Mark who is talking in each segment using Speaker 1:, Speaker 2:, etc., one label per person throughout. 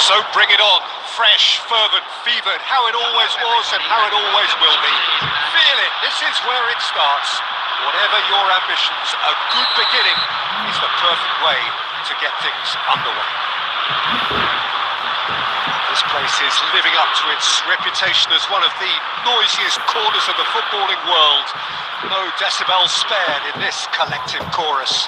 Speaker 1: So bring it on, fresh, fervent, fevered, how it always was and how it always will be. Feel it, this is where it starts. Whatever your ambitions, a good beginning is the perfect way to get things underway. This place is living up to its reputation as one of the noisiest corners of the footballing world. No decibels spared in this collective chorus.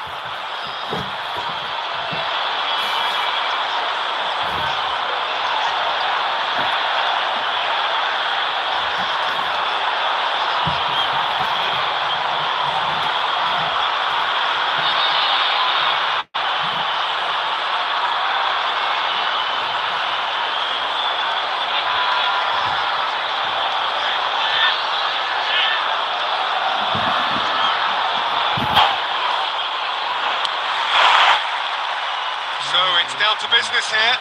Speaker 1: So it's down to business here.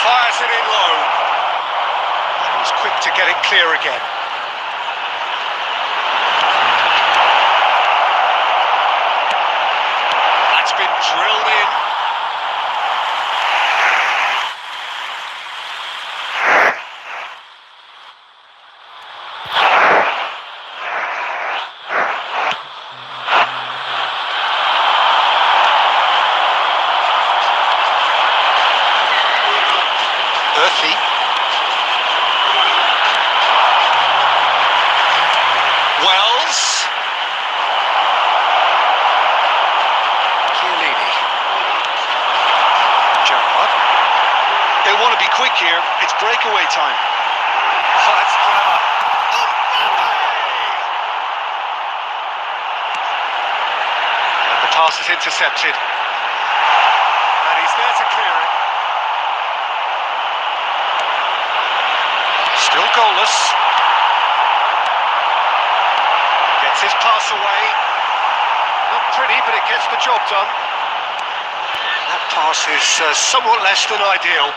Speaker 1: Fires it in low. And he's quick to get it clear again. That's been drilled in. Earthy. Wells. Chiellini. Gerrard.
Speaker 2: They want to be quick here. It's breakaway time.
Speaker 1: Oh, that's clever. And the pass is intercepted. And he's there to clear it. Still goalless. Gets his pass away. Not pretty, but it gets the job done. That pass is somewhat less than ideal.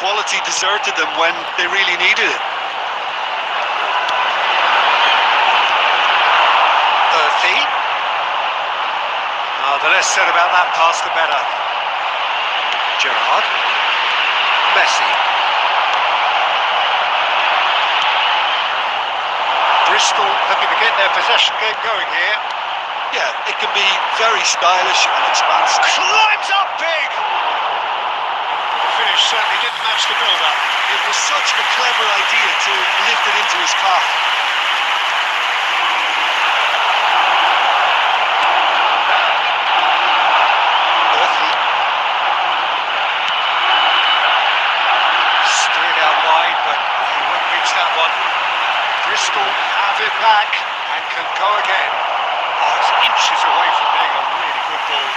Speaker 2: Quality deserted them when they really needed it.
Speaker 1: Earthy. The less said about that pass, the better. Gerrard. Messi. Bristol looking to get their possession game going here.
Speaker 2: Yeah, it can be very stylish and expansive.
Speaker 1: Climbs up big! The finish certainly didn't match the build-up.
Speaker 2: It was such a clever idea to lift it into his calf.
Speaker 1: Earthy. Steered out wide, but he won't reach that one. Bristol have it back and can go again. Oh, it's inches away from being a really good ball.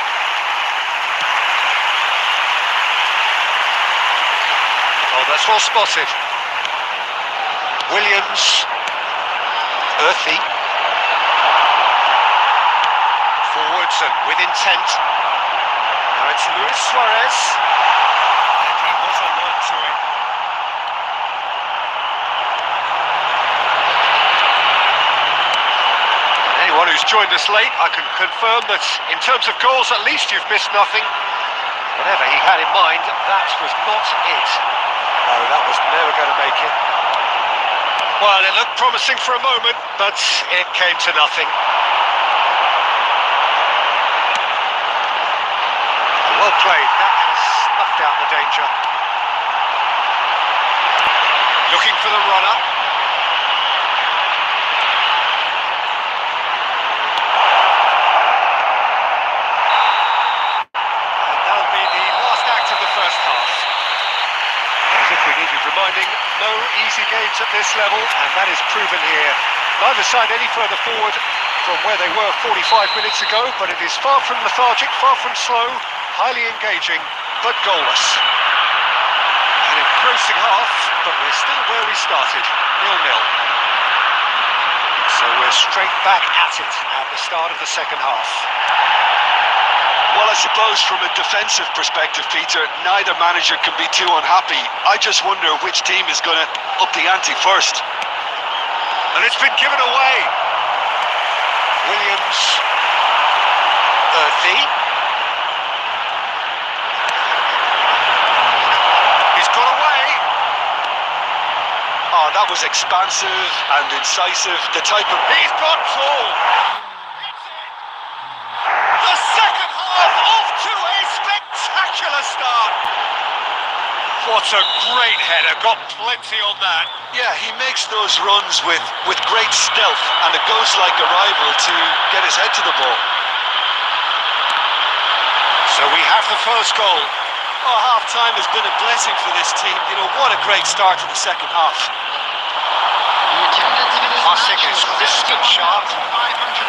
Speaker 1: Oh, that's well spotted. Williams. Earthy. Forwards and with intent. Now it's Luis Suarez. And he was alert to it. Anyone who's joined us late, I can confirm that in terms of goals, at least you've missed nothing. Whatever he had in mind, that was not it. No, that was never going to make it. Well, it looked promising for a moment, but it came to nothing. Well played, that has snuffed out the danger. Looking for the runner. Reminding, no easy games at this level, and that is proven here. Neither side any further forward from where they were 45 minutes ago, but it is far from lethargic, far from slow, highly engaging, but goalless. An engrossing half, but we're still where we started, 0-0. So we're straight back at it at the start of the second half.
Speaker 2: Well, I suppose from a defensive perspective, Peter, neither manager can be too unhappy. I just wonder which team is going to up the ante first.
Speaker 1: And it's been given away. Williams. Earthy. He's got away.
Speaker 2: Oh, that was expansive and incisive. The type of...
Speaker 1: He's got full. The second half off to a spectacular start. What a great header. Got plenty on that.
Speaker 2: Yeah, he makes those runs with great stealth, and it goes like a rival to get his head to the ball.
Speaker 1: So we have the first goal.
Speaker 2: Oh, half-time has been a blessing for this team. You know, what a great start to the second half.
Speaker 1: Passing is crisp and sharp.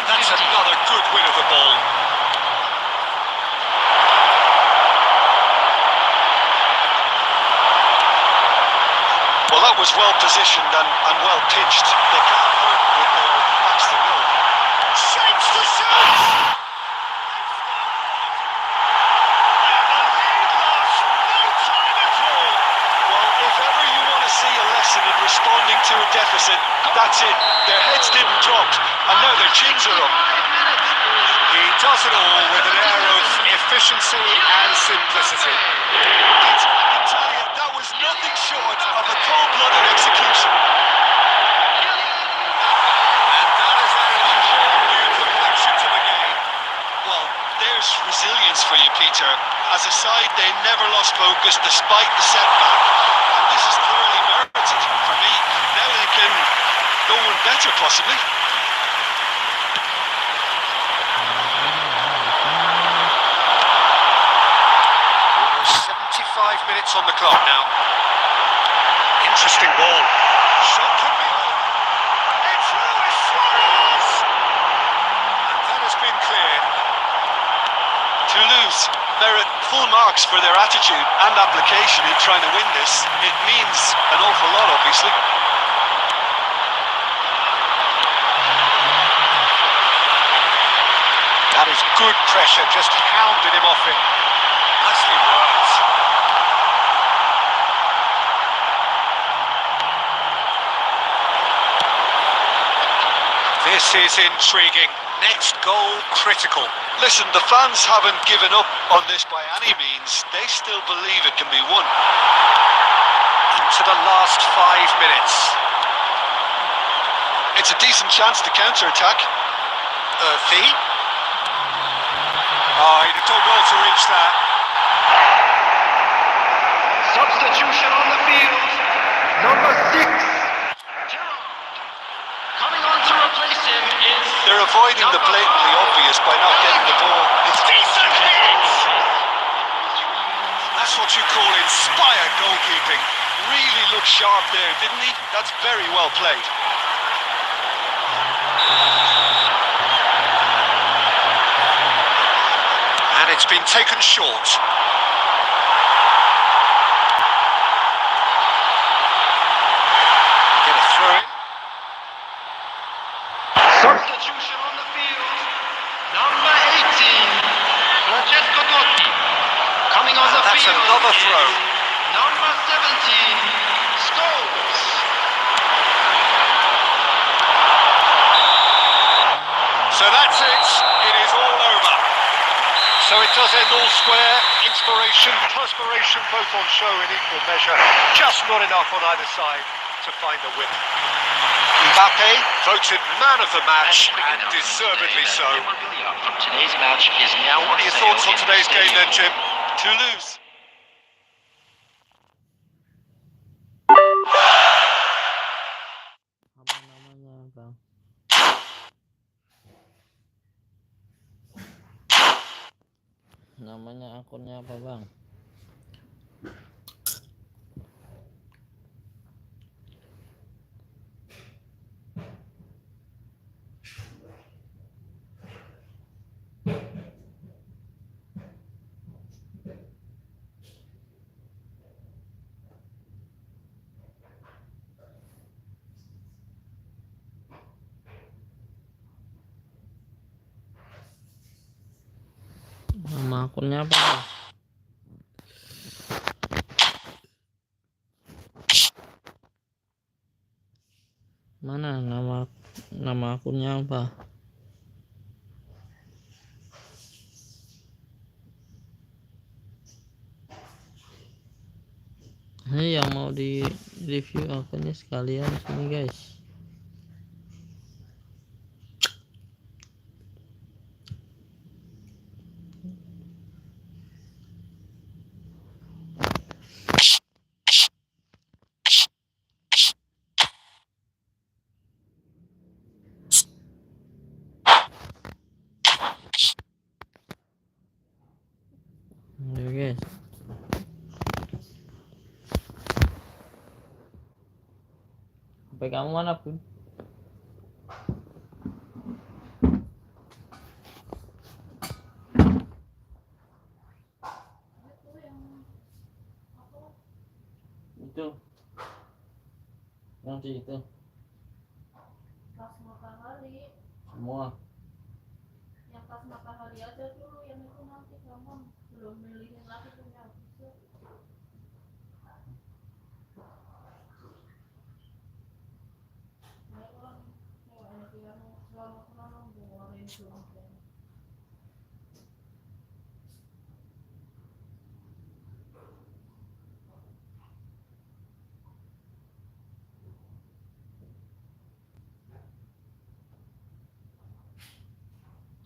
Speaker 1: That's another good win of the ball.
Speaker 2: Well, that was well positioned and well pitched. They can't hurt with their backs to goal.
Speaker 1: Shapes to shoot!
Speaker 2: In responding to a deficit, that's it. Their heads didn't drop, and now their chins are up.
Speaker 1: He does it all with an air of efficiency and simplicity.
Speaker 2: Peter, I can tell you, that was nothing short of a cold-blooded execution.
Speaker 1: And that has added a whole new complexion to the game.
Speaker 2: Well, there's resilience for you, Peter. As a side, they never lost focus despite the setback, and this is clearly merited for me. Now they can go one better, possibly.
Speaker 1: 75 minutes on the clock now. Interesting ball. Shot could be on. It's Luis Suarez! And that has been cleared.
Speaker 2: Toulouse merit full marks for their attitude and application in trying to win this. It means an awful lot, obviously.
Speaker 1: That is good pressure, just hounded him off it. Nicely worked. This is intriguing. Next goal, critical.
Speaker 2: Listen, the fans haven't given up on this by any means. They still believe it can be won.
Speaker 1: Into the last 5 minutes.
Speaker 2: It's a decent chance to counter-attack.
Speaker 1: Earthy. Oh, he'd have done well to reach that.
Speaker 3: Substitution on the field. Number 6. Coming on to replace him is...
Speaker 2: They're avoiding the blatantly obvious by not getting the ball.
Speaker 1: It's decent hit! That's what you call inspired goalkeeping.
Speaker 2: Really looked sharp there, didn't he? That's very well played.
Speaker 1: And it's been taken short. Get a throw in.
Speaker 3: Substitution on the field. Number 18. Francesco Totti. Coming on the
Speaker 1: That's
Speaker 3: field.
Speaker 1: another throw.
Speaker 3: Number 17. Scholes.
Speaker 1: So that's it. It is all over. So it does end all square. Inspiration, perspiration, both on show in equal measure. Just not enough on either side to find the winner. Mbappe voted man of the match, and deservedly so.
Speaker 3: From today's match is now.
Speaker 1: What are your thoughts on today's game then, Jim?
Speaker 2: Toulouse.
Speaker 4: Namanya akunnya apa, Bang? Nama akunnya apa, Bang? Mana nama Nama akunnya apa? Ini yang mau di review akunnya sekalian sini guys. Ayo guys. HP kamu mana pun? Itu yang di itu
Speaker 5: Pas matahari,
Speaker 4: semua.
Speaker 5: yang pas matahari aja dulu, yang itu nanti kamu belum milihin lagi punya bisa. Nah, kan yang selama ngeluarin doang.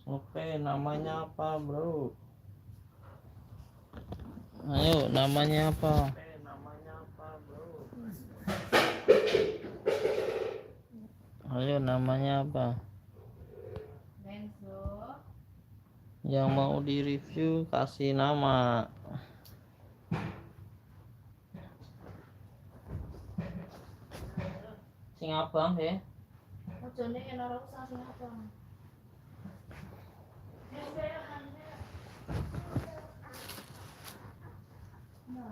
Speaker 4: Oke, namanya apa bro? Ayo, namanya apa? Ayo, namanya apa?
Speaker 5: Benzo,
Speaker 4: Yang mau di review kasih nama. Sing abang ya?
Speaker 5: ojo nih yang naruh sing apa? Nah,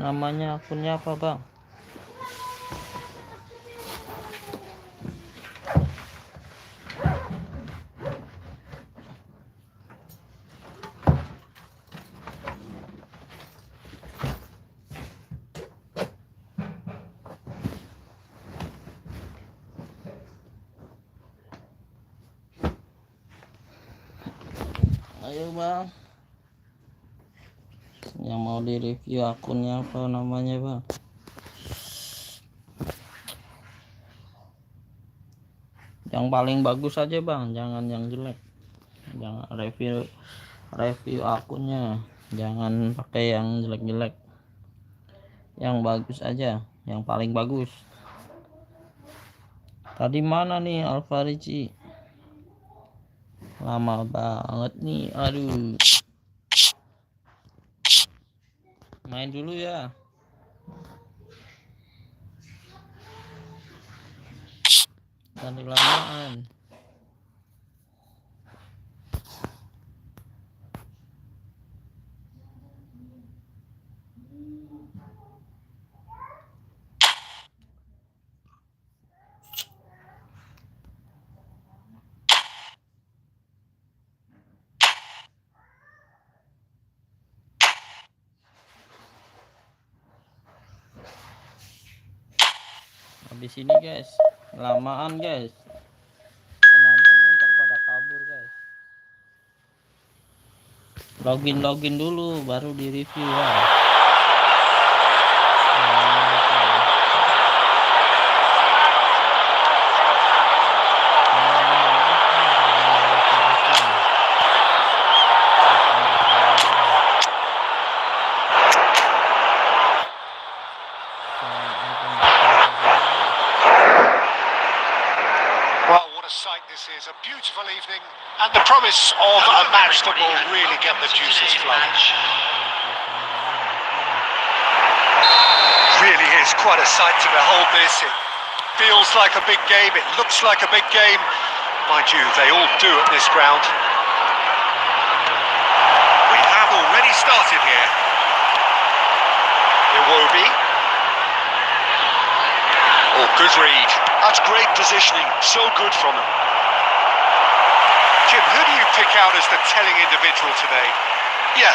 Speaker 4: Namanya akunnya apa bang? Ayo bang, yang mau di review akunnya apa namanya bang? Yang paling bagus aja bang, jangan yang jelek. Jangan review akunnya, jangan pakai yang jelek-jelek. Yang bagus aja, yang paling bagus. Tadi mana nih Alvarici? Lama banget nih, aduh. Main dulu ya. Tadi lamaan. Habis ini guys, lamaan guys. Penontonnya ntar pada kabur guys. Login dulu baru di review ya.
Speaker 1: Well, what a sight this is. A beautiful evening and the promise of a match that will really get the juices flowing. really is quite a sight to behold this. It feels like a big game, it looks like a big game. Mind you, they all do at this ground. We have already started here. Iwobi. Oh, good read.
Speaker 2: That's great positioning, so good from him.
Speaker 1: Jim, who do you pick out as the telling individual today?
Speaker 2: Yeah,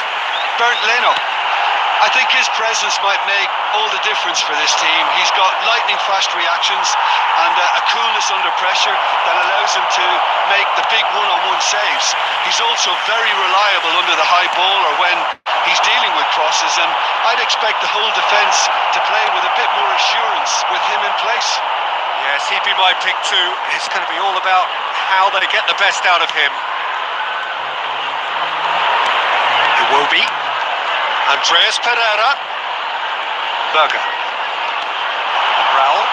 Speaker 2: Bernd Leno. I think his presence might make all the difference for this team. He's got lightning fast reactions and a coolness under pressure that allows him to make the big one-on-one saves. He's also very reliable under the high ball or when he's dealing with crosses, and I'd expect the whole defence to play with a bit more assurance with him in place.
Speaker 1: Yes, he'd be my pick too. It's going to be all about how they get the best out of him. Iwobi. Andreas Pereira. Berger. Raul.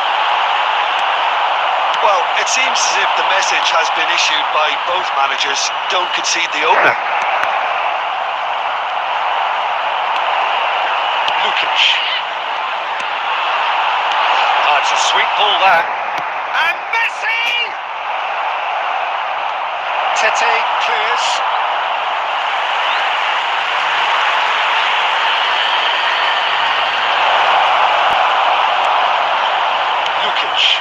Speaker 2: Well, it seems as if the message has been issued by both managers. Don't concede the opener.
Speaker 1: Lukic. Oh, it's a sweet ball that. And Messi! Tete clears. Lukic.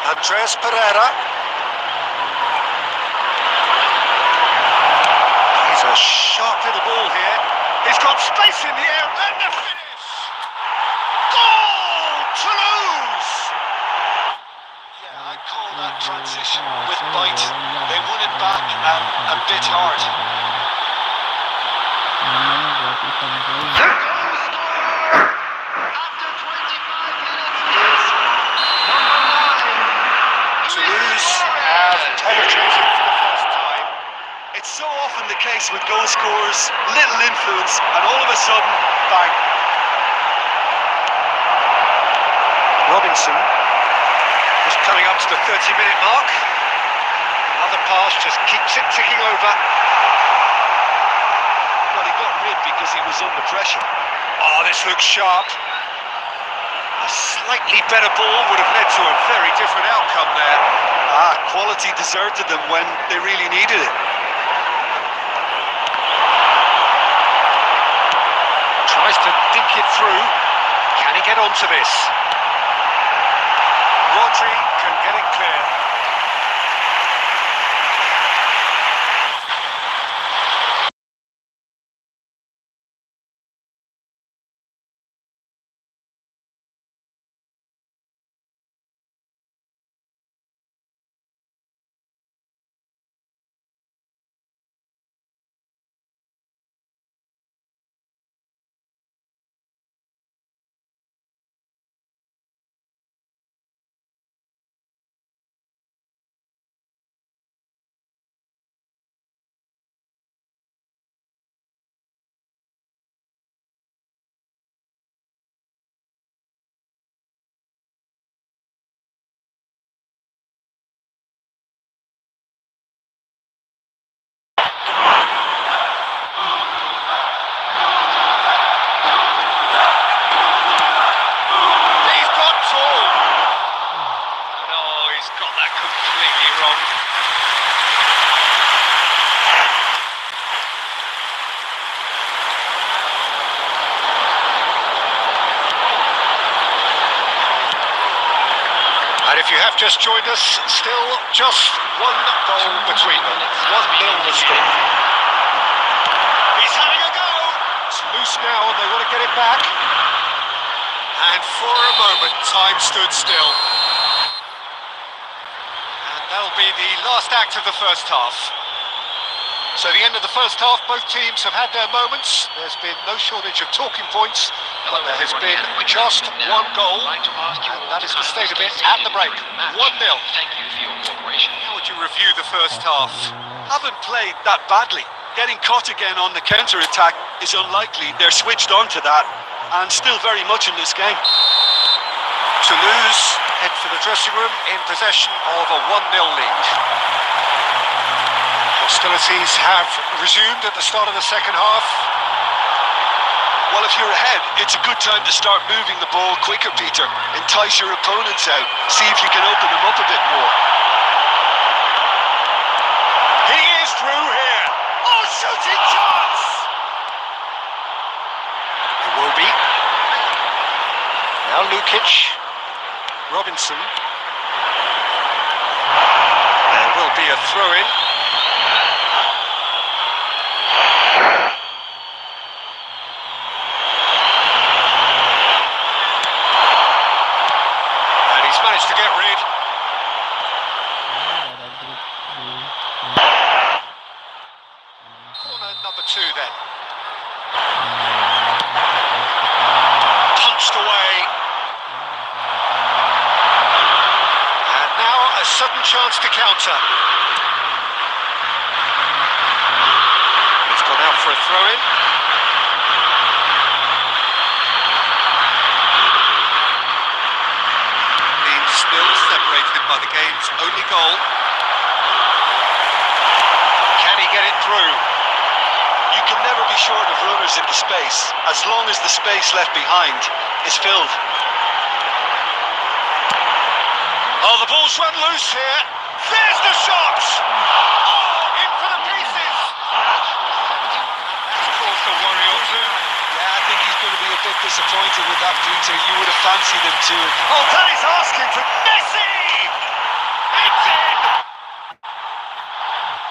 Speaker 1: Andreas Pereira. He's a sharp little ball here. He's got space in the air and the finish! Goal! Toulouse!
Speaker 2: Yeah, I'd call that transition with bite. They won it back and a bit hard.
Speaker 3: The goal scorer after 25 minutes is number 9.
Speaker 1: Toulouse have penetrated for the first time.
Speaker 2: It's so often the case with goal scorers, little influence, and all of a sudden, bang.
Speaker 1: Robinson is coming up to the 30-minute mark. Another pass just keeps it ticking over.
Speaker 2: Well, he got rid because he was under pressure.
Speaker 1: Oh, this looks sharp. A slightly better ball would have led to a very different outcome there.
Speaker 2: Quality deserted them when they really needed it.
Speaker 1: Tries to dink it through. Can he get onto this? Rodri can get it clear. And if you have just joined us, still just one goal between them. 1-0 the score. He's having a go. It's loose now and they want to get it back. And for a moment, time stood still. And that'll be the last act of the first half. So the end of the first half, both teams have had their moments. There's been no shortage of talking points, but there has been just one goal, and that is the state of it at the break. 1-0.
Speaker 3: Thank you for your cooperation.
Speaker 1: How would you review the first half?
Speaker 2: Haven't played that badly. Getting caught again on the counter-attack is unlikely. They're switched on to that and still very much in this game.
Speaker 1: Toulouse head for the dressing room in possession of a 1-0 lead. Hostilities have resumed at the start of the second half.
Speaker 2: Well, if you're ahead, it's a good time to start moving the ball quicker, Peter. Entice your opponents out. See if you can open them up a bit more.
Speaker 1: He is through here. Oh, shooting chance! It will be. Now Lukic. Robinson. There will be a throw-in. And he's managed to get rid. Corner number 2 then. Punched away. And now a sudden chance to counter. It's gone out for a throw-in. Teams still separated by the game's only goal. Can he get it through?
Speaker 2: You can never be short of runners into space, as long as the space left behind is filled.
Speaker 1: Oh, the ball's run loose here. There's the shot! Oh, in for the pieces! That's caused a worry or two.
Speaker 2: Yeah, I think he's going to be a bit disappointed with that, Peter. You would have fancied him to.
Speaker 1: Oh, that is asking for Messi! It's in!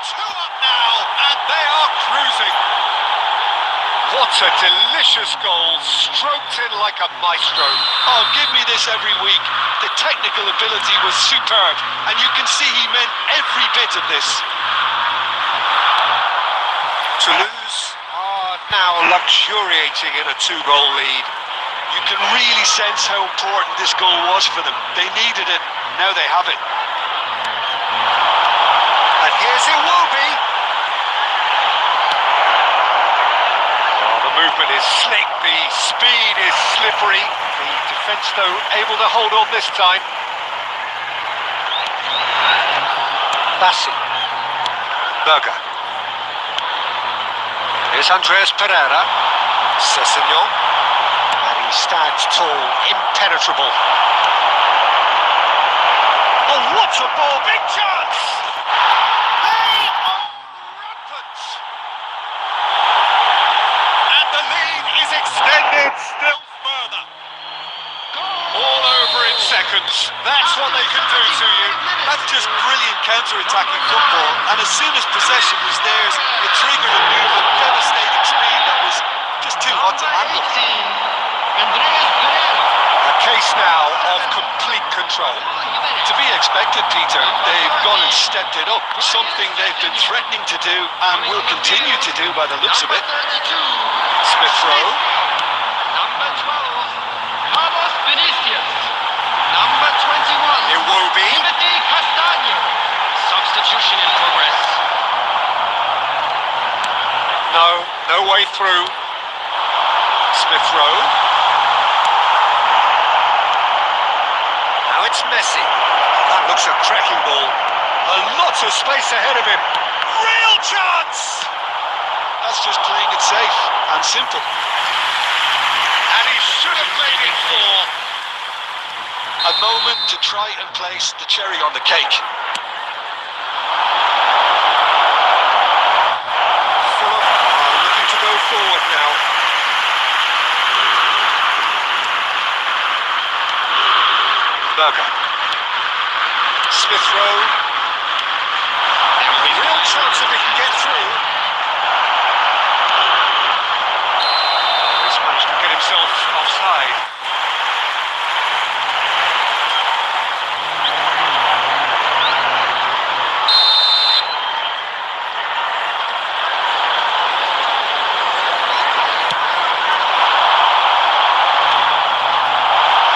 Speaker 1: 2 up now, and they are cruising. What a delicious goal, stroked in like a maestro.
Speaker 2: Oh, give me this every week. The technical ability was superb, and you can see he meant every bit of this.
Speaker 1: Toulouse are now luxuriating in a 2-goal lead.
Speaker 2: You can really sense how important this goal was for them. They needed it, now they have it.
Speaker 1: And here's Iwobi. Oh, the movement is slick, the speed is slippery. The defence, though, able to hold on this time. Bassi. Berger. Here's Andreas Pereira. Sessegnon. And he stands tall, impenetrable. Oh, what a ball! Big chance! They are rampant! And the lead is extended still further. All over in seconds. That's what they can do to you.
Speaker 2: That's just brilliant counter-attacking football, and as soon as possession was theirs, it triggered a move of devastating speed that was just too hot to handle.
Speaker 1: A case now of complete control.
Speaker 2: To be expected, Peter. They've gone and stepped it up, something they've been threatening to do and will continue to do by the looks of it.
Speaker 1: Smith Rowe.
Speaker 3: Number 12, Carlos Vinicius. Number 21,
Speaker 1: Iwobi.
Speaker 3: Timothy Castagne. Substitution in progress.
Speaker 1: No way through. Smith Rowe. Now it's Messi. That looks a cracking ball. A lot of space ahead of him. Real chance!
Speaker 2: That's just playing it safe and simple.
Speaker 1: And he should have made it 4.
Speaker 2: A moment to try and place the cherry on the cake.
Speaker 1: Fulham are looking to go forward now. Berger. Smith Rowe. A real chance if he can get through. He's managed to get himself offside.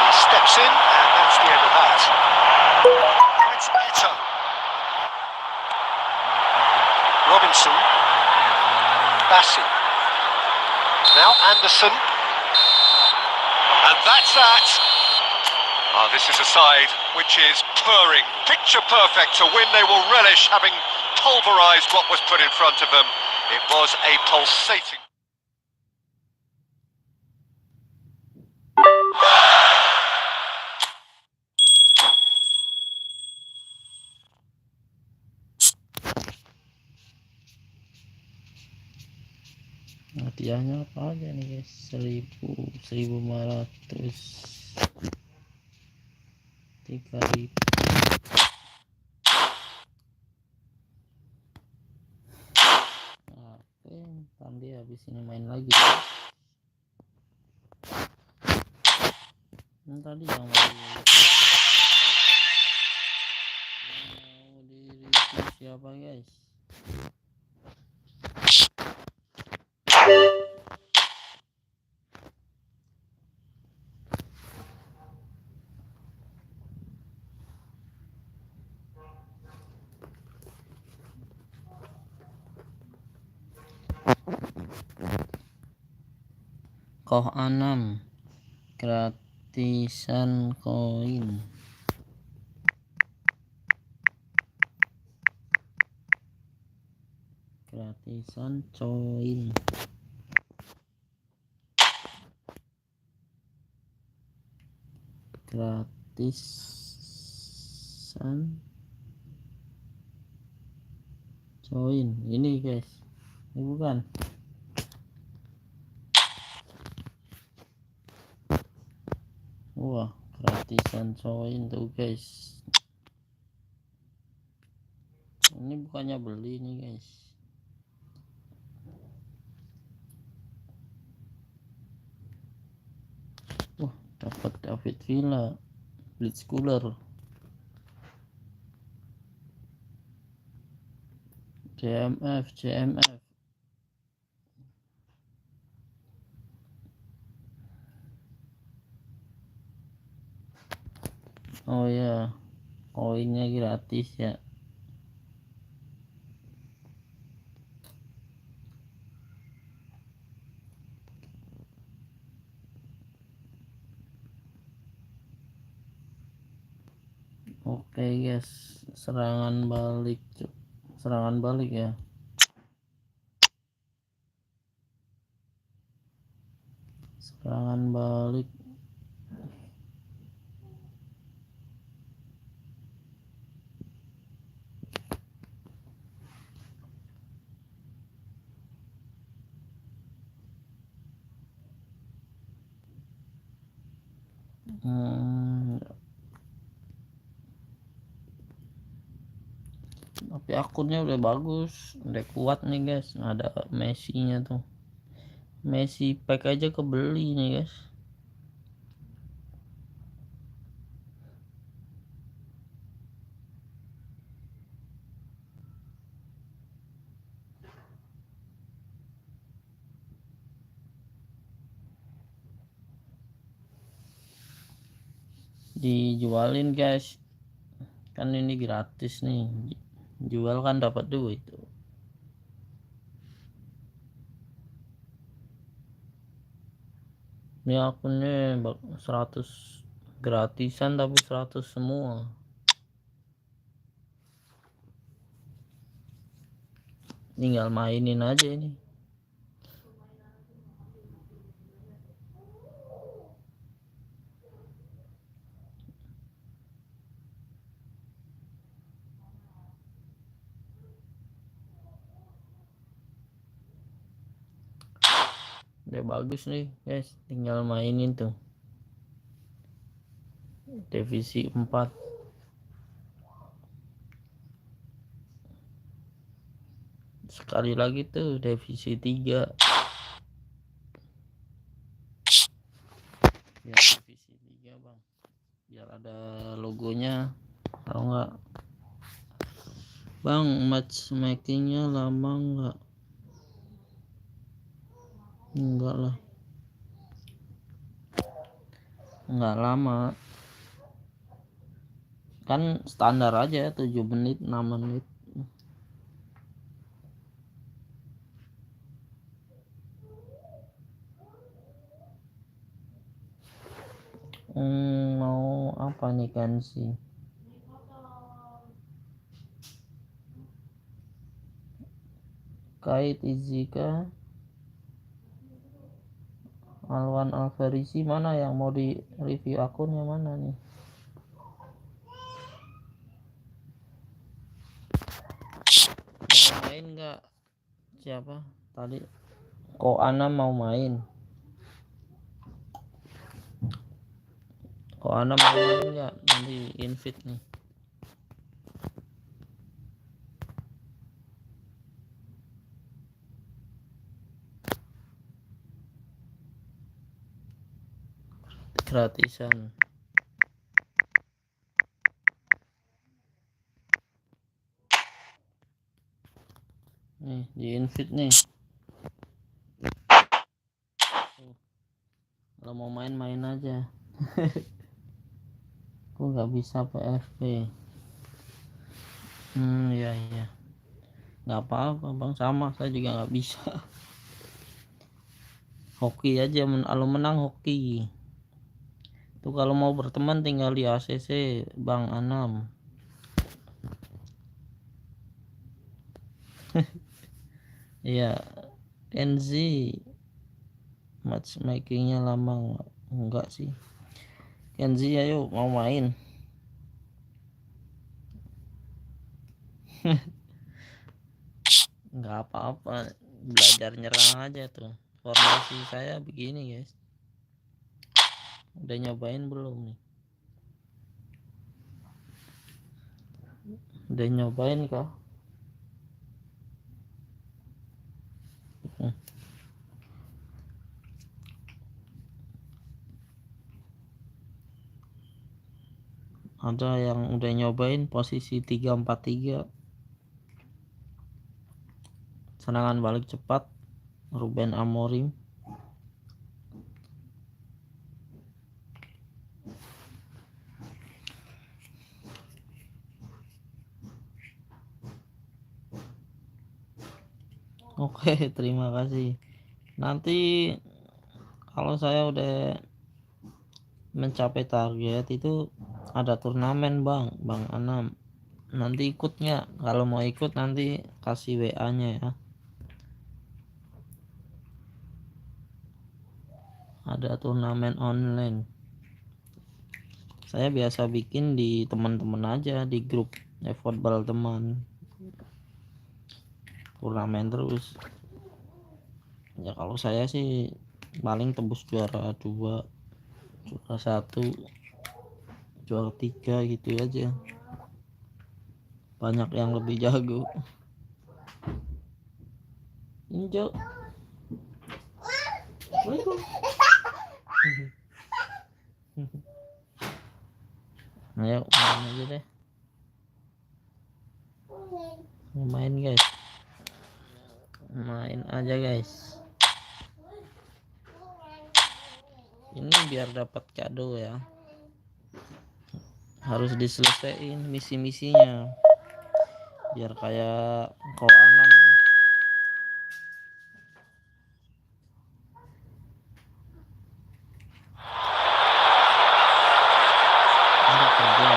Speaker 1: He steps in, and that's the end of that. It's Ito. Robinson. Bassi. Now Anderson. And that's that. Oh, this is a side which is purring. Picture perfect to win. They will relish having pulverised what was put in front of them. It was a pulsating...
Speaker 4: hadiahnya apa aja nih guys? 1.500, 3.000. Oke, nanti habis ini main lagi. Tadi yang mau di review siapa guys? Koh 6 gratisan koin. Gratisan coin. Gratisan coin. Ini guys. Ini bukan. Wah, gratisan coin tuh guys. Ini bukannya beli nih guys. Wah, dapat David Villa, Blitz Cooler, CMF. Oh ya, koinnya gratis ya. Oke guys, serangan balik ya. Serangan balik. Tapi akunnya udah bagus, udah kuat nih guys. Ada Messi-nya tuh. Messi pack aja kebeli nih guys. Dijualin guys, kan ini gratis nih, jual kan dapat duit tuh. Ini akunnya 100 gratisan tapi 100 semua. Tinggal mainin aja ini. Udah bagus nih guys, tinggal mainin tuh. Divisi 4. Sekali lagi tuh divisi 3. Ya divisi 3 bang, biar ada logonya. Kalau enggak bang, matchmakingnya lama enggak lah, enggak lama kan, standar aja 7 menit 6 menit. Mau apa nih kan sih? Kait Izika, Alwan Alfarisi, mana yang mau di review akunnya mana nih? Mau main nggak? Siapa tadi? Kok Ana mau main? Kok Ana mau main nggak? Nanti invite nih. Gratisan. Nih di invite nih. Kalau mau main aja. Aku nggak bisa PFP. Iya, nggak apa-apa bang, sama saya juga nggak bisa. Hoki aja, kalau menang hoki. Tuh kalau mau berteman tinggal di ACC Bang Anam. Iya, NZ matchmakingnya lama enggak sih. Kenzi ayo mau main. Nggak apa-apa, belajar nyerang aja tuh. Formasi saya begini guys. Udah nyobain belum nih? Udah nyobain kah? Ada yang udah nyobain posisi 3-4-3, serangan balik cepat, Ruben Amorim. Oke, terima kasih. Nanti kalau saya udah mencapai target itu ada turnamen Bang Anam. Nanti ikut nggak? Kalau mau ikut nanti kasih WA nya ya. Ada turnamen online. Saya biasa bikin di teman-teman aja, di grup efootball teman. Turnamen terus. Ya kalau saya sih paling tembus juara 2, juara 1, juara 3 gitu aja. Banyak yang lebih jago. Injok. Ayo main aja deh. Main guys. Main aja guys. Ini biar dapat kado ya. Harus diselesaikan misi-misinya. Biar kayak kau Anam nih. Ada kerja.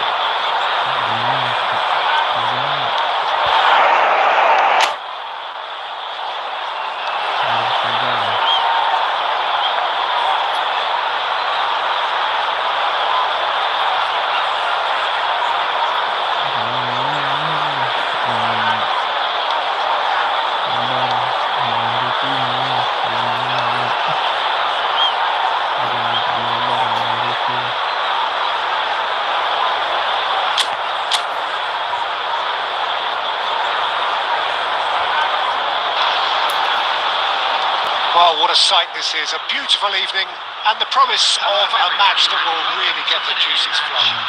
Speaker 1: Well, what a sight this is. A beautiful evening and the promise of a match that will really get the juices flowing.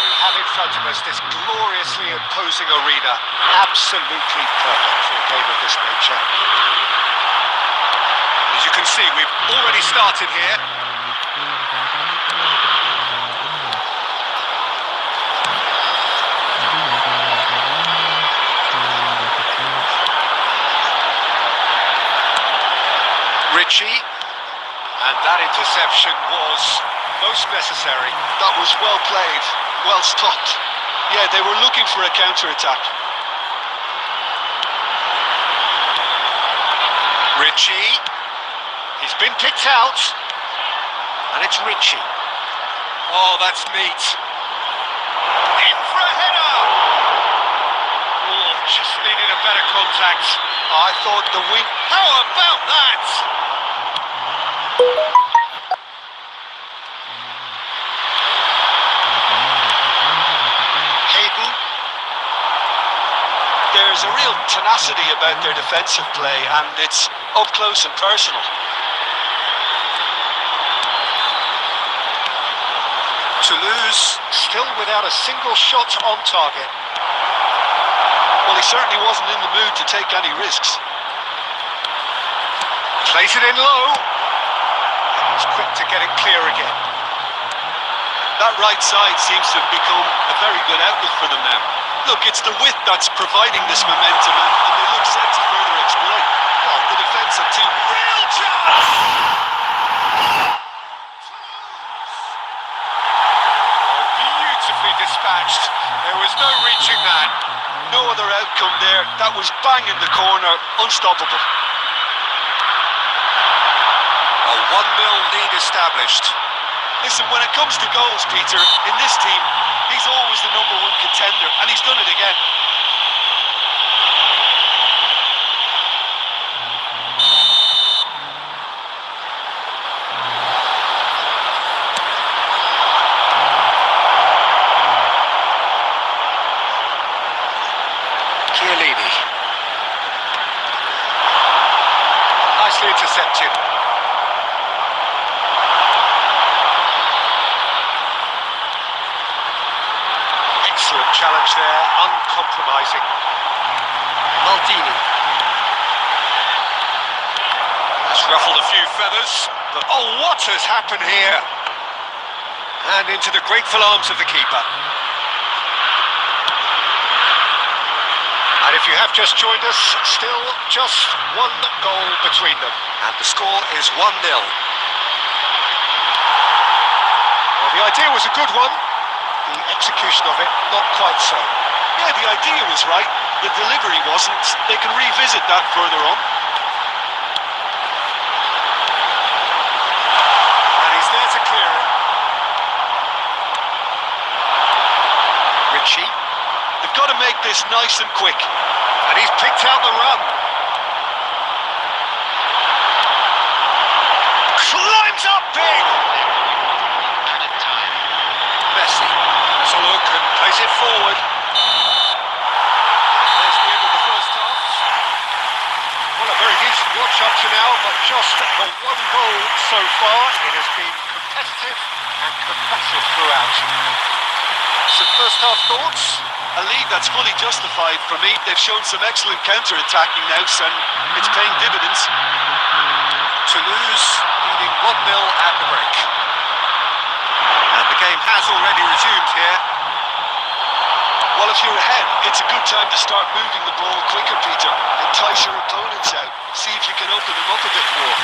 Speaker 1: We have in front of us this gloriously imposing arena. Absolutely perfect for a game of this nature. As you can see, we've already started here. Richie, and that interception was most necessary.
Speaker 2: That was well played, well stopped. Yeah, they were looking for a counter-attack.
Speaker 1: Richie, he's been picked out, and it's Richie. Oh, that's neat. In for a header! Oh, Just needed a better contact.
Speaker 2: I thought the wing... How about that? Hayden. There's a real tenacity about their defensive play, and it's up close and personal.
Speaker 1: Toulouse still without a single shot on target.
Speaker 2: Well, he certainly wasn't in the mood to take any risks.
Speaker 1: Plays it in low. He's quick to get it clear again.
Speaker 2: That right side seems to have become a very good outlet for them now. Look, it's the width that's providing this momentum, and they look set to further exploit. Oh, the defence have two real chance!
Speaker 1: Oh, beautifully dispatched. There was no reaching that.
Speaker 2: No other outcome there. That was bang in the corner, unstoppable.
Speaker 1: A 1-0 lead established.
Speaker 2: Listen, when it comes to goals, Peter, in this team, he's always the #1 contender, and he's done it again.
Speaker 1: Chiellini. Nicely intercepted. Excellent challenge there, uncompromising. Maldini. That's ruffled a few feathers, but oh, what has happened here? And into the grateful arms of the keeper. And if you have just joined us, still just 1 goal between them. And the score is 1-0. Well, the idea was a good one. The execution of it, not quite so.
Speaker 2: Yeah, the idea was right. The delivery wasn't. They can revisit that further on.
Speaker 1: And he's there to clear it. Ritchie.
Speaker 2: They've got to make this nice and quick.
Speaker 1: And he's picked out the run. Climbs up big.
Speaker 3: Added time.
Speaker 1: Messi has a look and plays it forward. There's the end of the first half. Well, a very decent watch up to now, but just the 1 goal so far. It has been competitive and combative throughout. Some first half thoughts?
Speaker 2: A lead that's fully justified for me. They've shown some excellent counter-attacking now, and it's paying dividends.
Speaker 1: Toulouse leading 1-0 at the break. And the game has already resumed here.
Speaker 2: Well, if you're ahead, it's a good time to start moving the ball quicker, Peter. Entice your opponents out. See if you can open them up a bit more.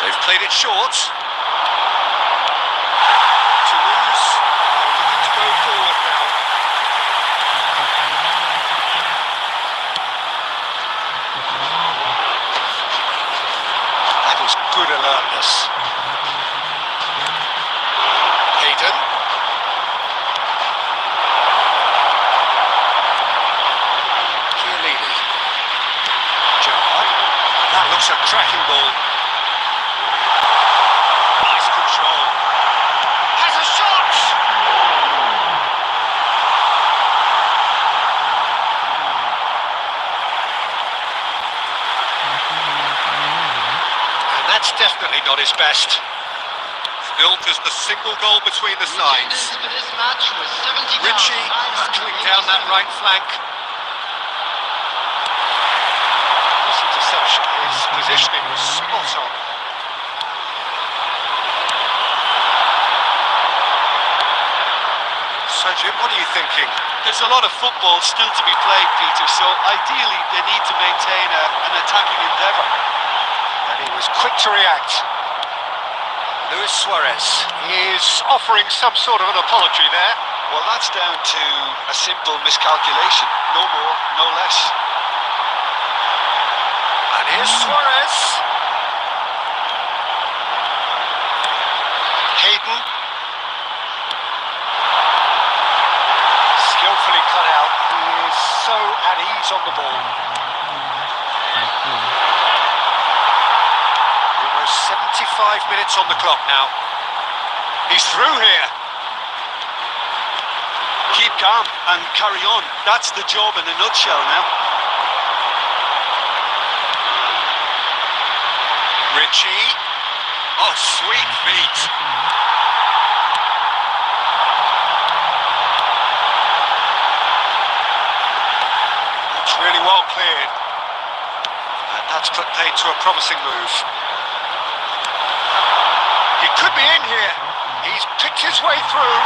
Speaker 1: They've played it short. Toulouse are looking to go forward now. That was good alertness. Hayden. Chiellini. Gerrard. That looks a cracking ball. Nice control. Has a shot! And that's definitely not his best. Still just a single goal between the sides.
Speaker 3: Into this match was 70,900
Speaker 1: Ritchie battling down that right flank. This interception, his positioning was spot on. So Jim, what are you thinking?
Speaker 2: There's a lot of football still to be played, Peter, so ideally they need to maintain an attacking endeavour.
Speaker 1: And he was quick to react. Luis Suarez is offering some sort of an apology there.
Speaker 2: Well, that's down to a simple miscalculation. No more, no less. And here's Suarez. Hayden.
Speaker 1: Skillfully cut out. He is so at ease on the ball. Almost 75 minutes on the clock now. He's through here.
Speaker 2: Keep calm and carry on. That's the job in a nutshell now.
Speaker 1: Richie. Oh, sweet feet. It's really well cleared. And that's put paid to a promising move. He could be in here. He's picked his way through.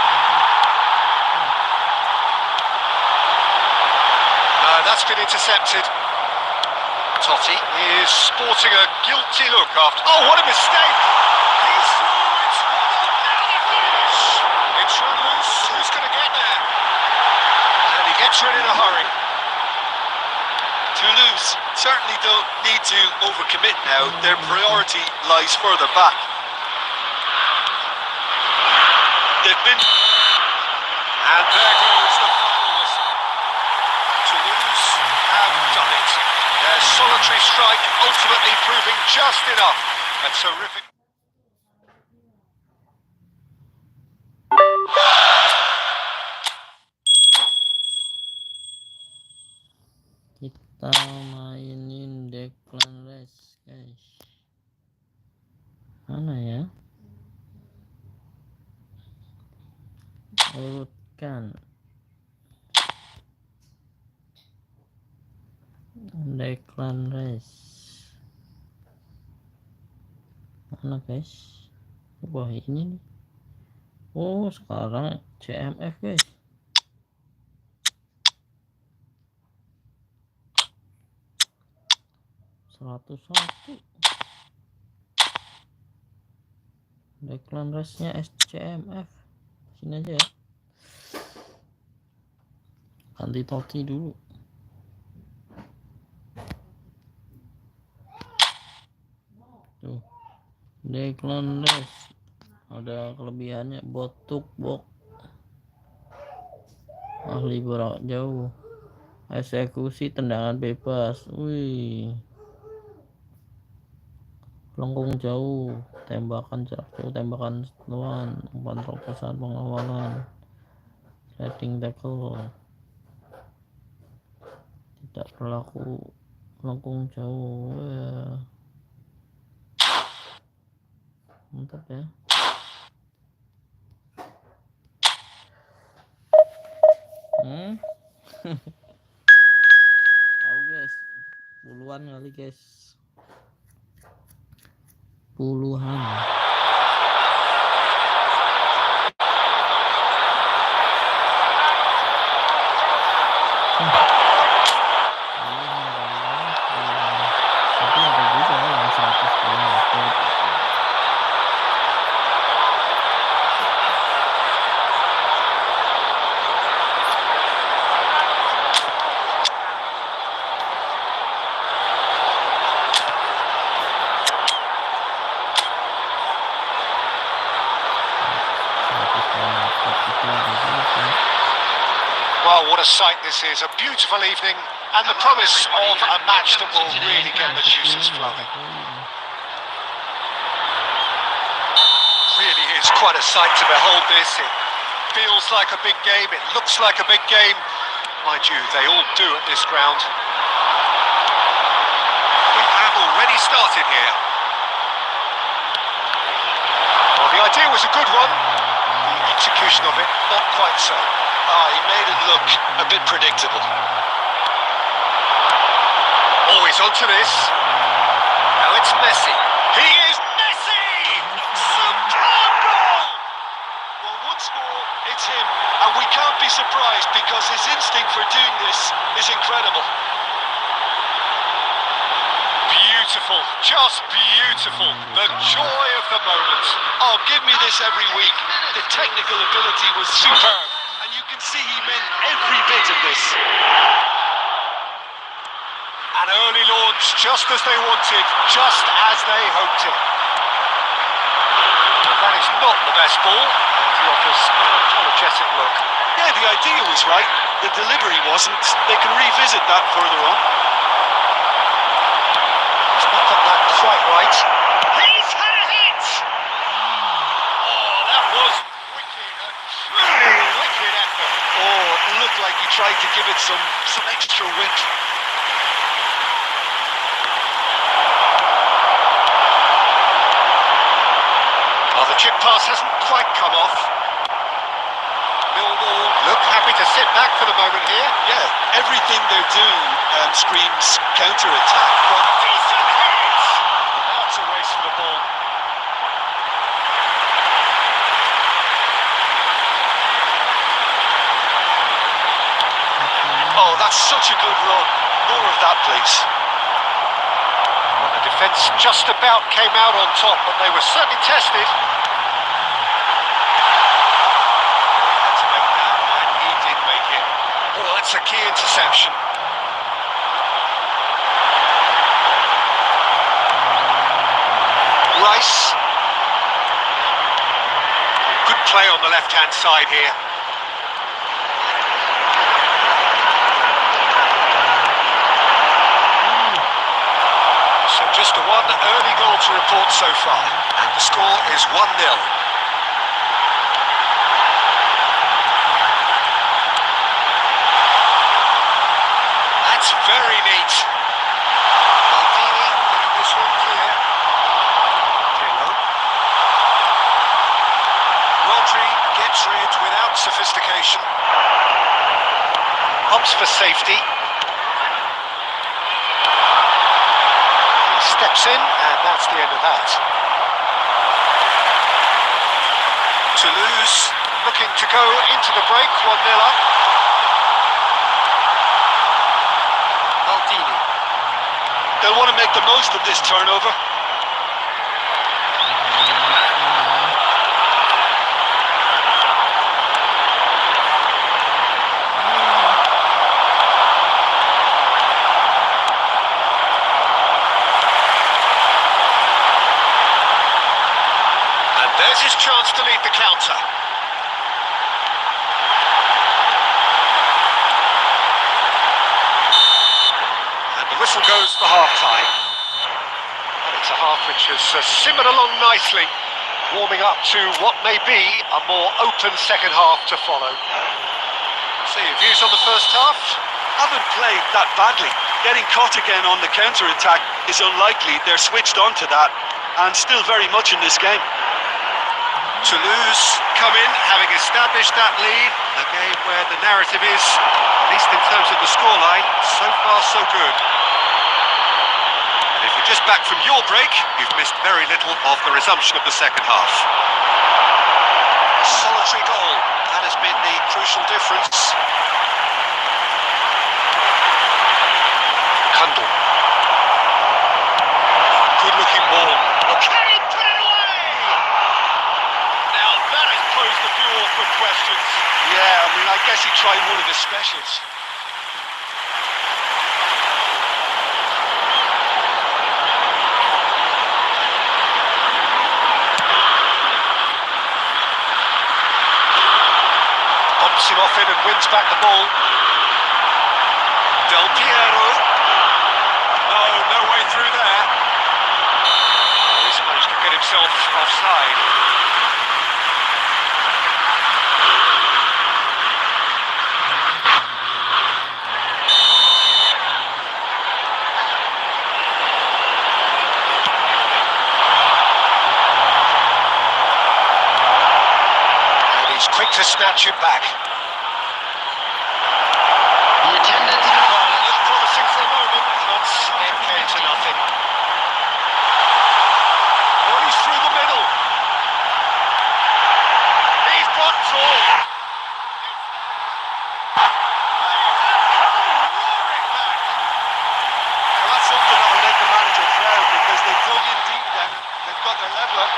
Speaker 1: No, that's been intercepted. Totti is sporting a guilty look after... Oh, what a mistake! He's through, it's 1-0, now the finish! It's run loose, who's going to get there? And he gets rid in a hurry.
Speaker 2: Toulouse certainly don't need to overcommit now. Their priority lies further back. They've been...
Speaker 1: And there goes the final whistle. Toulouse have done it. Their solitary strike ultimately proving just enough. A terrific...
Speaker 4: Kita mainin Declan Rice, guys. Mana ya? Urutkan Declan Rice. Mana, guys? Wah, ini nih. Oh, sekarang CMF, guys. Satu Declan Rice-nya SCMF. Sini aja ya. Ganti Totti dulu. Tuh. Declan Rice ada kelebihannya, botuk bok, ahli berak jauh, eksekusi tendangan bebas, wih, lengkung jauh, tembakan jarak jauh, tembakan sentuhan, umpan terobosan, pengawalan, sliding tackle, tidak berlaku lengkung jauh. Wah, mantap ya. Tahu guys, puluhan kali guys, puluhan. Tapi ada juga yang 100 km.
Speaker 1: Well, what a sight this is. A beautiful evening and the promise of a match that will really get the juices flowing. Really is quite a sight to behold this. It feels like a big game. It looks like a big game. Mind you, they all do at this ground. We have already started here. Well, the idea was a good one. The execution of it, not quite so.
Speaker 2: He made it look a bit predictable.
Speaker 1: Always onto this. Now it's Messi. He is Messi! Superb goal!
Speaker 2: Well, once more, it's him. And we can't be surprised because his instinct for doing this is incredible.
Speaker 1: Beautiful, just beautiful. The joy of the moment.
Speaker 2: Oh, give me this every week. The technical ability was superb. And you see he meant every bit of this.
Speaker 1: An early launch, just as they wanted, just as they hoped it. That is not the best ball, and he offers an apologetic look.
Speaker 2: Yeah, the idea was right, the delivery wasn't. They can revisit that further on.
Speaker 1: He's not got that quite right.
Speaker 2: He's had a hit! Oh, that was wicked, a truly wicked effort. Oh, it looked like he tried to give it some extra whip.
Speaker 1: Oh, the chip pass hasn't quite come off. Millwall look happy to sit back for the moment here.
Speaker 2: Yeah, everything they're doing screams counter-attack, but decent hit!
Speaker 1: That's a race for the ball.
Speaker 2: Oh, that's such a good run. More of that, please.
Speaker 1: Well, the defence just about came out on top, but they were certainly tested. Had to make that, and he did make it. Oh, that's a key interception. Rice. Good play on the left-hand side here. So just a one early goal to report so far, and the score is 1-0. That's very neat. Maldini getting this one clear. Pirlo. Rodri gets rid without sophistication. Humps for safety. Steps in, and that's the end of that. Toulouse looking to go into the break, 1-0 up. Maldini.
Speaker 2: They'll want to make the most of this turnover.
Speaker 1: There's his chance to lead the counter. And the whistle goes for half-time. And it's a half which has simmered along nicely, warming up to what may be a more open second half to follow. So your views on the first half?
Speaker 2: Haven't played that badly. Getting caught again on the counter-attack is unlikely. They're switched on to that and still very much in this game.
Speaker 1: Toulouse come in, having established that lead. A game where the narrative is, at least in terms of the scoreline, so far so good. And if you're just back from your break, you've missed very little of the resumption of the second half. A solitary goal, that has been the crucial difference. Kundal. Good looking ball.
Speaker 2: Can he put it away? Now that has posed a few awkward questions. Yeah, I mean, I guess he tried one of his specials.
Speaker 1: Bumps him off in and wins back the ball. Del Piero. No way through there. Oh, he's managed to get himself offside. And he's quick to snatch it back.
Speaker 3: The attendance
Speaker 1: Well, it looked promising for a moment, but it came to nothing. Oh, he's through the middle. He's got through.
Speaker 2: Well, that's something that will make the manager proud because they dug in deep then. They've got their leveller.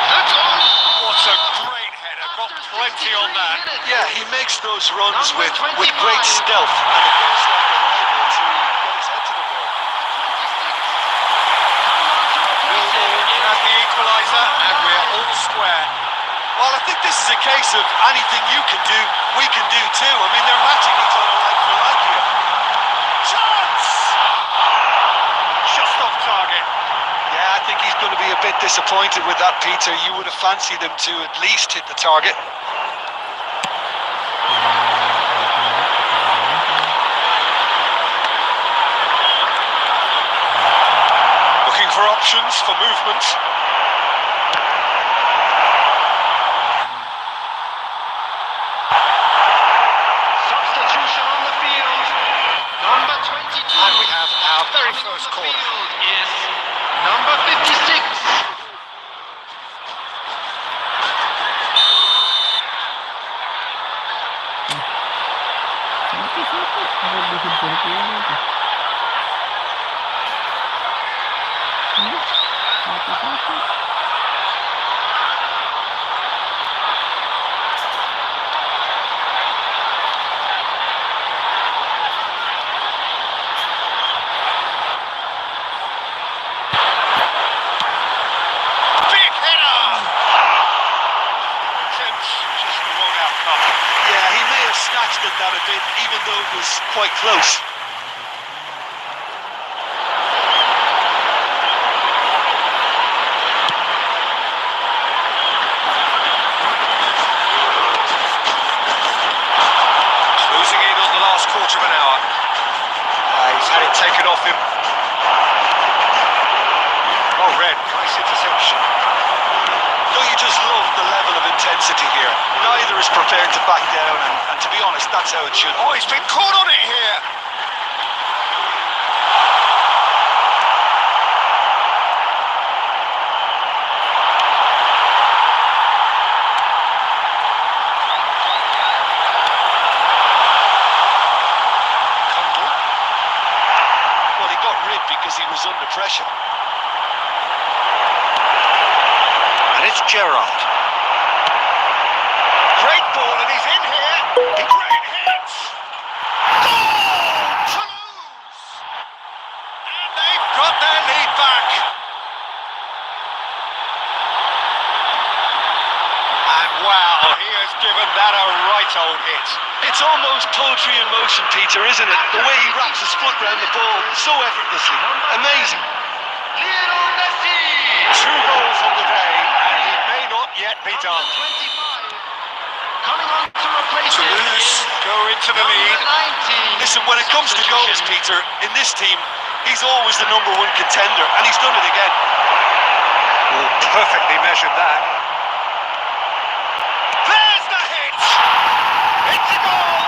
Speaker 1: That's on. What a great header. Got
Speaker 2: plenty on that.
Speaker 3: minutes.
Speaker 2: Yeah, he makes those runs
Speaker 3: Number
Speaker 2: with great
Speaker 3: 25.
Speaker 2: stealth, and it feels like they're able to get his head to the ball.
Speaker 3: 26. Coming on to replace him
Speaker 2: Millwall has
Speaker 3: is
Speaker 2: the equaliser, and we're
Speaker 3: number
Speaker 2: all square. Well, I think this is a case of anything you can do, we can do too. I mean, they're matching each other like for like here. Chance!
Speaker 1: Just off target.
Speaker 2: Yeah, I think he's going to be a bit disappointed with that, Peter. You would have fancied him to at least hit the target. Looking for options for movement.
Speaker 3: substitution on the field. Number 22.
Speaker 1: And we have our very
Speaker 3: Coming on
Speaker 1: first
Speaker 3: the
Speaker 1: corner.
Speaker 3: field is number 56.
Speaker 2: Big header! Attempts, just the wrong outcome. Yeah, he may have snatched at that a bit, even though it was quite close. Closing in on the last quarter of an hour.
Speaker 1: He's had it taken off him. Oh, red. Nice interception.
Speaker 2: Don't you just love the level of intensity here? Neither is prepared to back down, and to be honest, that's how it should. Oh, he's been caught on it here. Cundle. Well, he got rid because he was under pressure.
Speaker 1: And it's Gerrard.
Speaker 2: Great ball, and he's in here. Great hit. Goal! Toulouse! And they've got their lead back. And wow, he has given that a right old hit. It's almost poetry in motion, Peter, isn't it? The way he wraps his foot round the ball so effortlessly. Amazing.
Speaker 3: Lionel Messi.
Speaker 1: 2 goals on the day, and he may not yet be
Speaker 3: Number
Speaker 1: done.
Speaker 3: 25. Coming on to replace him
Speaker 2: Toulouse
Speaker 3: is
Speaker 2: go into the
Speaker 3: number
Speaker 2: lead.
Speaker 3: 19.
Speaker 2: Listen, when it comes to goals, Peter, in this team, he's always the number one contender, and he's done it again.
Speaker 1: Oh, perfectly measured that.
Speaker 2: There's the hit! It's a goal!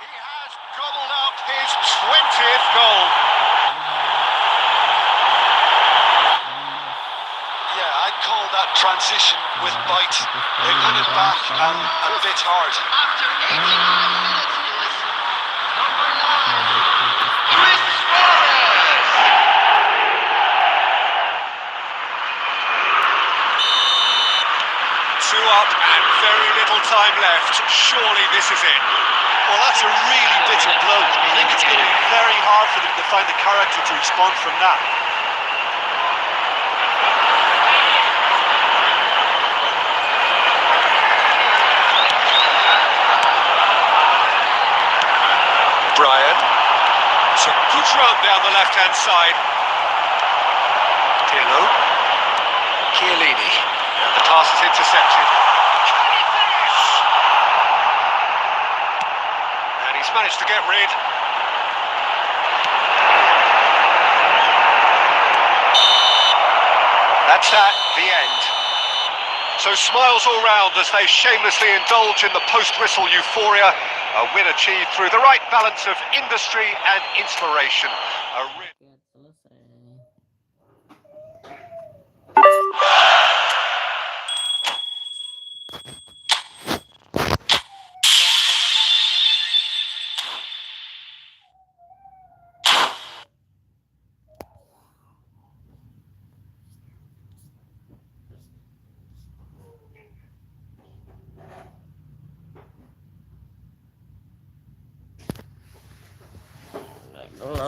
Speaker 2: He has gobbled up his 20th goal. Yeah, I'd call that transition with bite. They win it back and a bit hard.
Speaker 3: After 85 minutes is number 9. Luis Suarez.
Speaker 2: Two up and very little time left. Surely this is it.
Speaker 1: Well, that's a really bitter blow. I think it's going to be very hard for them to find the character to respond from that.
Speaker 2: Brian. It's a good run down the left-hand side.
Speaker 1: Pirlo. Chiellini. And the pass is intercepted.
Speaker 2: Can he finish?
Speaker 1: And he's managed to get rid. That's that, the end. So smiles all round as they shamelessly indulge in the post-whistle euphoria. A win achieved through the right balance of industry and inspiration. A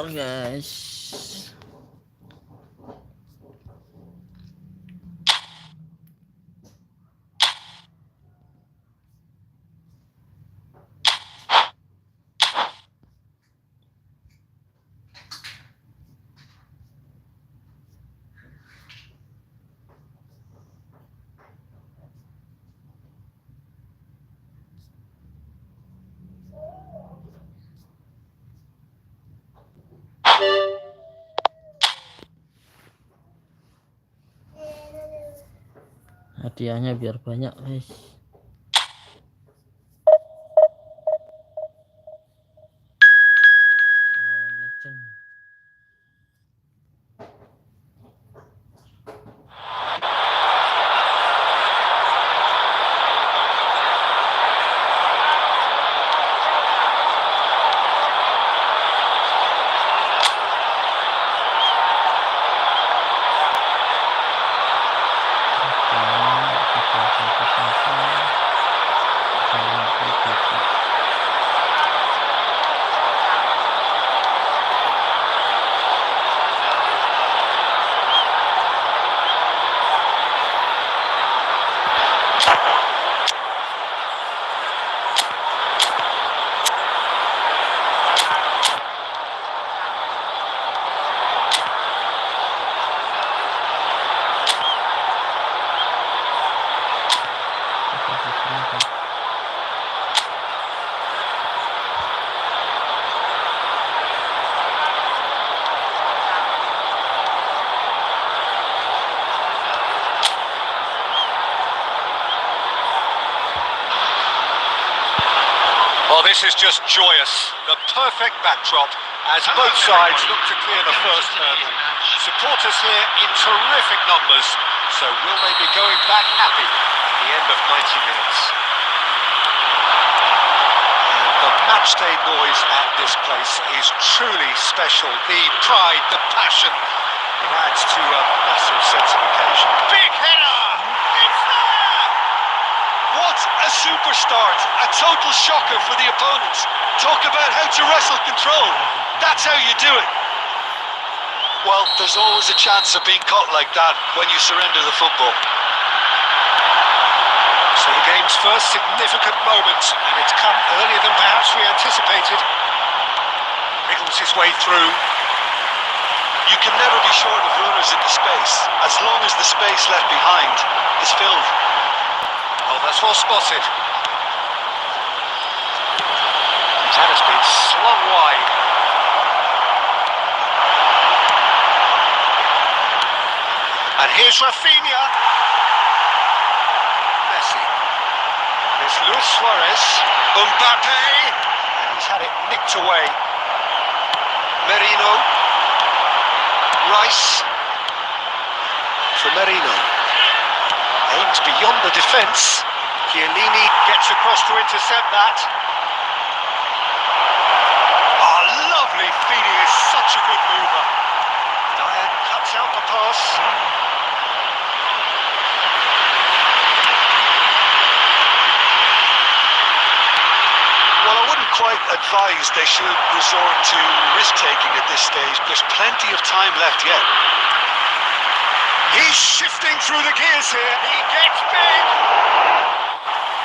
Speaker 4: Bentar guys. Hadiahnya biar banyak guys. Lawan legend.
Speaker 1: Well, this is just joyous. The perfect backdrop as both sides look to clear the first hurdle. Supporters here in terrific numbers, so will they be going back happy at the end of 90 minutes? And the matchday noise at this place is truly special. The pride, the passion, it adds to a massive sense of occasion. Big header! It's there! What a super start, a total shocker for the opponents. Talk about how to wrestle control. That's how you do it. Well, there's always a chance of being caught like that when you surrender the football. So the game's first significant moment, and it's come earlier than perhaps we anticipated. Wriggles his way through. You can never be short of runners in the space, as long as the space left behind is filled. Oh, that's well spotted. That has been slung wide. And here's Rafinha. Messi. There's Luis Suarez. Mbappe. And he's had it nicked away. Merino. Rice. For Merino. Aims beyond the defence. Chiellini gets across to intercept that. Oh, lovely feeding, is such a good mover. Diane cuts out the pass. Well, I wouldn't quite advise they should resort to risk-taking at this stage. There's plenty of time left yet. He's shifting through the gears here. He gets big.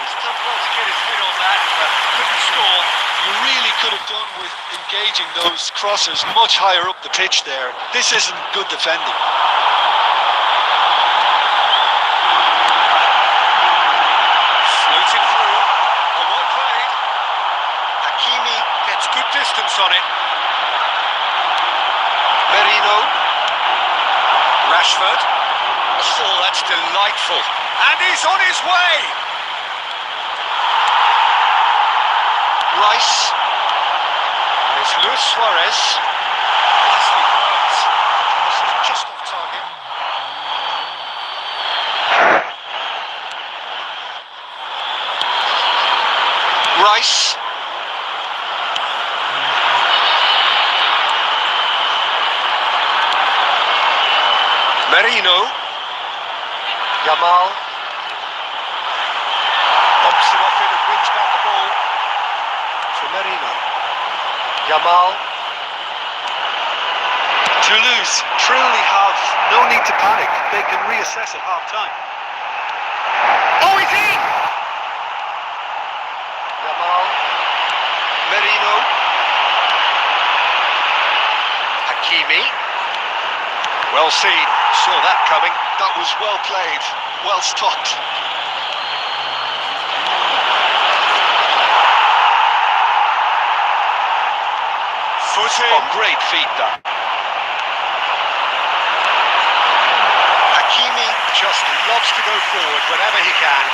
Speaker 1: He's done well to get his head on that, but couldn't score.
Speaker 2: You really could have done with engaging those crossers much higher up the pitch there. This isn't good defending.
Speaker 1: Floated through. Oh, well played. Hakimi gets good distance on it. Merino. Rashford. Oh, that's delightful. And he's on his way. Rice. And it's Luis Suarez. Nicely worked. This is just off target. Rice. Merino. Yamal. Bumps him off it and wins back the ball. For Merino. Yamal.
Speaker 2: Toulouse truly have no need to panic. They can reassess at half-time.
Speaker 1: Oh, he's in! Yamal, Merino, Hakimi. Well seen, saw that coming.
Speaker 2: That was well played, well stopped. Foot in.
Speaker 1: Oh, great feed that. Hakimi just loves to go forward whenever he can.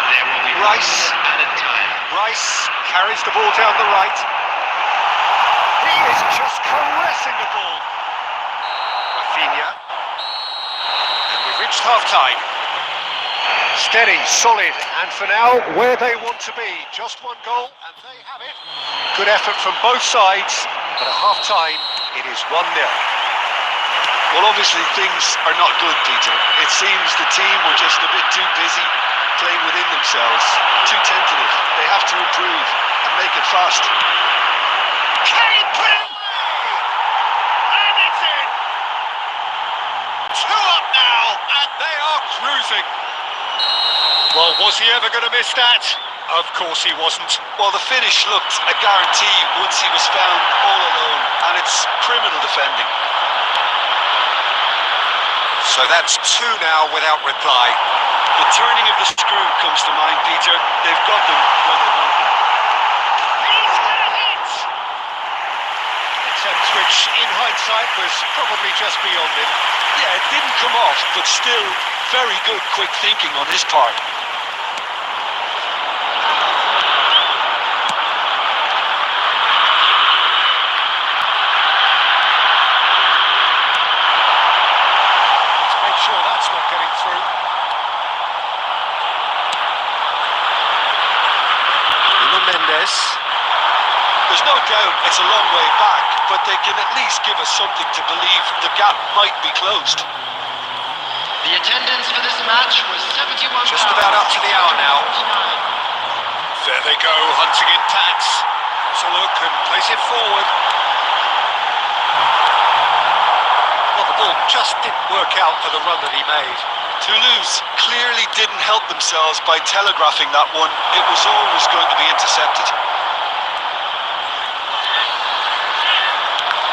Speaker 3: There will be
Speaker 1: Rice.
Speaker 3: 1 minute added time.
Speaker 1: Rice carries the ball down the right. He is just caressing the ball. Rafinha. And we've reached half-time. Steady, solid, and for now, where they want to be. Just one goal, and they have it. Good effort from both sides, but at half-time, it is 1-0.
Speaker 2: Well, obviously things are not good, Peter. It seems the team were just a bit too busy playing within themselves, too tentative. They have to improve and make it fast.
Speaker 1: Can he put it away? And it's in! 2 up now, and they are cruising. Well, was he ever going to miss that? Of course he wasn't.
Speaker 2: Well, the finish looked a guarantee once he was found all alone, and it's criminal defending.
Speaker 1: So that's 2 now without reply.
Speaker 2: The turning of the screw comes to mind, Peter. They've got them when they want them.
Speaker 1: He's had it! Attempt which, in hindsight, was probably just beyond him.
Speaker 2: Yeah, it didn't come off, but still very good quick thinking on his part.
Speaker 1: Sure, that's not getting through. Nuno Mendes.
Speaker 2: There's no doubt it's a long way back, but they can at least give us something to believe the gap might be closed.
Speaker 3: The attendance for this match was 71.
Speaker 1: Just about up to the hour now. There they go, hunting in packs. So look and place it forward. Well, the ball just didn't work out for the run that he made.
Speaker 2: Toulouse clearly didn't help themselves by telegraphing that one. It was always going to be intercepted.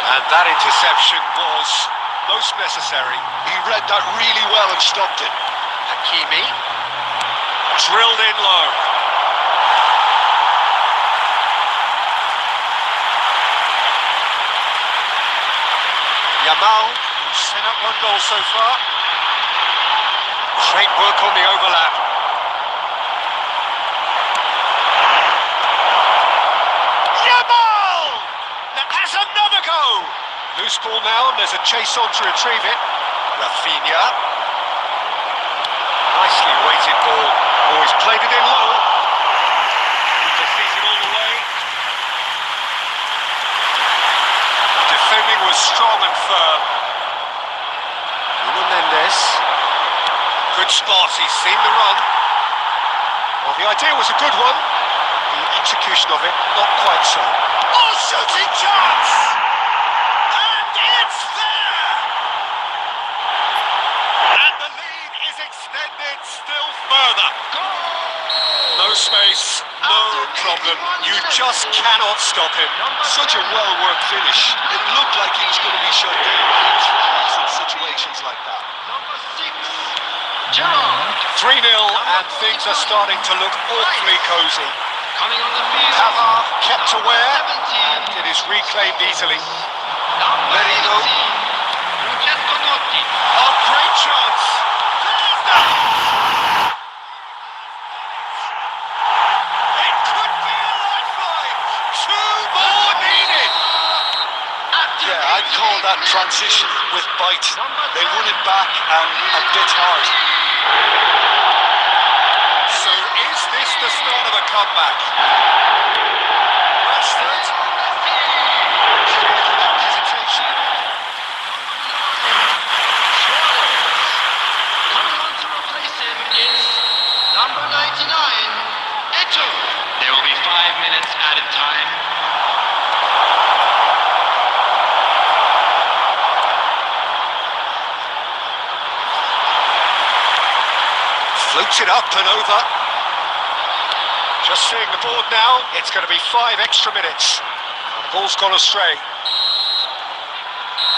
Speaker 1: And that interception was most necessary.
Speaker 2: He read that really well and stopped it.
Speaker 1: Hakimi. Drilled in low. Yamal, who's sent up 1 goal so far. Great work on the overlap. Yamal! Has another go! Loose ball now, and there's a chase on to retrieve it. Rafinha. Nicely weighted ball. Oh, he's played it in low. He defeats it all the way. Defending was strong and firm. Nuno Mendes. Good spot, he's seen the run. Well, the idea was a good one. The execution of it, not quite so. Oh, shooting chance! And it's there! And the lead is extended still further. No space, no problem. You just cannot stop him.
Speaker 2: Such a well-worked finish. It looked like he was going to be shut down, but he thrives in situations like that.
Speaker 3: Number 6, Gerard.
Speaker 1: 3-0 and things are starting to look awfully cosy.
Speaker 3: Coming on the field.
Speaker 1: Pavard kept aware and
Speaker 3: 17.
Speaker 1: it is reclaimed easily.
Speaker 3: Number
Speaker 1: Merino.
Speaker 3: 18, Francesco Totti.
Speaker 1: Oh, great chance! There's the... It could be a lifeline! 2 more needed!
Speaker 2: Yeah, I'd call that transition with bite. They won it back and a bit hard.
Speaker 1: So is this the start of a comeback? Rashford. Cleared without hesitation.
Speaker 3: Coming on to replace him is number 99, Eto. There will be 5 minutes added time.
Speaker 1: Floats it up and over. Just seeing the board now, it's going to be 5 extra minutes. The ball's gone astray.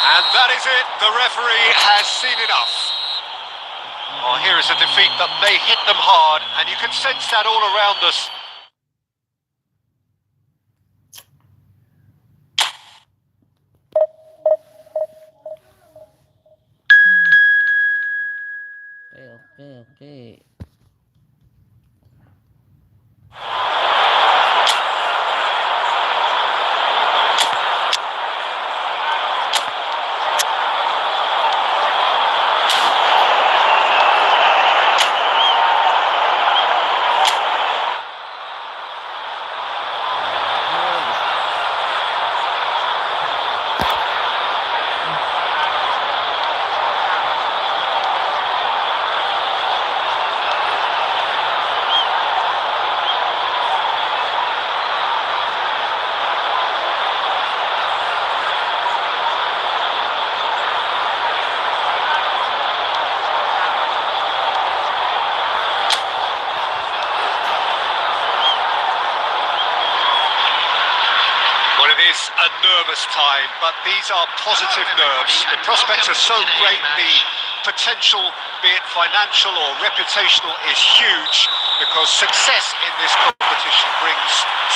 Speaker 1: And that is it, the referee has seen enough. Oh, here is a defeat that may hit them hard, and you can sense that all around us.
Speaker 4: Oke. A nervous time, but these are positive nerves. The prospects are so great, the potential, be it financial or reputational, is huge because success in this competition brings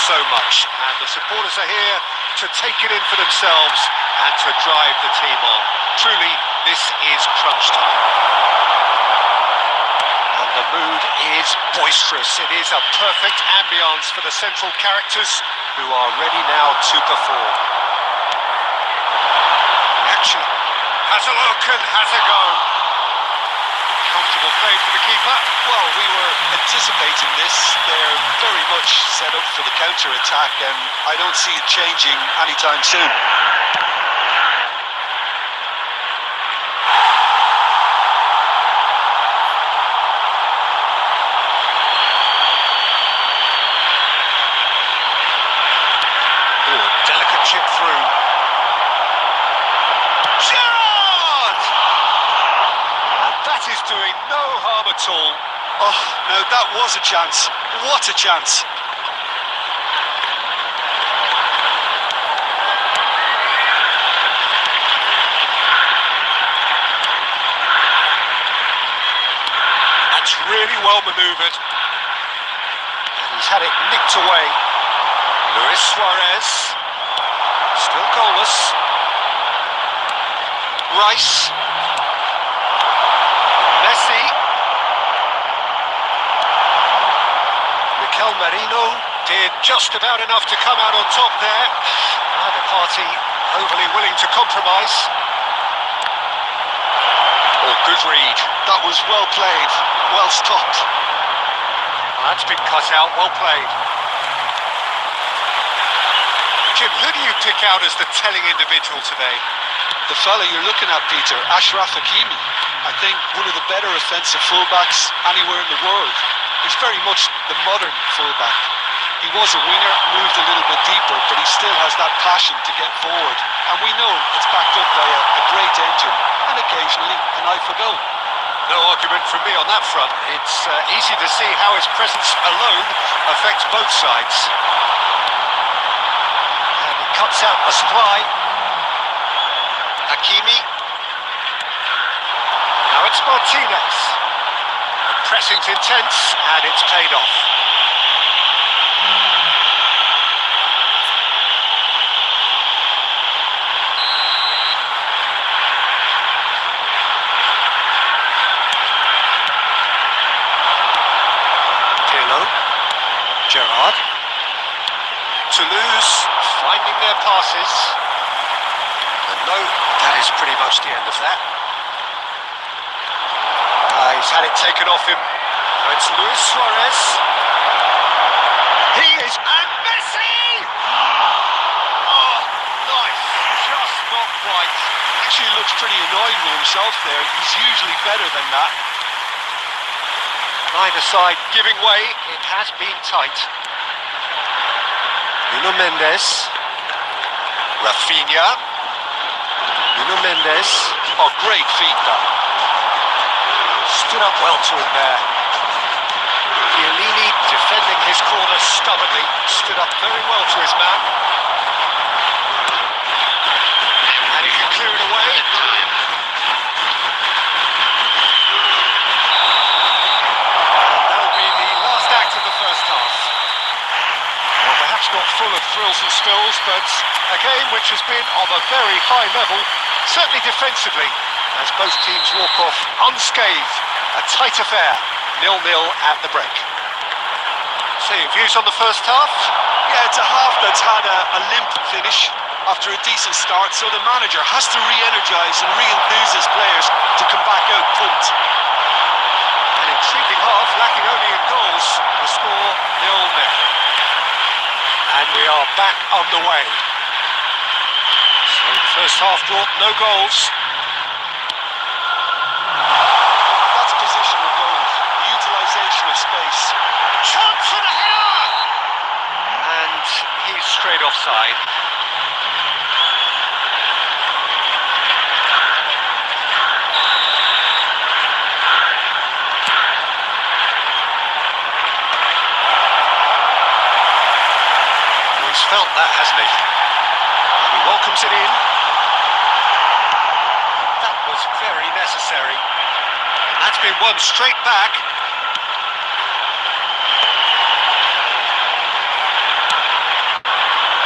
Speaker 4: so much, and the supporters are here to take it in for themselves and to drive the team on. Truly, this is crunch time. And the mood is boisterous. It is a perfect ambience for the central characters who are ready now to perform. Action. Has a look and has a go. Comfortable play for the keeper.
Speaker 2: Well, we were anticipating this. They're very much set up for the counter-attack, and I don't see it changing anytime soon.
Speaker 1: Chip through. Gerrard! And that is doing no harm at all.
Speaker 2: Oh, no, that was a chance. What a chance.
Speaker 1: That's really well manoeuvred. And he's had it nicked away. Luis Suarez. Still goalless. Rice. Messi. Mikel Merino did just about enough to come out on top there. Neither party overly willing to compromise. Oh, good read.
Speaker 2: That was well played, well stopped.
Speaker 1: That's been cut out, well played. Jim, who do you pick out as the telling individual today?
Speaker 2: The fella you're looking at, Peter, Achraf Hakimi. I think one of the better offensive fullbacks anywhere in the world. He's very much the modern fullback. He was a winger, moved a little bit deeper, but he still has that passion to get forward. And we know it's backed up by a great engine and occasionally an eye for goal.
Speaker 1: No argument from me on that front. It's easy to see how his presence alone affects both sides. Cuts out the supply. Hakimi. Now it's Martinez. The pressing's intense and it's paid off. Pirlo. Gerrard. Toulouse finding their passes. And no, that is pretty much the end of that. He's had it taken off him. Now it's Luis Suarez. He is... And Messi! Oh, nice. Just not quite.
Speaker 2: Actually looks pretty annoyed with himself there. He's usually better than that.
Speaker 1: Neither side giving way. It has been tight. Nuno Mendes. Rafinha. Nuno Mendes.
Speaker 2: Oh, great feet, that.
Speaker 1: Stood up well to him there. Chiellini defending his corner stubbornly, stood up very well to his man. And he can clear it away. And that'll be the last act of the first half. Well, perhaps not full of thrills and spills, but a game which has been of a very high level, certainly defensively, as both teams walk off unscathed. A tight affair, 0-0 at the break. So, your views on the first half?
Speaker 2: Yeah, it's a half that's had a limp finish after a decent start, so the manager has to re-energise and re-enthuse his players to come back out pumped.
Speaker 1: An intriguing half, lacking only in goals. The score 0-0. And we are back underway. So the first half brought no goals.
Speaker 2: That's positional goal, the utilisation of space.
Speaker 1: Chance for the header! And he's straight offside. He's felt that, hasn't he? And he welcomes it in. That was very necessary. And that's been won straight back.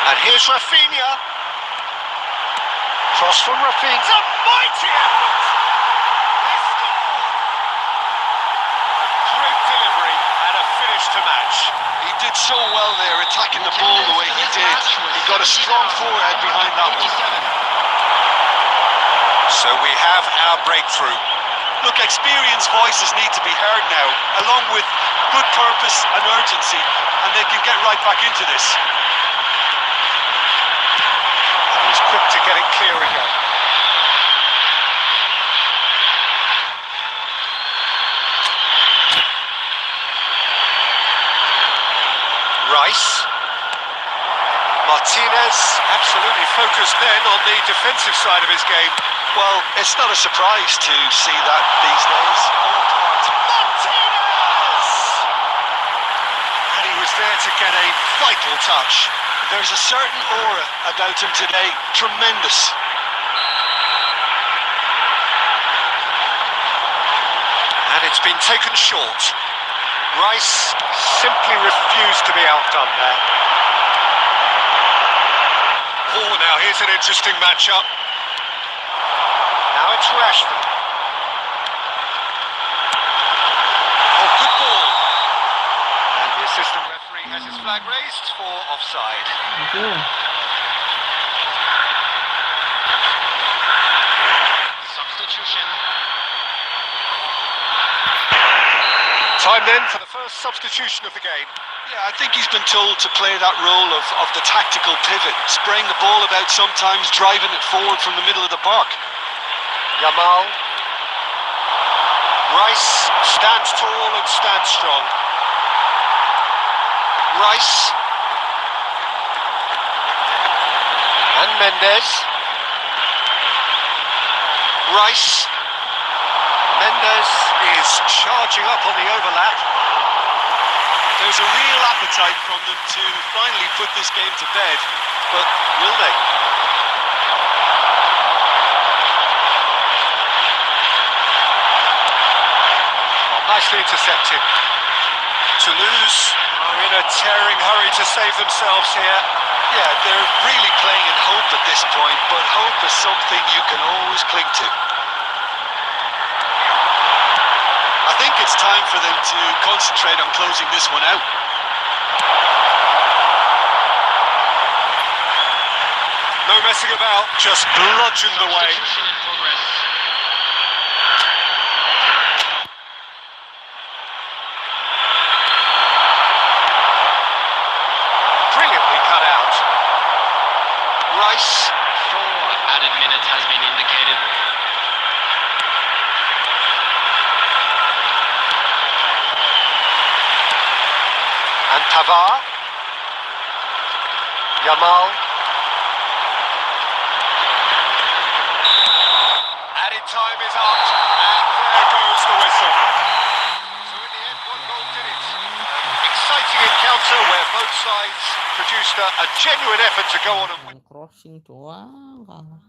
Speaker 1: And here's Rafinha. Cross from Rafinha. A mighty effort! They score! A great delivery and a finish to match.
Speaker 2: He did so well there, attacking the ball the way he did. He got a strong forehead behind that one.
Speaker 1: So we have our breakthrough.
Speaker 2: Look, experienced voices need to be heard now, along with good purpose and urgency, and they can get right back into this.
Speaker 1: And he's quick to get it clear again. Rice. Martinez, absolutely focused then on the defensive side of his game.
Speaker 2: Well, it's not a surprise to see that these days. All part.
Speaker 1: Martinez! And he was there to get a vital touch.
Speaker 2: There's a certain aura about him today. Tremendous.
Speaker 1: And it's been taken short. Rice simply refused to be outdone there. Oh, now here's an interesting matchup. Now it's Rashford. Oh, good ball. And the assistant referee has his flag raised for offside.
Speaker 4: Itu.
Speaker 3: Substitution.
Speaker 1: Time then for the first substitution of the game.
Speaker 2: Yeah, I think he's been told to play that role of the tactical pivot, spraying the ball about sometimes, driving it forward from the middle of the park.
Speaker 1: Yamal. Rice stands tall and stands strong. Rice. And Mendes. Rice. Mendes is charging up on the overlap.
Speaker 2: There's a real appetite from them to finally put this game to bed, but will they?
Speaker 1: Well, nicely intercepted. Toulouse are in a tearing hurry to save themselves here.
Speaker 2: Yeah, they're really playing in hope at this point, but hope is something you can always cling to. I think it's time for them to concentrate on closing this one out.
Speaker 1: No messing about, just bludgeoned away.
Speaker 3: Substitution in progress.
Speaker 1: Brilliantly cut out. Rice.
Speaker 3: 4 added minutes has been indicated.
Speaker 1: And Pavard. Yamal. Added time is up, and there goes the whistle. So in the end, what goal did it? produced a genuine effort to go on and win.
Speaker 4: Crossing doang kalah.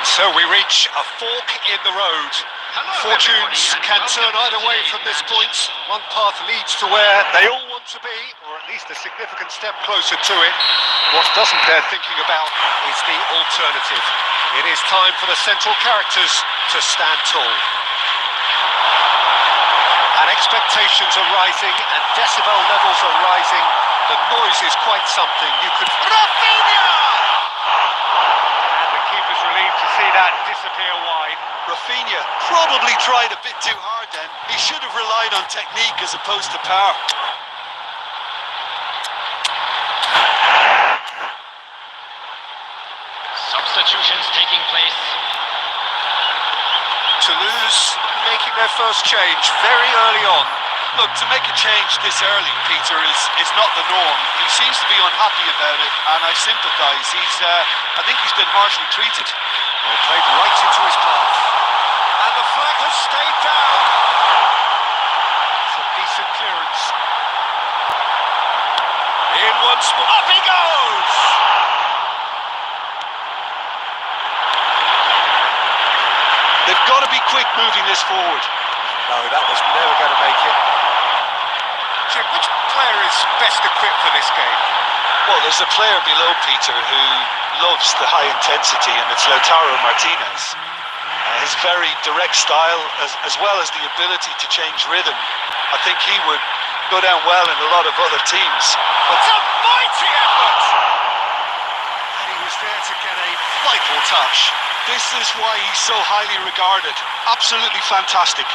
Speaker 1: So we reach a fork in the road. Fortunes can turn either way from this point. One path leads to where they all want to be, or at least a significant step closer to it. What doesn't bear thinking about is the alternative. It is time for the central characters to stand tall. And expectations are rising, and decibel levels are rising. The noise is quite something. You could... Rafinha! Keeper's relieved to see that disappear wide.
Speaker 2: Rafinha probably tried a bit too hard then. He should have relied on technique as opposed to power.
Speaker 3: Substitutions taking place.
Speaker 1: Toulouse making their first change very early on.
Speaker 2: Look, to make a change this early, Peter, is not the norm. He seems to be unhappy about it, and I sympathise. I think he's been harshly treated.
Speaker 1: Well, played right into his path. And the flag has stayed down. It's a decent clearance. In once more. Up he goes!
Speaker 2: They've got to be quick moving this forward.
Speaker 1: No, that was never going to make it. Jim, which player is best equipped for this game?
Speaker 2: Well, there's a player below Peter who loves the high intensity, and it's Lautaro Martinez. His very direct style, as well as the ability to change rhythm, I think he would go down well in a lot of other teams.
Speaker 1: But it's a mighty effort! And he was there to get a vital touch.
Speaker 2: This is why he's so highly regarded. Absolutely fantastic.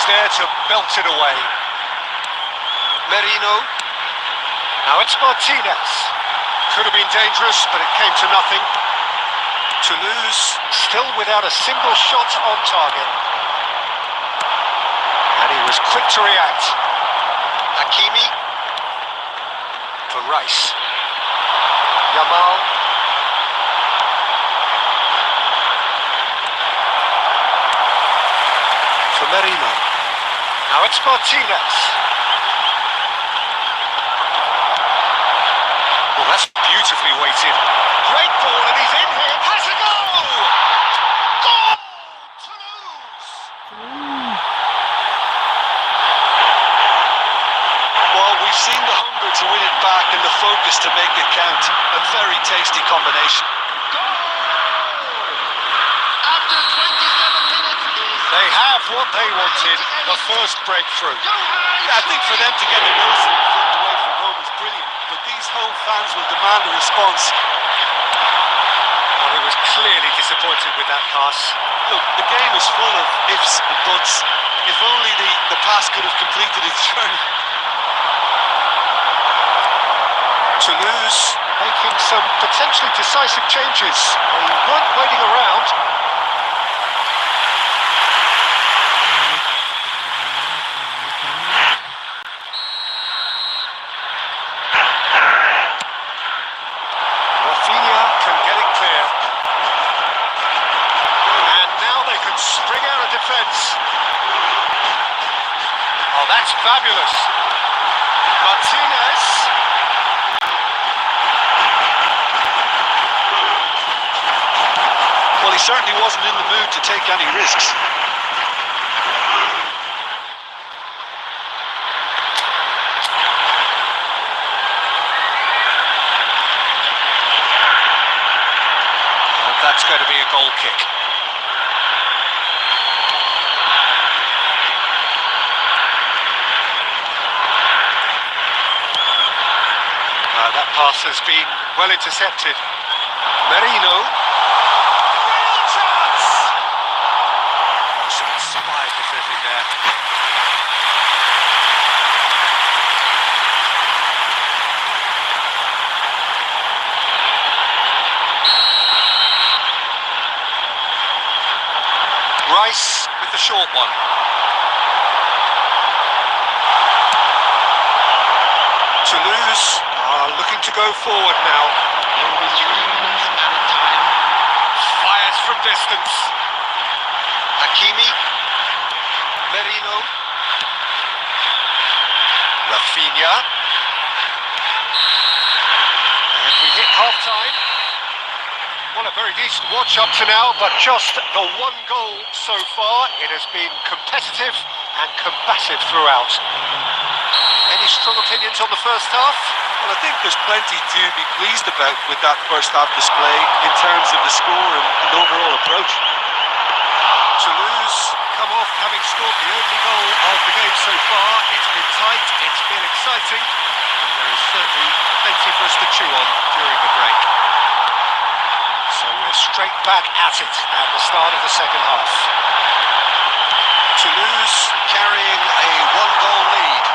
Speaker 1: There to belt it away. Merino. Now it's Martinez. Could have been dangerous, but it came to nothing. Toulouse still without a single shot on target. And he was quick to react. Hakimi. For Rice. Yamal. For Merino. Now it's Martinez. Well, that's beautifully weighted. Great ball, and he's in here. Has a goal! Goal! Toulouse!
Speaker 2: Well, we've seen the hunger to win it back and the focus to make it count. A very tasty combination.
Speaker 1: They have what they wanted, the first breakthrough.
Speaker 2: I think for them to get a nursery flipped away from home is brilliant, but these home fans will demand a response.
Speaker 1: Well, he was clearly disappointed with that pass.
Speaker 2: Look, the game is full of ifs and buts. If only the pass could have completed its journey. Toulouse.
Speaker 1: Making some potentially decisive changes. They weren't waiting around. Rafinha can get it clear. And now they can spring out of defence. Oh, that's fabulous. Martinez.
Speaker 2: Well, he certainly wasn't in the mood to take any risks.
Speaker 1: And that's going to be a goal kick. That pass has been well intercepted. Merino. Real chance! Oh, some inspired defending there. Rice with the short one. Toulouse are looking to go forward now.
Speaker 3: There will be 3 minutes added time.
Speaker 1: Fires from distance. Hakimi. Merino. Rafinha. And we hit half-time. Well, a very decent watch up to now, but just the 1 goal so far. It has been competitive and combative throughout. Any strong opinions on the first half?
Speaker 2: Well, I think there's plenty to be pleased about with that first half display in terms of the score and overall approach.
Speaker 1: Toulouse come off having scored the only goal of the game so far. It's been tight, it's been exciting, and there is certainly plenty for us to chew on during the break. So we're straight back at it at the start of the second half.
Speaker 2: Toulouse carrying a 1-goal lead.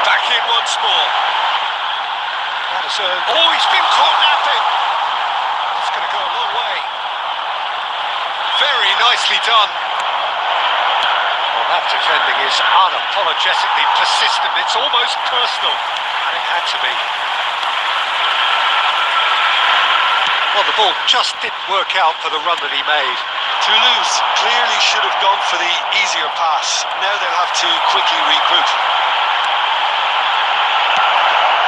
Speaker 1: Back in once more. That is oh, he's been caught napping. That's going to go a long way. Very nicely done. Well, that defending is unapologetically persistent. It's almost personal, and it had to be. Well, the ball just didn't work out for the run that he made.
Speaker 2: Toulouse clearly should have gone for the easier pass. Now they'll have to quickly regroup.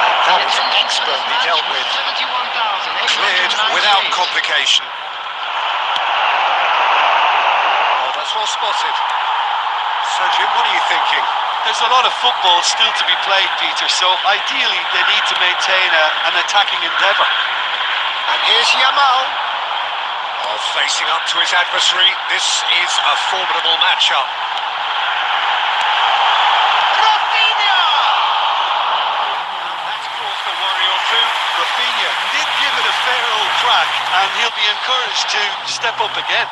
Speaker 1: And that is expertly dealt with.
Speaker 3: 71,898.
Speaker 1: Cleared without complication. Oh, that's well spotted. So, Jim, what are you thinking?
Speaker 2: There's a lot of football still to be played, Peter, so ideally they need to maintain an attacking endeavour.
Speaker 1: And here's Yamal. Oh, facing up to his adversary. This is a formidable matchup. Rafinha! That's caused a worry or two.
Speaker 2: Rafinha did give it a fair old crack, and he'll be encouraged to step up again.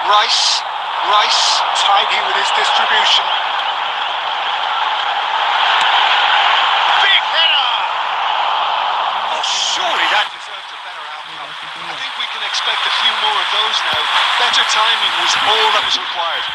Speaker 1: Rice, tidy with his distribution. Big header! Oh, surely that deserves a better outcome.
Speaker 2: I think we can expect a few more of those now. Better timing was all that was required.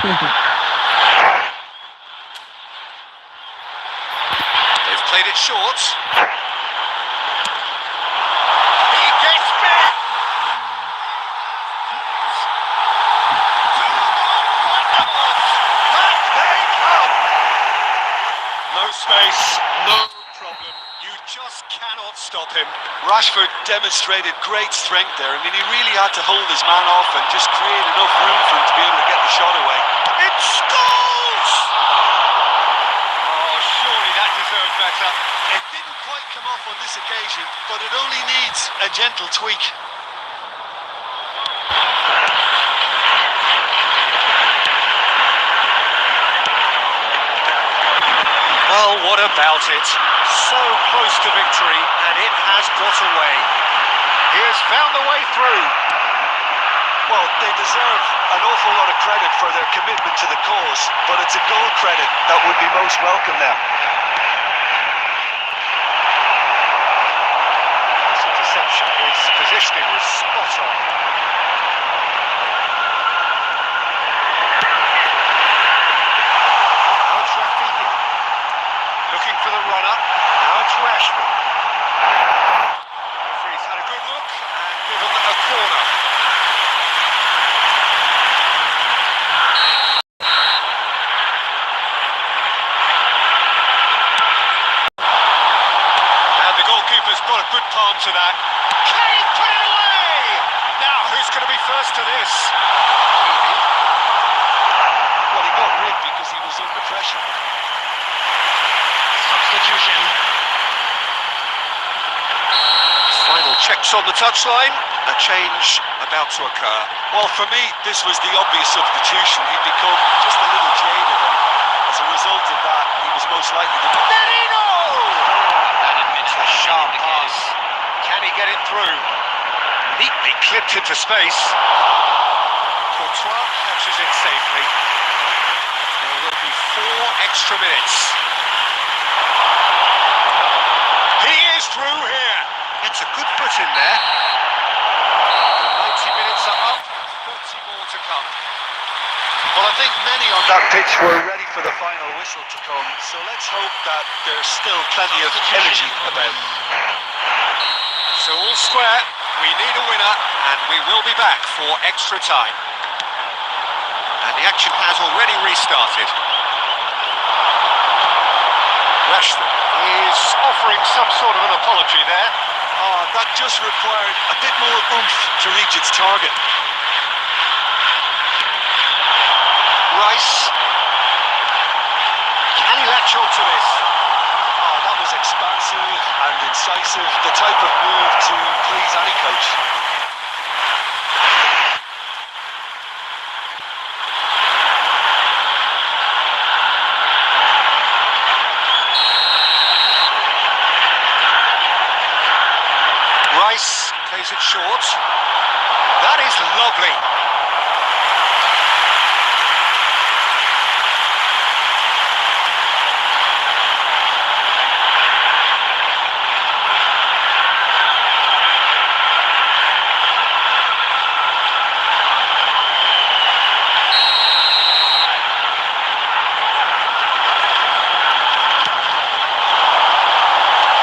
Speaker 2: They've played it short. He gets bit. Back they come. No space, no problem. You just cannot stop him. Rashford demonstrated great strength there. I mean, he really had to hold his man off and just create enough room for him to be able to get the shot away. It scores!
Speaker 1: Oh, surely that deserves better.
Speaker 2: It didn't quite come off on this occasion, but it only needs a gentle tweak.
Speaker 1: Well, what about it? So close to victory, and it has got away. He has found the way through.
Speaker 2: Well, they deserve an awful lot of credit for their commitment to the cause, but it's a goal credit that would be most welcome now.
Speaker 1: This interception, his positioning was spot on. Now it's Rafinha. Looking for the runner. Now it's Rashford. Referee's had a good look and given a corner. And the goalkeeper's got a good palm to that. Can he put it away? Now, who's going to be first to this?
Speaker 2: Well, he got rid because he was under pressure.
Speaker 3: Substitution.
Speaker 2: Final checks on the touchline. A change about to occur. Well, for me, this was the obvious substitution. He'd become just a little jaded, and as a result of that, he was most likely to be...
Speaker 1: Merino!
Speaker 3: That
Speaker 1: It's a sharp pass. Can he get it through? Neatly clipped into space. Courtois catches it safely. There will be 4 extra minutes. He is through here. It's a good foot in there. The 90 minutes are up. 30 more to come.
Speaker 2: Well, I think many on that pitch were ready for the final whistle to come, so let's hope that there's still plenty of energy about.
Speaker 1: So all square. We need a winner, and we will be back for extra time. And the action has already restarted. Rashford is offering some sort of an apology there.
Speaker 2: Oh, that just required a bit more oomph to reach its target.
Speaker 1: Rice. Can he latch on to this?
Speaker 2: Oh, that was expansive and incisive, the type of move to please any coach.
Speaker 1: Rice plays it short. That is lovely.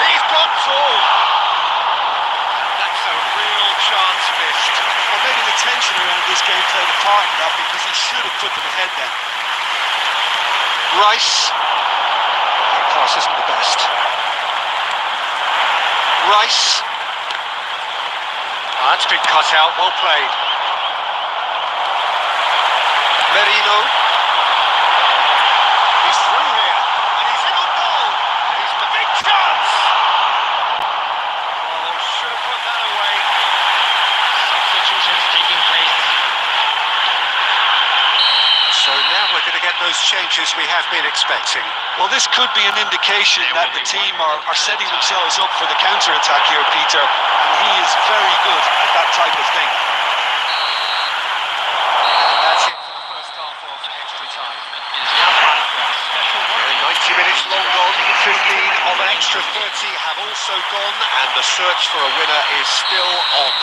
Speaker 1: He's got through. That's a real chance missed.
Speaker 2: Well, maybe the tension around this game played a part in that, because he should have put them ahead then.
Speaker 1: Rice. That pass isn't the best. Rice. That's been cut out. Well played. Merino. He's through here. And he's in on goal. And he's the big chance. Oh, should have put that away.
Speaker 3: Substitutions taking place.
Speaker 1: So now we're going to get those changes we have been expecting.
Speaker 2: Well, this could be an indication that the team are setting themselves up for the counter-attack here, Peter, and he is very good at that type of thing.
Speaker 1: And that's it for the first half of extra time.
Speaker 3: Is now time for a special one.
Speaker 1: 90 minutes long gone, 15 of an extra 30 have also gone, and the search for a winner is still on.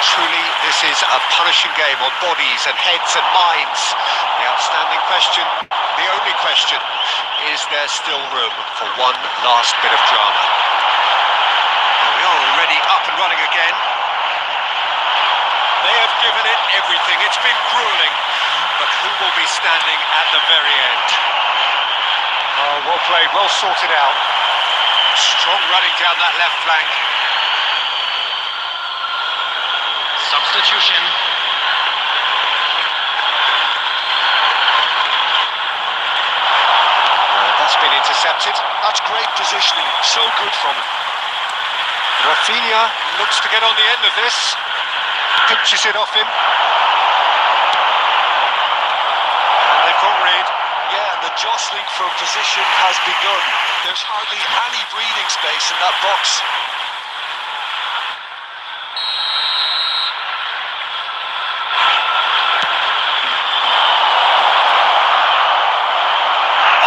Speaker 1: Truly, this is a punishing game on bodies and heads and minds. The outstanding question, the only question, is there still room for one last bit of drama? Now we are already up and running again. They have given it everything. It's been grueling. But who will be standing at the very end? Oh, well played, well sorted out. Strong running down that left flank.
Speaker 3: Substitution.
Speaker 1: That's been intercepted.
Speaker 2: That's great positioning. So good from him.
Speaker 1: Rafinha looks to get on the end of this. Pinches it off him. They've got Reid.
Speaker 2: Yeah, and the jostling for position has begun. There's hardly any breathing space in that box.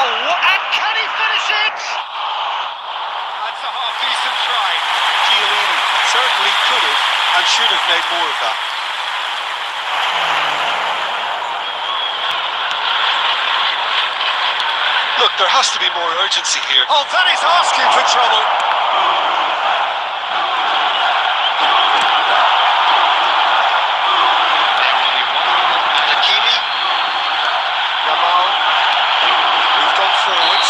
Speaker 1: Oh, and can he finish it? That's a half-decent try.
Speaker 2: Chiellini certainly could have and should have made more of that. Look, there has to be more urgency here.
Speaker 1: Oh, that is asking for trouble.
Speaker 3: There will be one. Hakimi.
Speaker 1: Yamal, moved on forwards.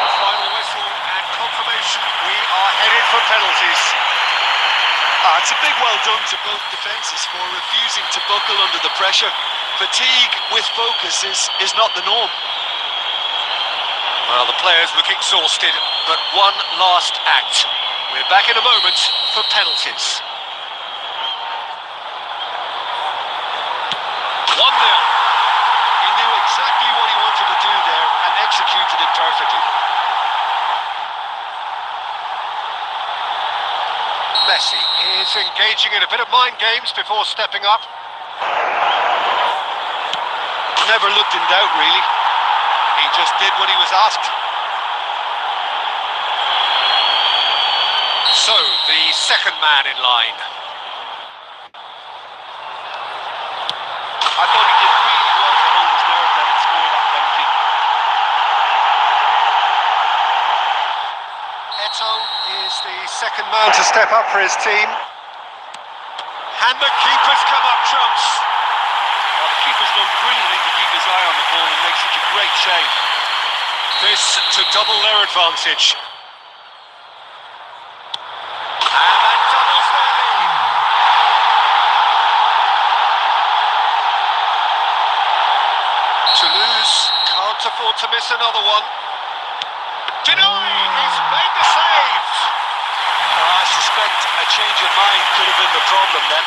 Speaker 1: The final whistle and confirmation. We are headed for penalties.
Speaker 2: It's a big well done to both defences for refusing to buckle under the pressure. Fatigue with focus is not the norm.
Speaker 1: Well, the players look exhausted, but one last act. We're back in a moment for penalties.
Speaker 2: 1-0. He knew exactly what he wanted to do there and executed it perfectly.
Speaker 1: Messi is engaging in a bit of mind games before stepping up.
Speaker 2: Never looked in doubt, really. He just did what he was asked.
Speaker 1: So, the second man in line.
Speaker 2: I thought he did really well to hold his nerve then and score that penalty.
Speaker 1: Eto'o is the second man to step up for his team. And the keeper's come up trumps.
Speaker 2: Well, the keeper's done brilliantly to keep his eye on the ball and make such a great save.
Speaker 1: This to double their advantage. And that doubles their lead. Toulouse can't afford to miss another one. Denied! He's made the save!
Speaker 2: I suspect a change of mind could have been the problem then.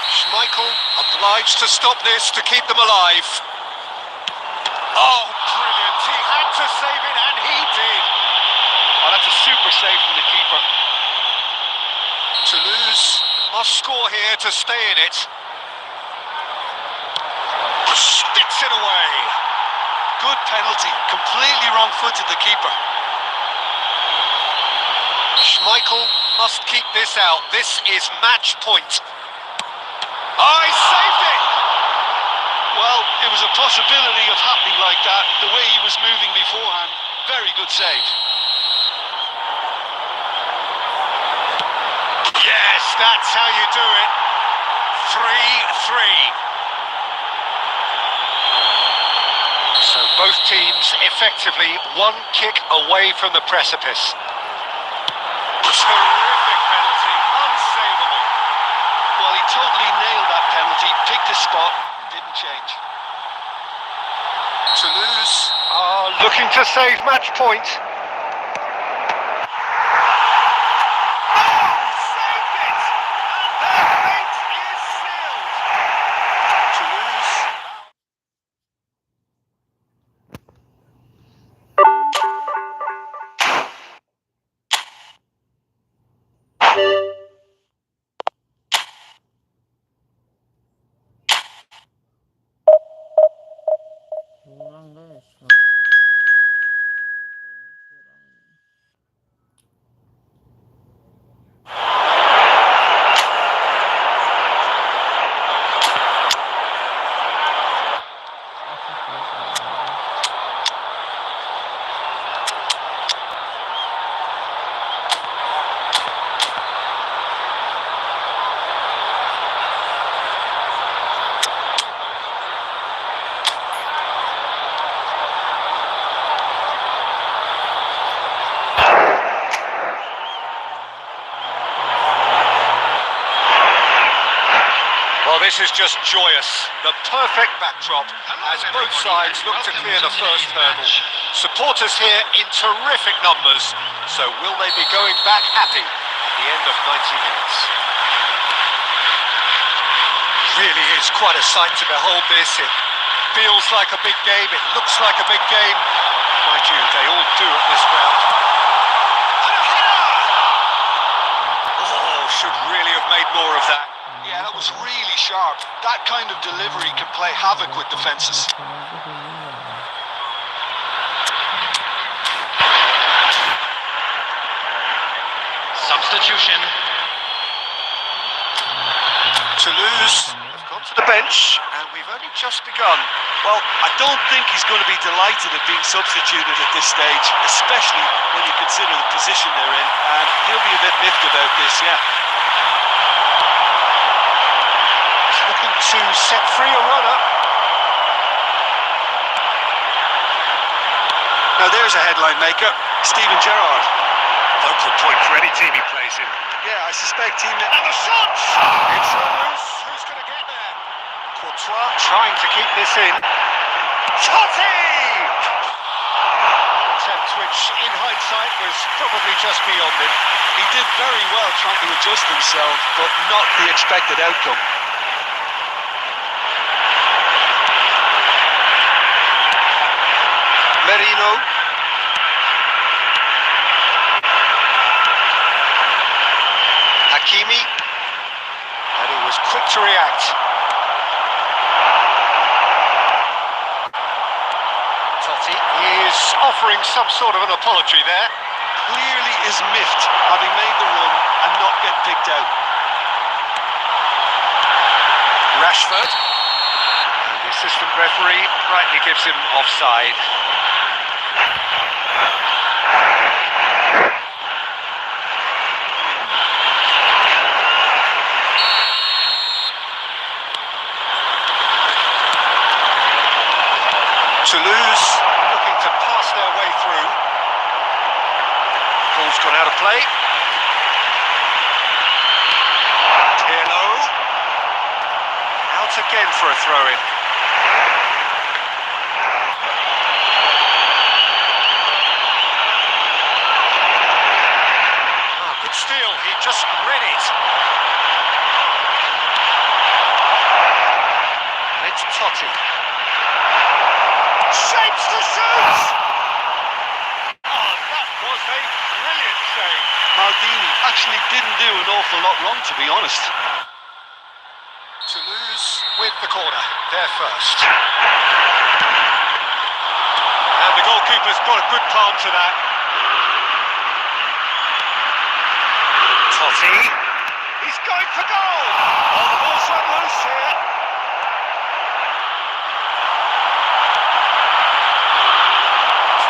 Speaker 1: Schmeichel obliged to stop this to keep them alive. Oh, brilliant. He had to save it, and he did.
Speaker 2: Oh, that's a super save from the keeper.
Speaker 1: Toulouse must score here to stay in it. Sticks it away.
Speaker 2: Good penalty. Completely wrong-footed, the keeper.
Speaker 1: Schmeichel must keep this out. This is match point. Oh, he saved it!
Speaker 2: Well, it was a possibility of happening like that, the way he was moving beforehand. Very good save.
Speaker 1: Yes, that's how you do it. 3-3. So both teams effectively one kick away from the precipice. Terrific penalty, unsavable.
Speaker 2: Well, he totally nailed that penalty, picked his spot, didn't change.
Speaker 1: Toulouse are looking to save match point. Saved it! And their fate is sealed. Toulouse.
Speaker 4: Ulang guys.
Speaker 1: this is just joyous. The perfect backdrop as both sides look to clear the first hurdle. Supporters here in terrific numbers. So will they be going back happy at the end of 90 minutes? Really is quite a sight to behold this. It feels like a big game. It looks like a big game. Mind you, they all do at this ground. And a header! Oh, should really have made more of that.
Speaker 2: Yeah, that was really sharp. That kind of delivery can play havoc with defences.
Speaker 3: Substitution.
Speaker 1: Toulouse have gone to the bench, and we've only just begun.
Speaker 2: Well, I don't think he's going to be delighted at being substituted at this stage, especially when you consider the position they're in. And he'll be a bit miffed about this, yeah.
Speaker 1: Looking to set free a runner.
Speaker 2: Now there's a headline maker, Steven Gerrard.
Speaker 1: Local point for any team he plays in.
Speaker 2: Yeah, I suspect he...
Speaker 1: And the shot! It's loose. Who's going to get there? Courtois trying to keep this in. Totti! Attempt which, in hindsight, was probably just beyond him.
Speaker 2: He did very well trying to adjust himself, but not the expected outcome. Merino. Hakimi.
Speaker 1: And he was quick to react. Totti is offering some sort of an apology there.
Speaker 2: Clearly is miffed, having made the run and not get picked out.
Speaker 1: Rashford. And the assistant referee rightly gives him offside. Toulouse looking to pass their way through. Ball's gone out of play. Pirlo. Out again for a throw-in. Good steal, he just read it. And it's Totti. Shapes to shoot! Oh, that was a brilliant save.
Speaker 2: Maldini actually didn't do an awful lot wrong, to be honest.
Speaker 1: Toulouse with the corner, there first. And the goalkeeper's got a good palm to that. Totti. He's going for goal! Oh, the ball's run loose here.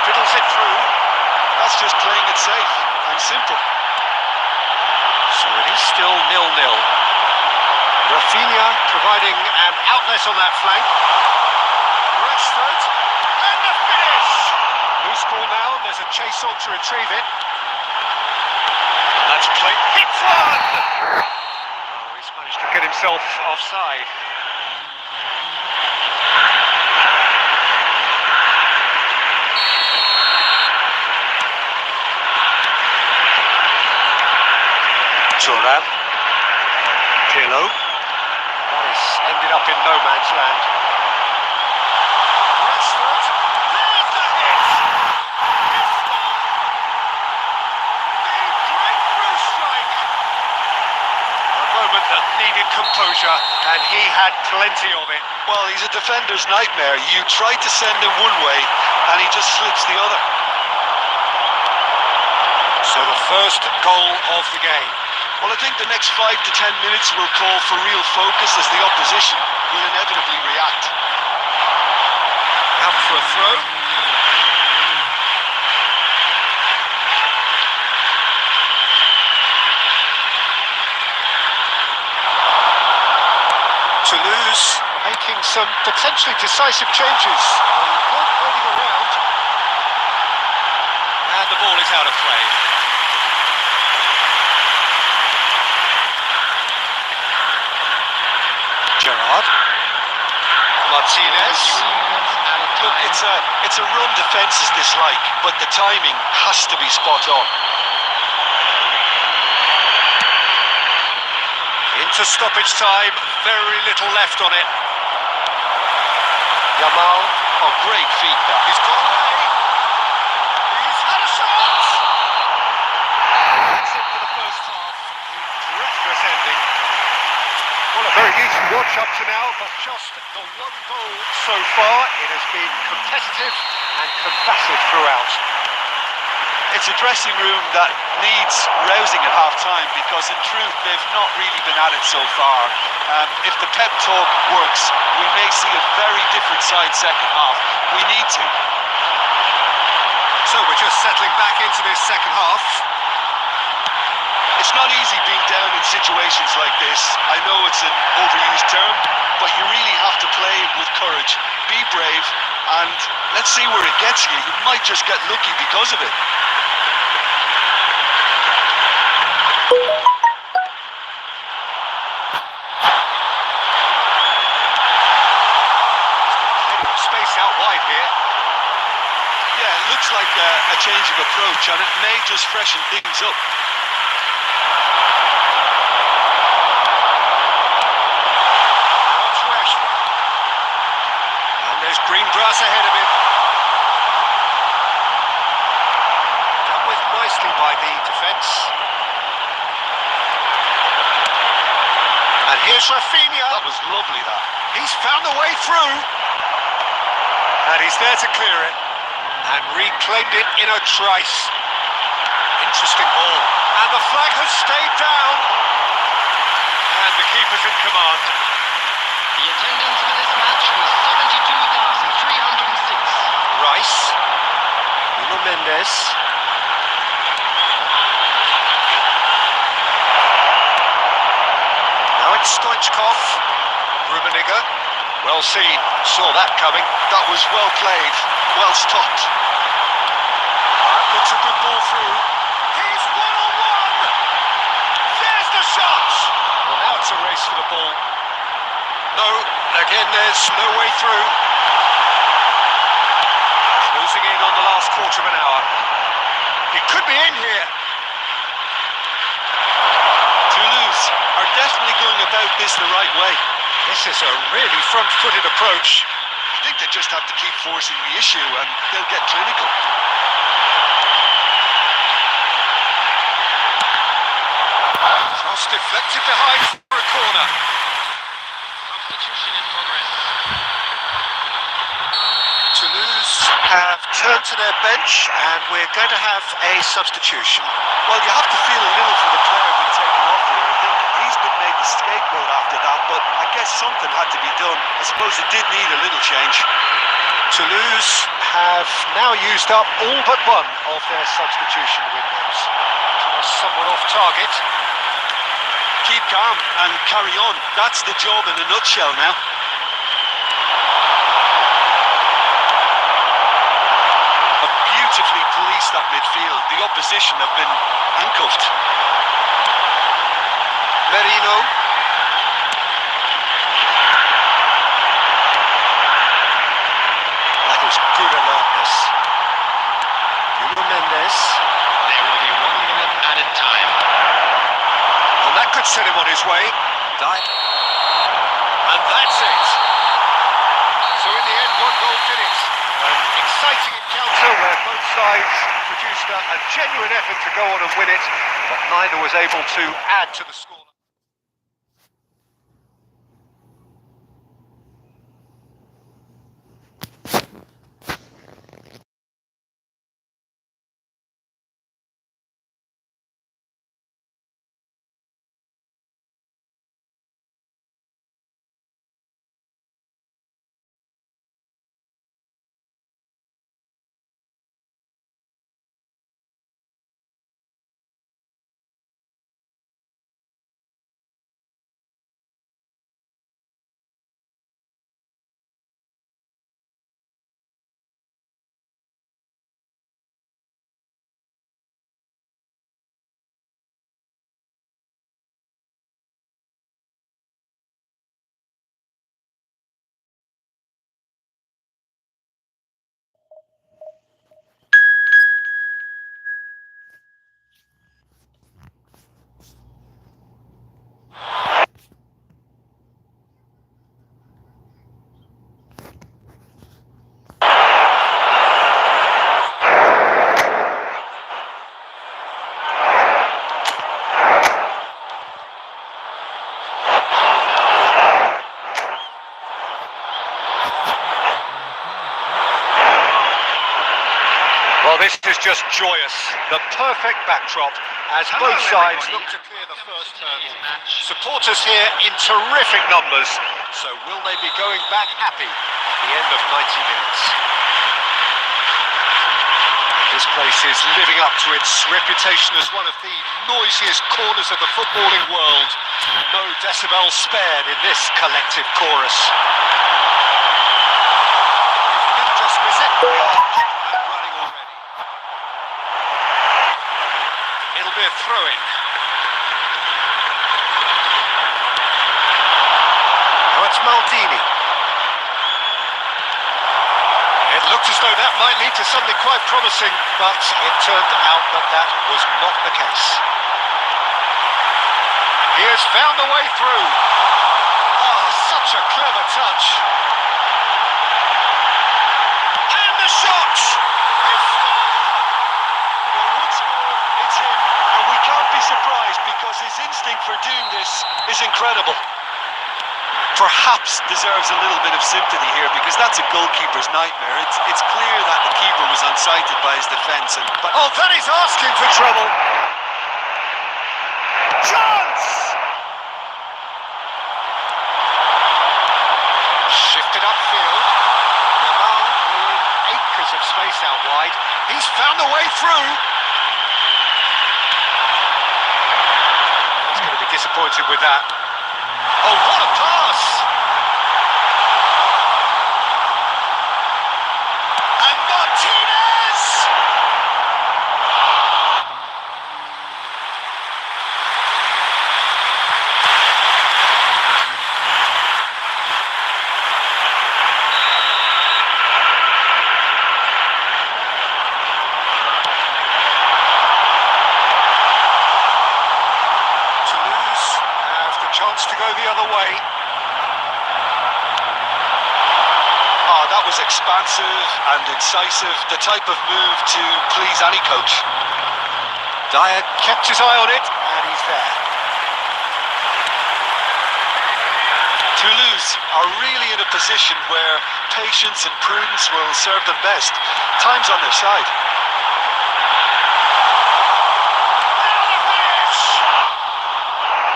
Speaker 1: Fiddles it through.
Speaker 2: That's just playing it safe and simple.
Speaker 1: So it is still 0-0. Rafinha providing an outlet on that flank. Rashford. And the finish! Loose ball now, and there's a chase on to retrieve it. And that's played. Hits one! Oh, he's managed to get himself offside. Turan. Pirlo. That has ended up in no man's land. Rashford. There's the hit! He scored! The breakthrough strike! A moment that needed composure, and he had plenty of it.
Speaker 2: Well, he's a defender's nightmare. You tried to send him one way, and he just slips the other.
Speaker 1: So the first goal of the game.
Speaker 2: Well, I think the next 5 to 10 minutes will call for real focus as the opposition will inevitably react.
Speaker 1: Out for a throw. Toulouse making some potentially decisive changes. Not waiting around. And the ball is out of play. Gerrard. Martinez.
Speaker 2: Look, it's a run defences dislike, but the timing has to be spot on.
Speaker 1: Into stoppage time, very little left on it. Yamal.
Speaker 2: Oh, great feat that.
Speaker 1: He's gone away. He's had a shot. That's it for the first half. Breathless ending. Well, a very easy watch up to now, but just the one goal so far. It has been competitive and combative throughout.
Speaker 2: It's a dressing room that needs rousing at half-time because, in truth, they've not really been at it so far. If the pep talk works, we may see a very different side second half. We need to.
Speaker 1: So we're just settling back into this second half.
Speaker 2: It's not easy being down in situations like this. I know it's an overused term, but you really have to play with courage. Be brave, and let's see where it gets you. You might just get lucky because of it.
Speaker 1: Plenty of space out wide here.
Speaker 2: Yeah, it looks like a change of approach, and it may just freshen things up.
Speaker 1: Now it's Rashford. And there's green grass ahead of him. Dealt with nicely by the defence. And here's Rafinha.
Speaker 2: That was lovely, that.
Speaker 1: He's found the way through. And he's there to clear it. And reclaimed it in a trice. Interesting ball. And the flag has stayed down. And the keeper's in command.
Speaker 3: The attendance for this match was 72,306.
Speaker 1: Rice. Nuno Mendes. Now it's Stoichkov. Rummenigge. Well seen. Saw that coming.
Speaker 2: That was well played, well stopped.
Speaker 1: That looks a good ball through. He's one-on-one! There's the shot! Well, now it's a race for the ball. No, again there's no way through. Closing in on the last quarter of an hour. He could be in here.
Speaker 2: Toulouse are definitely going about this the right way.
Speaker 1: This is a really front-footed approach.
Speaker 2: I think they just have to keep forcing the issue and they'll get clinical.
Speaker 1: Cross deflected behind for a corner.
Speaker 3: Substitution in progress.
Speaker 1: Toulouse have turned to their bench and we're going to have a substitution.
Speaker 2: Well, you have to feel a little for the player being taken off here. I think he's been made the scapegoat after that, but I guess something had to be done. I suppose it did need a little change.
Speaker 1: Toulouse have now used up all but one of their substitution windows. Somewhat off target.
Speaker 2: Keep calm and carry on. That's the job in a nutshell now. Have beautifully policed that midfield. The opposition have been handcuffed.
Speaker 1: Merino. That was good alertness. Nuno Mendes.
Speaker 3: There will be 1 minute added time.
Speaker 1: And that could set him on his way. And that's it. So in the end, one goal finished. An exciting encounter where both sides produced a genuine effort to go on and win it, but neither was able to add to the score. just joyous. The perfect backdrop as
Speaker 3: Hello,
Speaker 1: both sides
Speaker 3: everybody.
Speaker 1: look to clear the first
Speaker 3: Today's
Speaker 1: hurdle.
Speaker 3: match.
Speaker 1: Supporters here in terrific numbers. So will they be going back happy at the end of 90 minutes? This place is living up to its reputation as one of the noisiest corners of the footballing world. No decibels spared in this collective chorus. If you did just miss it, we are up and running already. It'll be a throw-in. Now it's Maldini. It looked as though that might lead to something quite promising, but it turned out that that was not the case. He has found a way through. Oh, such a clever touch. And the shot! They score! Well, once more, it's him. And we can't be surprised because his instinct for doing this is incredible.
Speaker 2: Perhaps deserves a little bit of sympathy here because that's a goalkeeper's nightmare. It's clear that the keeper was unsighted by his defence.
Speaker 1: But oh, that is asking for trouble. Chance! Shifted upfield. Yamal in acres of space out wide. He's found a way through. He's going to be disappointed with that. Oh, what a pass! And Martinez! Toulouse have the chance to go the other way. That was expansive and incisive, the type of move to please any coach. Dyer kept his eye on it, and he's there.
Speaker 2: Toulouse are really in a position where patience and prudence will serve them best. Time's on their side.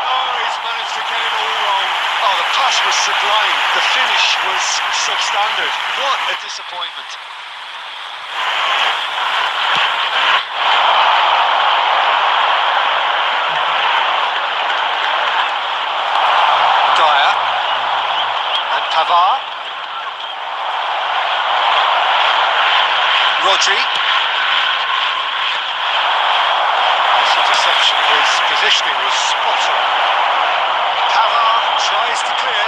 Speaker 1: Oh, he's managed to get it all wrong.
Speaker 2: Oh, the pass was sublime. The finish was substandard. What a disappointment.
Speaker 1: Dyer and Pavard. Rodri. Nice interception. His positioning was spot on. Pavard tries to clear.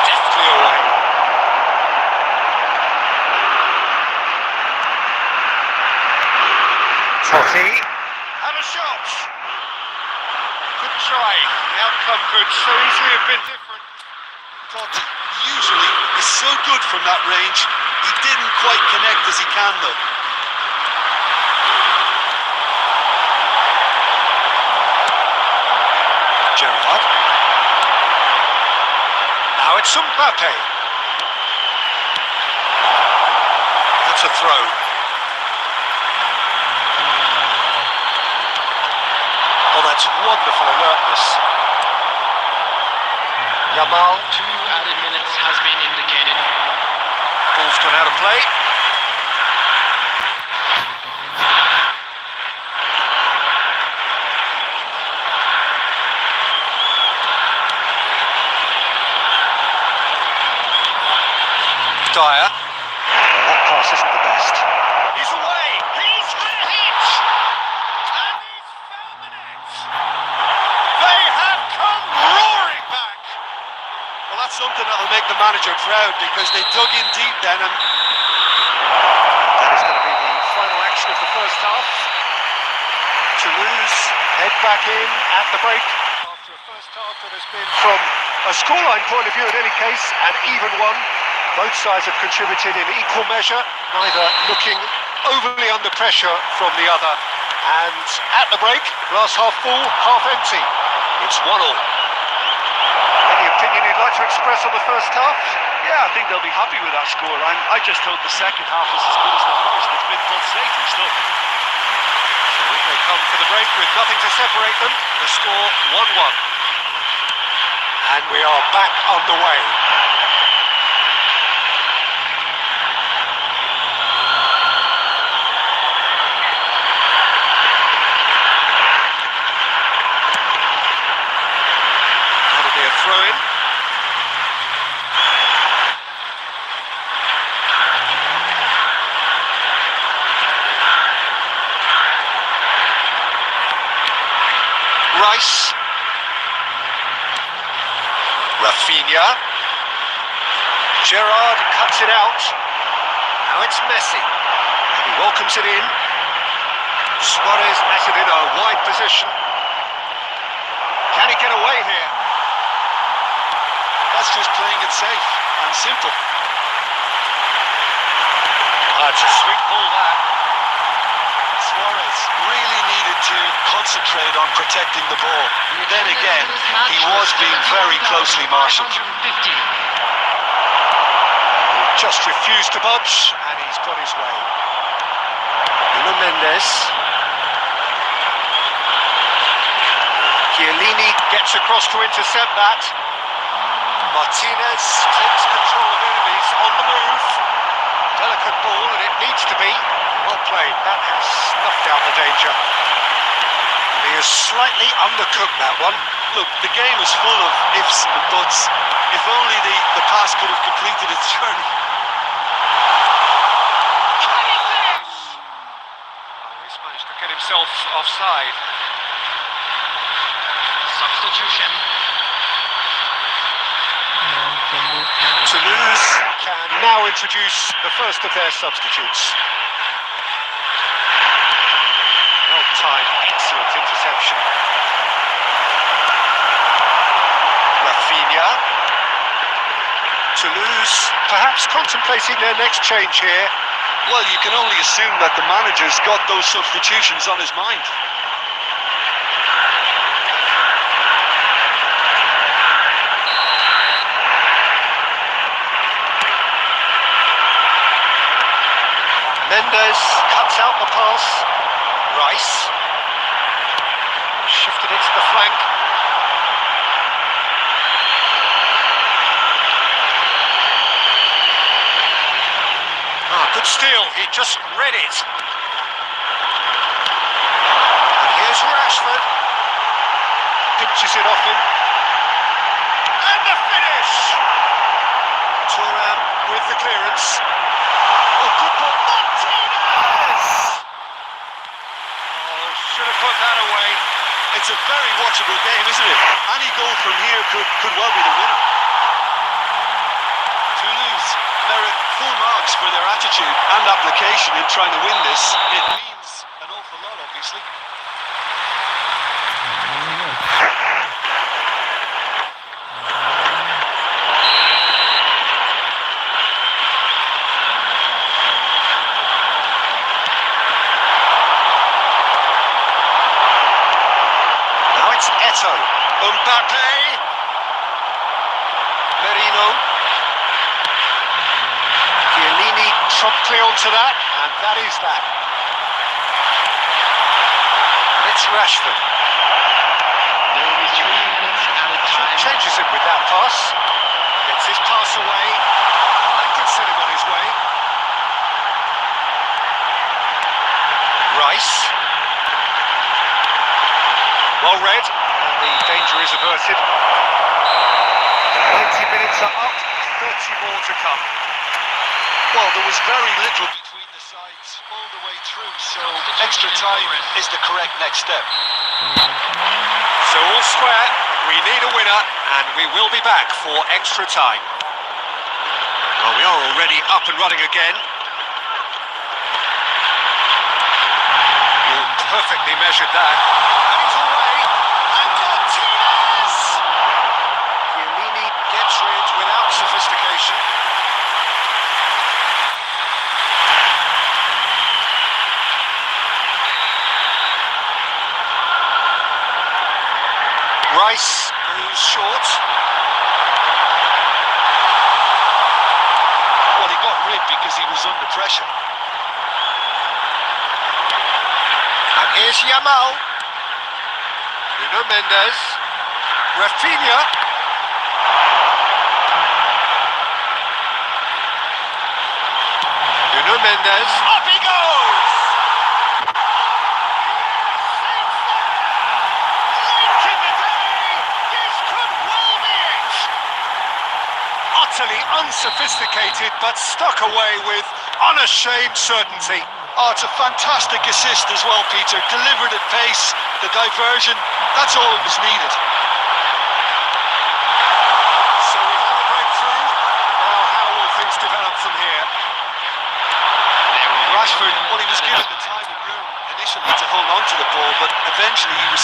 Speaker 1: Deftly away. Totti. And a shot. Good try. The outcome could so easily have been different.
Speaker 2: Totti usually is so good from that range. He didn't quite connect as he can though.
Speaker 1: Gerrard. Now it's Mbappe. That's a throw. Oh, that's wonderful alertness. Yamal.
Speaker 3: 2 added minutes has been indicated.
Speaker 1: Ball's gone out of play. Dyer. Well, that pass isn't the best. He's away. He's had a hit. And he's found the net. They have come roaring back.
Speaker 2: Well, that's something that'll make the manager proud because they dug in deep then and
Speaker 1: That is going to be the final action of the first half. Toulouse head back in at the break. After a first half that has been, from a scoreline point of view in any case, an even one. Both sides have contributed in equal measure, neither looking overly under pressure from the other. And at the break, glass half full, half empty.
Speaker 2: It's 1-1.
Speaker 1: Any opinion you'd like to express on the first half?
Speaker 2: Yeah, I think they'll be happy with that scoreline. I just hope the second half is as good as the first. It's been pulsating stuff.
Speaker 1: So in they come for the break with nothing to separate them. The score 1-1. And we are back on the way. That'll be a throw-in. Rice. Rafinha. Gerrard cuts it out. Now it's Messi. And he welcomes it in. Suarez has it in a wide position. Can he get away here?
Speaker 2: That's just playing it safe and simple.
Speaker 1: It's a sweet ball that.
Speaker 2: Suarez really needed to concentrate on protecting the ball. Then again, he was being very closely marshalled.
Speaker 3: 150.
Speaker 1: He just refused to budge, and he's got his way. Nuno Mendes. Chiellini gets across to intercept that. Martinez takes control of enemies on the move. Delicate ball, and it needs to be. Well played. That has snuffed out the danger. And he has slightly undercooked that one.
Speaker 2: Look, the game is full of ifs and buts. If only the pass could have completed its journey.
Speaker 1: Oh, he's managed to get himself offside.
Speaker 3: Substitution.
Speaker 1: Toulouse can now introduce the first of their substitutes. Well-timed, excellent interception. Rafinha. Toulouse perhaps contemplating their next change here.
Speaker 2: Well, you can only assume that the manager's got those substitutions on his mind.
Speaker 1: Mendes cuts out the pass. Rice. Shifted it to the flank. Good steal. He just read it. And here's Rashford. Pinches it off him. And the finish! Thuram with the clearance. Oh, good ball. Martinez! Oh, should have put that away.
Speaker 2: It's a very watchable game, isn't it? Any goal from here could well be the winner. Toulouse merit full marks for their attitude and application in trying to win this. It means an awful lot, obviously.
Speaker 1: Now it's Eto'o. Mbappe. Merino. Chiellini promptly onto that, and that is that. And it's Rashford.
Speaker 3: There will be 3 minutes added time.
Speaker 1: Changes him with that pass. Gets his pass away. That could set him on his way. Rice. Well read, and the danger is averted. 90 minutes are up, 30 more to come.
Speaker 2: Well, there was very little between the sides all the way through, so extra time is the correct next step.
Speaker 1: So all square, we need a winner, and we will be back for extra time. Well, we are already up and running again. Perfectly measured that. And he's away. And Martinez! Chiellini gets rid without sophistication. Rice. short.
Speaker 2: Well, he got rid because he was under pressure.
Speaker 1: And here's Yamal. Nuno Mendes. Rafinha. Nuno Mendes. Up he goes! Late in the day, this could well be it. Utterly unsophisticated, but stuck away with unashamed certainty.
Speaker 2: Oh, it's a fantastic assist as well, Peter. Delivered at pace, the diversion, that's all that was needed.
Speaker 1: So we have the breakthrough. Now how will things develop from here?
Speaker 2: Rashford, well, he was given the time and room initially to hold on to the ball, but eventually he was...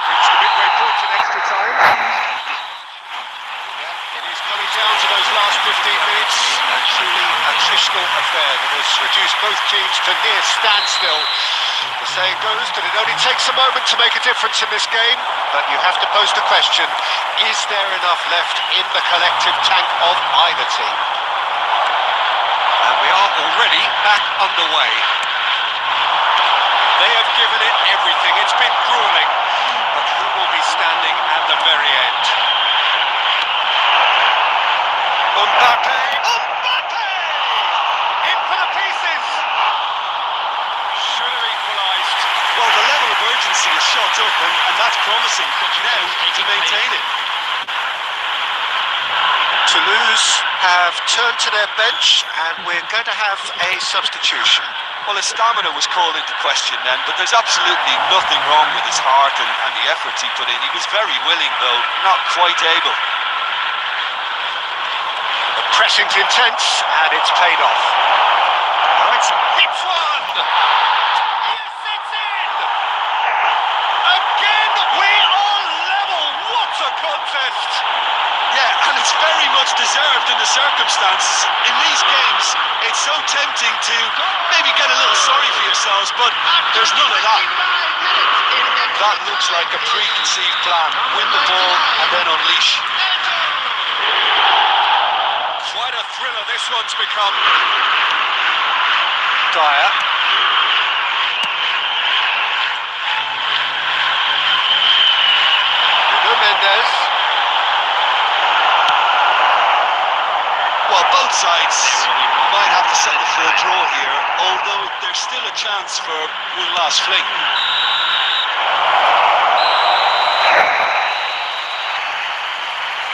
Speaker 1: Reached the midway point in extra time. It is coming down to those last 15 minutes. A truly attritional affair that has reduced both teams to near standstill. The saying goes that it only takes a moment to make a difference in this game, but you have to pose the question, is there enough left in the collective tank of either team?
Speaker 2: And we are already back underway.
Speaker 1: They have given it everything. It's been grueling, but who will be standing at the very end? Mbappe! Mbappe! In for the pieces! Should have equalised.
Speaker 2: Well, the level of urgency is shot up, and that's promising. Now to maintain it.
Speaker 1: Toulouse have turned to their bench, and we're going to have a substitution.
Speaker 2: Well, his stamina was called into question then, but there's absolutely nothing wrong with his heart and the efforts he put in. He was very willing, though, not quite able.
Speaker 1: The pressing's intense, and it's paid off. Right, hits one! Yes, it's in! Again, we are level! What a contest!
Speaker 2: Yeah, and it's very much deserved in the circumstances. In these games, it's so tempting to maybe get a little sorry for yourselves, but there's none of that. That looks like a preconceived plan. Win the ball and then unleash.
Speaker 1: Quite a thriller this one's become. Dyer. Nuno Mendes.
Speaker 2: Well, both sides might have to settle for a draw here, although there's still a chance for one last fling.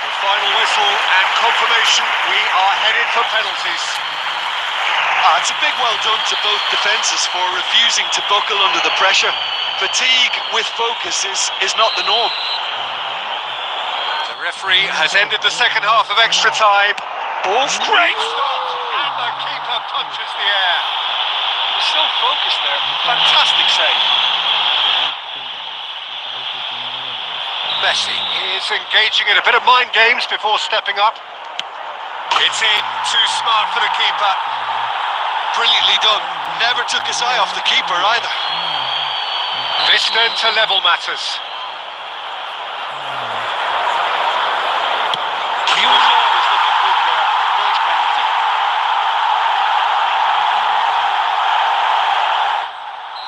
Speaker 1: The final whistle and confirmation, we are headed for penalties.
Speaker 2: It's a big well done to both defences for refusing to buckle under the pressure. Fatigue with focus is not the norm.
Speaker 1: The referee has ended the second half of extra time. Great stop! And the keeper punches the air.
Speaker 2: He's so focused there. Fantastic save.
Speaker 1: Messi is engaging in a bit of mind games before stepping up. It's in, too smart for the keeper.
Speaker 2: Brilliantly done. Never took his eye off the keeper either.
Speaker 1: This then to level matters.
Speaker 2: He was always looking good there. Nice penalty.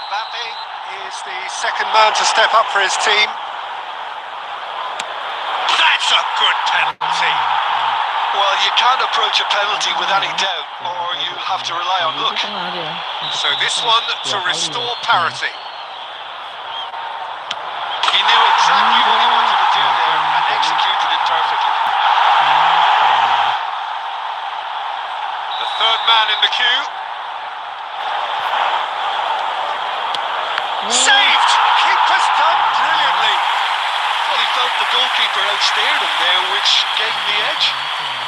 Speaker 1: Mbappe is the second man to step up for his team. That's a good penalty.
Speaker 2: Well, you can't approach a penalty with any doubt, or you'll have to rely on luck.
Speaker 4: Tengah dia.
Speaker 1: So this one to restore parity.
Speaker 2: He knew exactly what he wanted to do there and executed it perfectly.
Speaker 1: The third man in the queue. Saved! Keeper's done brilliantly.
Speaker 2: Well, he felt the goalkeeper outstared him there, which gave him the edge.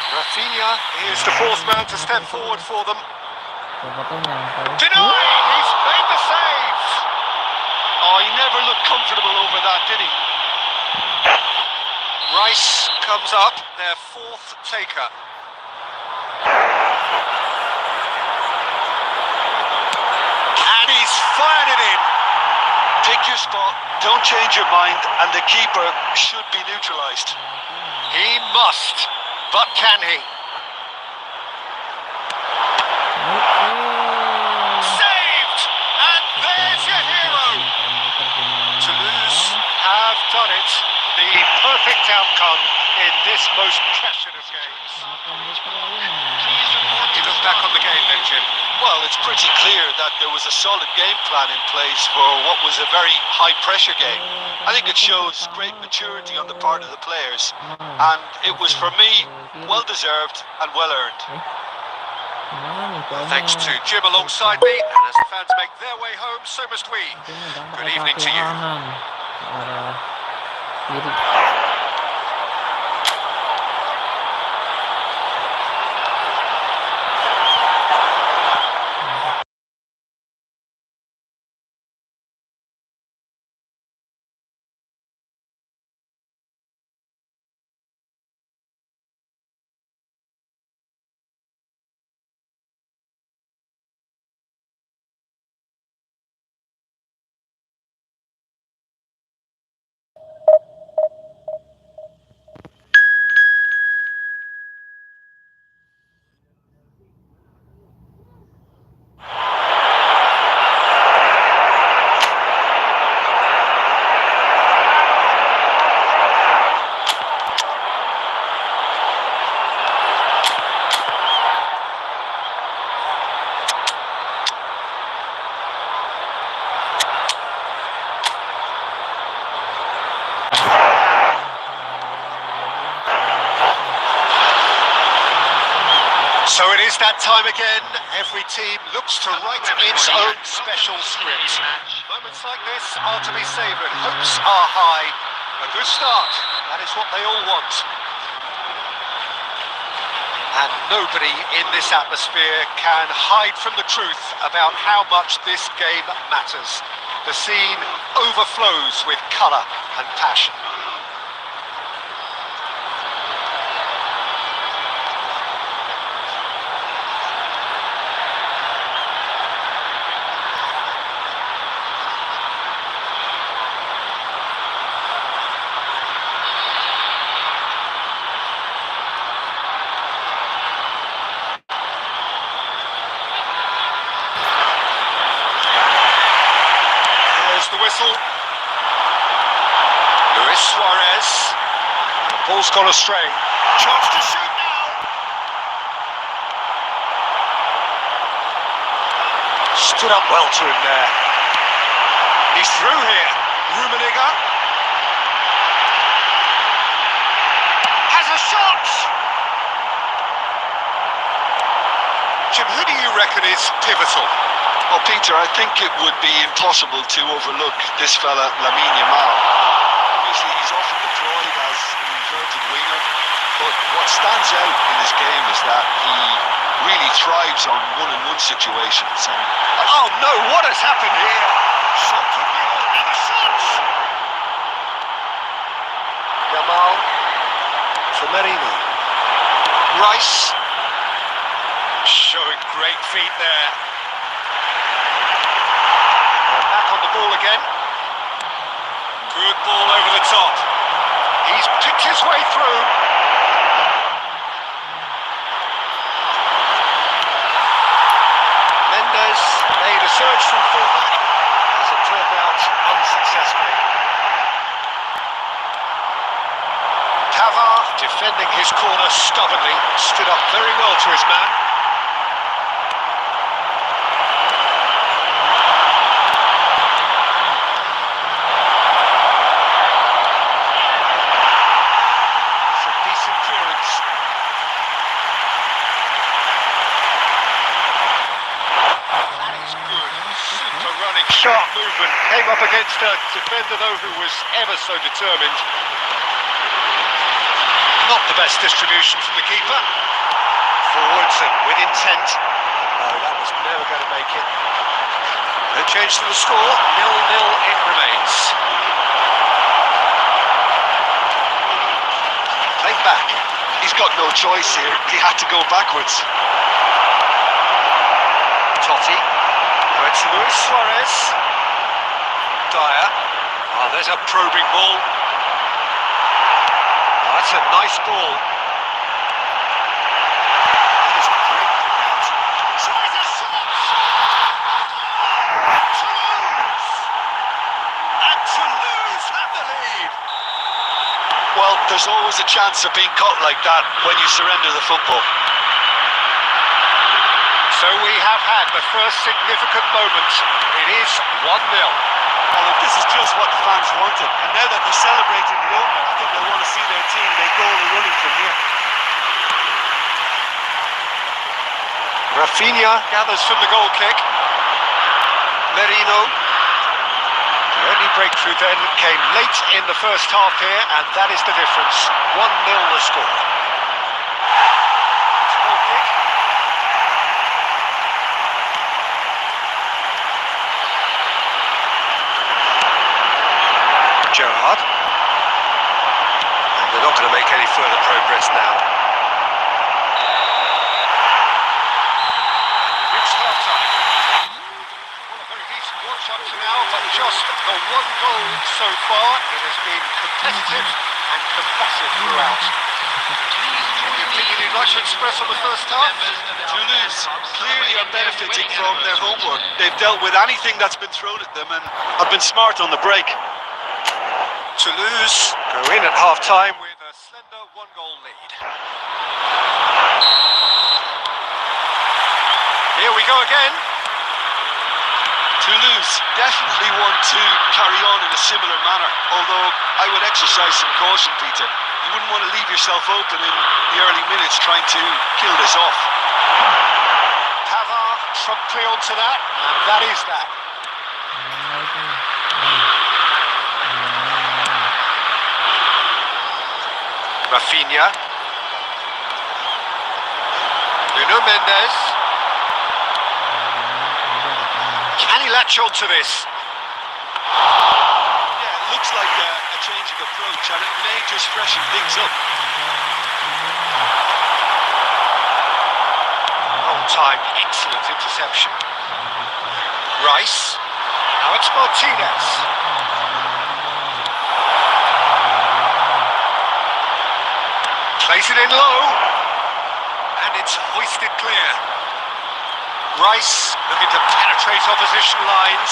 Speaker 1: Rafinha is the fourth man to step forward for them.
Speaker 4: Fotonya.
Speaker 1: Denied! He's made the save!
Speaker 2: Oh, he never looked comfortable over that, did he?
Speaker 1: Rice comes up, their fourth taker. And he's fired it in.
Speaker 2: Pick your spot, don't change your mind, and the keeper should be neutralised.
Speaker 1: He must, but can he? Saved! And there's your hero! Toulouse have done it. The perfect outcome in this most passionate of games. You look back on the game then, Jim.
Speaker 2: Well, it's pretty clear that there was a solid game plan in place for what was a very high-pressure game. I think it shows great maturity on the part of the players, and it was, for me, well-deserved and well-earned.
Speaker 1: Thanks to Jim alongside me, and as the fans make their way home, so must we. Good evening to you. So it is that time again. Every team looks to write its own special script. Moments like this are to be savoured. Hopes are high. A good start. That is what they all want. And nobody in this atmosphere can hide from the truth about how much this game matters. The scene overflows with colour and passion. The whistle. Luis Suarez. The ball's gone astray. Chance to shoot now. Stood up well to him there. He's through here. Rummenigge. Has a shot. Jim, who do you reckon is pivotal?
Speaker 2: Well, Peter, I think it would be impossible to overlook this fella, Lamine Yamal. Obviously, he's often deployed as an inverted winger, but what stands out in his game is that he really thrives on one-on-one situations. And
Speaker 1: oh no, what has happened here? Shot from beyond, and a shot! Yamal for Merino. Rice showing great feet there. Back on the ball again. Good ball over the top. He's picked his way through. Mendes made a surge from fullback, as it turned out unsuccessfully. Pavard, defending his corner stubbornly, stood up very well to his man. Sharp movement, came up against a defender though who was ever so determined. Not the best distribution from the keeper. Forwards and with intent. No, that was never going to make it. No change to the score, 0-0 it remains. Played back.
Speaker 2: he's got no choice here. He had to go backwards.
Speaker 1: Totti. Now it's Luis Suarez. Dyer. Oh, there's a probing ball. Oh, that's a nice ball. That is a great pick out. Tries a shot! And Toulouse have the lead.
Speaker 2: Well, there's always a chance of being caught like that when you surrender the football.
Speaker 1: So we have had the first significant moment. It is 1-0.
Speaker 2: Well, look, this is just what the fans wanted. And now that they're celebrating the opener, I think they want to see their team make all the running from here.
Speaker 1: Rafinha gathers from the goal kick. Merino. The only breakthrough then came late in the first half here, and that is the difference. 1-0 the score. Goal kick. Gerrard. And they're not going to make any further progress now. It's half time. Well, a very decent watch up to now, but just the one goal so far. It has been competitive and combative throughout. Any opinion you'd like to express on the first half?
Speaker 2: Toulouse clearly are benefiting from their homework. They've dealt with anything that's been thrown at them and have been smart on the break.
Speaker 1: Toulouse go in at half-time with a slender one-goal lead. Here we go again.
Speaker 2: Toulouse definitely want to carry on in a similar manner, although I would exercise some caution, Peter. You wouldn't want to leave yourself open in the early minutes trying to kill this off.
Speaker 1: Pavard promptly onto that, and that is that. Rafinha. Nuno Mendes. Can he latch on to this?
Speaker 2: Yeah, it looks like a changing approach, and it may just freshen things up.
Speaker 1: On-time, excellent interception. Rice. Now it's Martinez. Plays it in low, and it's hoisted clear. Rice looking to penetrate opposition lines.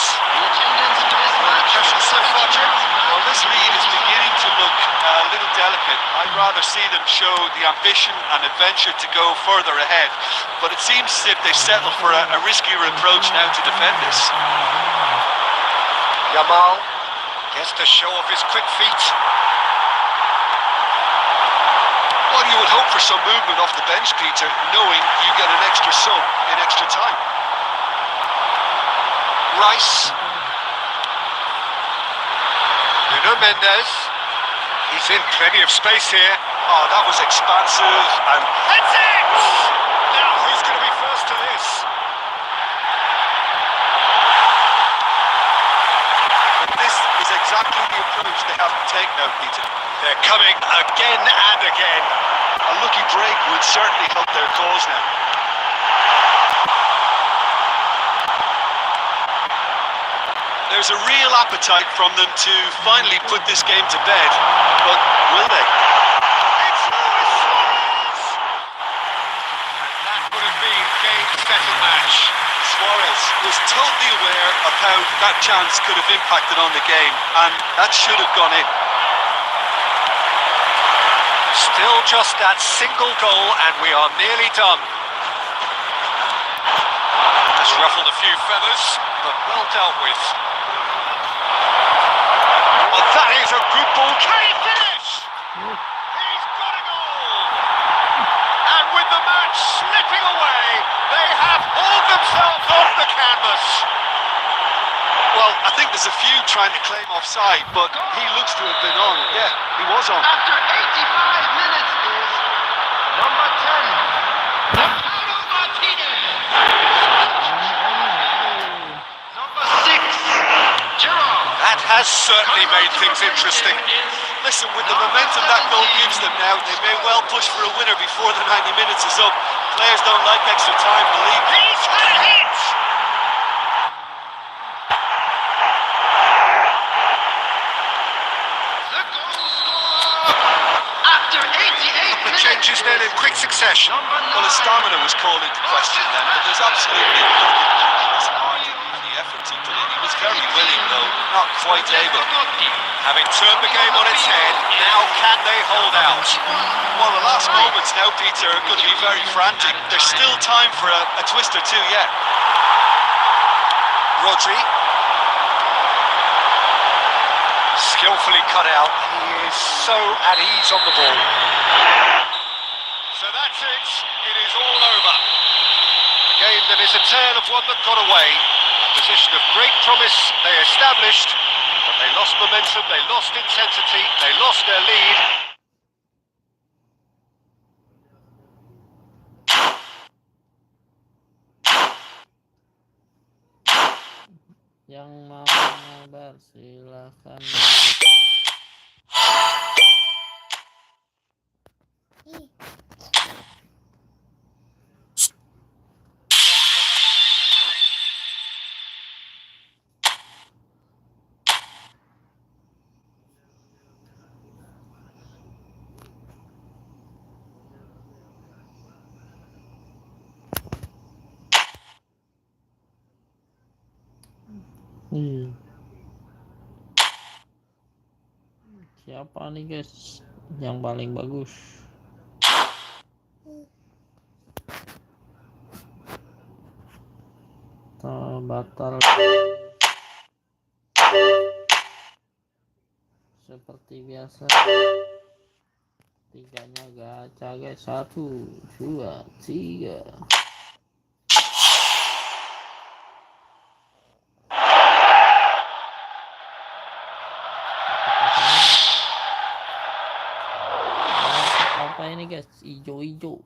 Speaker 1: Impression so far, Jim?
Speaker 2: Well, this lead is beginning to look a little delicate. I'd rather see them show the ambition and adventure to go further ahead. But it seems as if they settle for a riskier approach now to defend this.
Speaker 1: Yamal gets to show off his quick feet.
Speaker 2: Well, you would hope for some movement off the bench, Peter, knowing you get an extra sub in extra time.
Speaker 1: Rice. Nuno Mendes. He's in plenty of space here.
Speaker 2: Oh, that was expansive and
Speaker 1: That's it! Now who's going to be first to this?
Speaker 2: But this is exactly the approach they have to take now, Peter.
Speaker 1: They're coming again and again.
Speaker 2: A lucky break would certainly help their cause now. There's a real appetite from them to finally put this game to bed, but will they?
Speaker 1: It's Luis Suarez! That would have been game, set and match.
Speaker 2: Suarez was totally aware of how that chance could have impacted on the game, and that should have gone in.
Speaker 1: Still just that single goal and we are nearly done. Has ruffled a few feathers, but well dealt with. Oh, that is a good ball. Can he finish? He's got a goal! And with the match slipping away, they have hauled themselves off the canvas.
Speaker 2: Well, I think there's a few trying to claim offside, but he looks to have been on. Yeah, he was on.
Speaker 3: After 85 minutes is number 10, Lautaro Martinez. Number 6, Gerrard.
Speaker 1: That has certainly made things interesting.
Speaker 2: Listen, with the momentum that goal gives them now, they may well push for a winner before the 90 minutes is up. Players don't like extra time, believe me.
Speaker 1: He's had a hit! changes then in quick succession.
Speaker 2: Well, his stamina was called into question then, but there's absolutely nothing smart in the efforts he put in. He was very willing, though, not quite able.
Speaker 1: Having turned the game on its head, now can they hold out?
Speaker 2: Well, the last moments now, Peter, are going to be very frantic. There's still time for a twist or two yet.
Speaker 1: Rodri. Skillfully cut out. He is so at ease on the ball. So that's it. It is all over. A game that is a tale of one that got away. A position of great promise they established, but they lost momentum, they lost intensity, they lost their lead.
Speaker 4: Yang mau mabar silakan. Siapa nih guys yang paling bagus? Batal seperti biasa. Tiganya gacha guys. 1, 2, 3. Apa ini guys, hijau-hijau.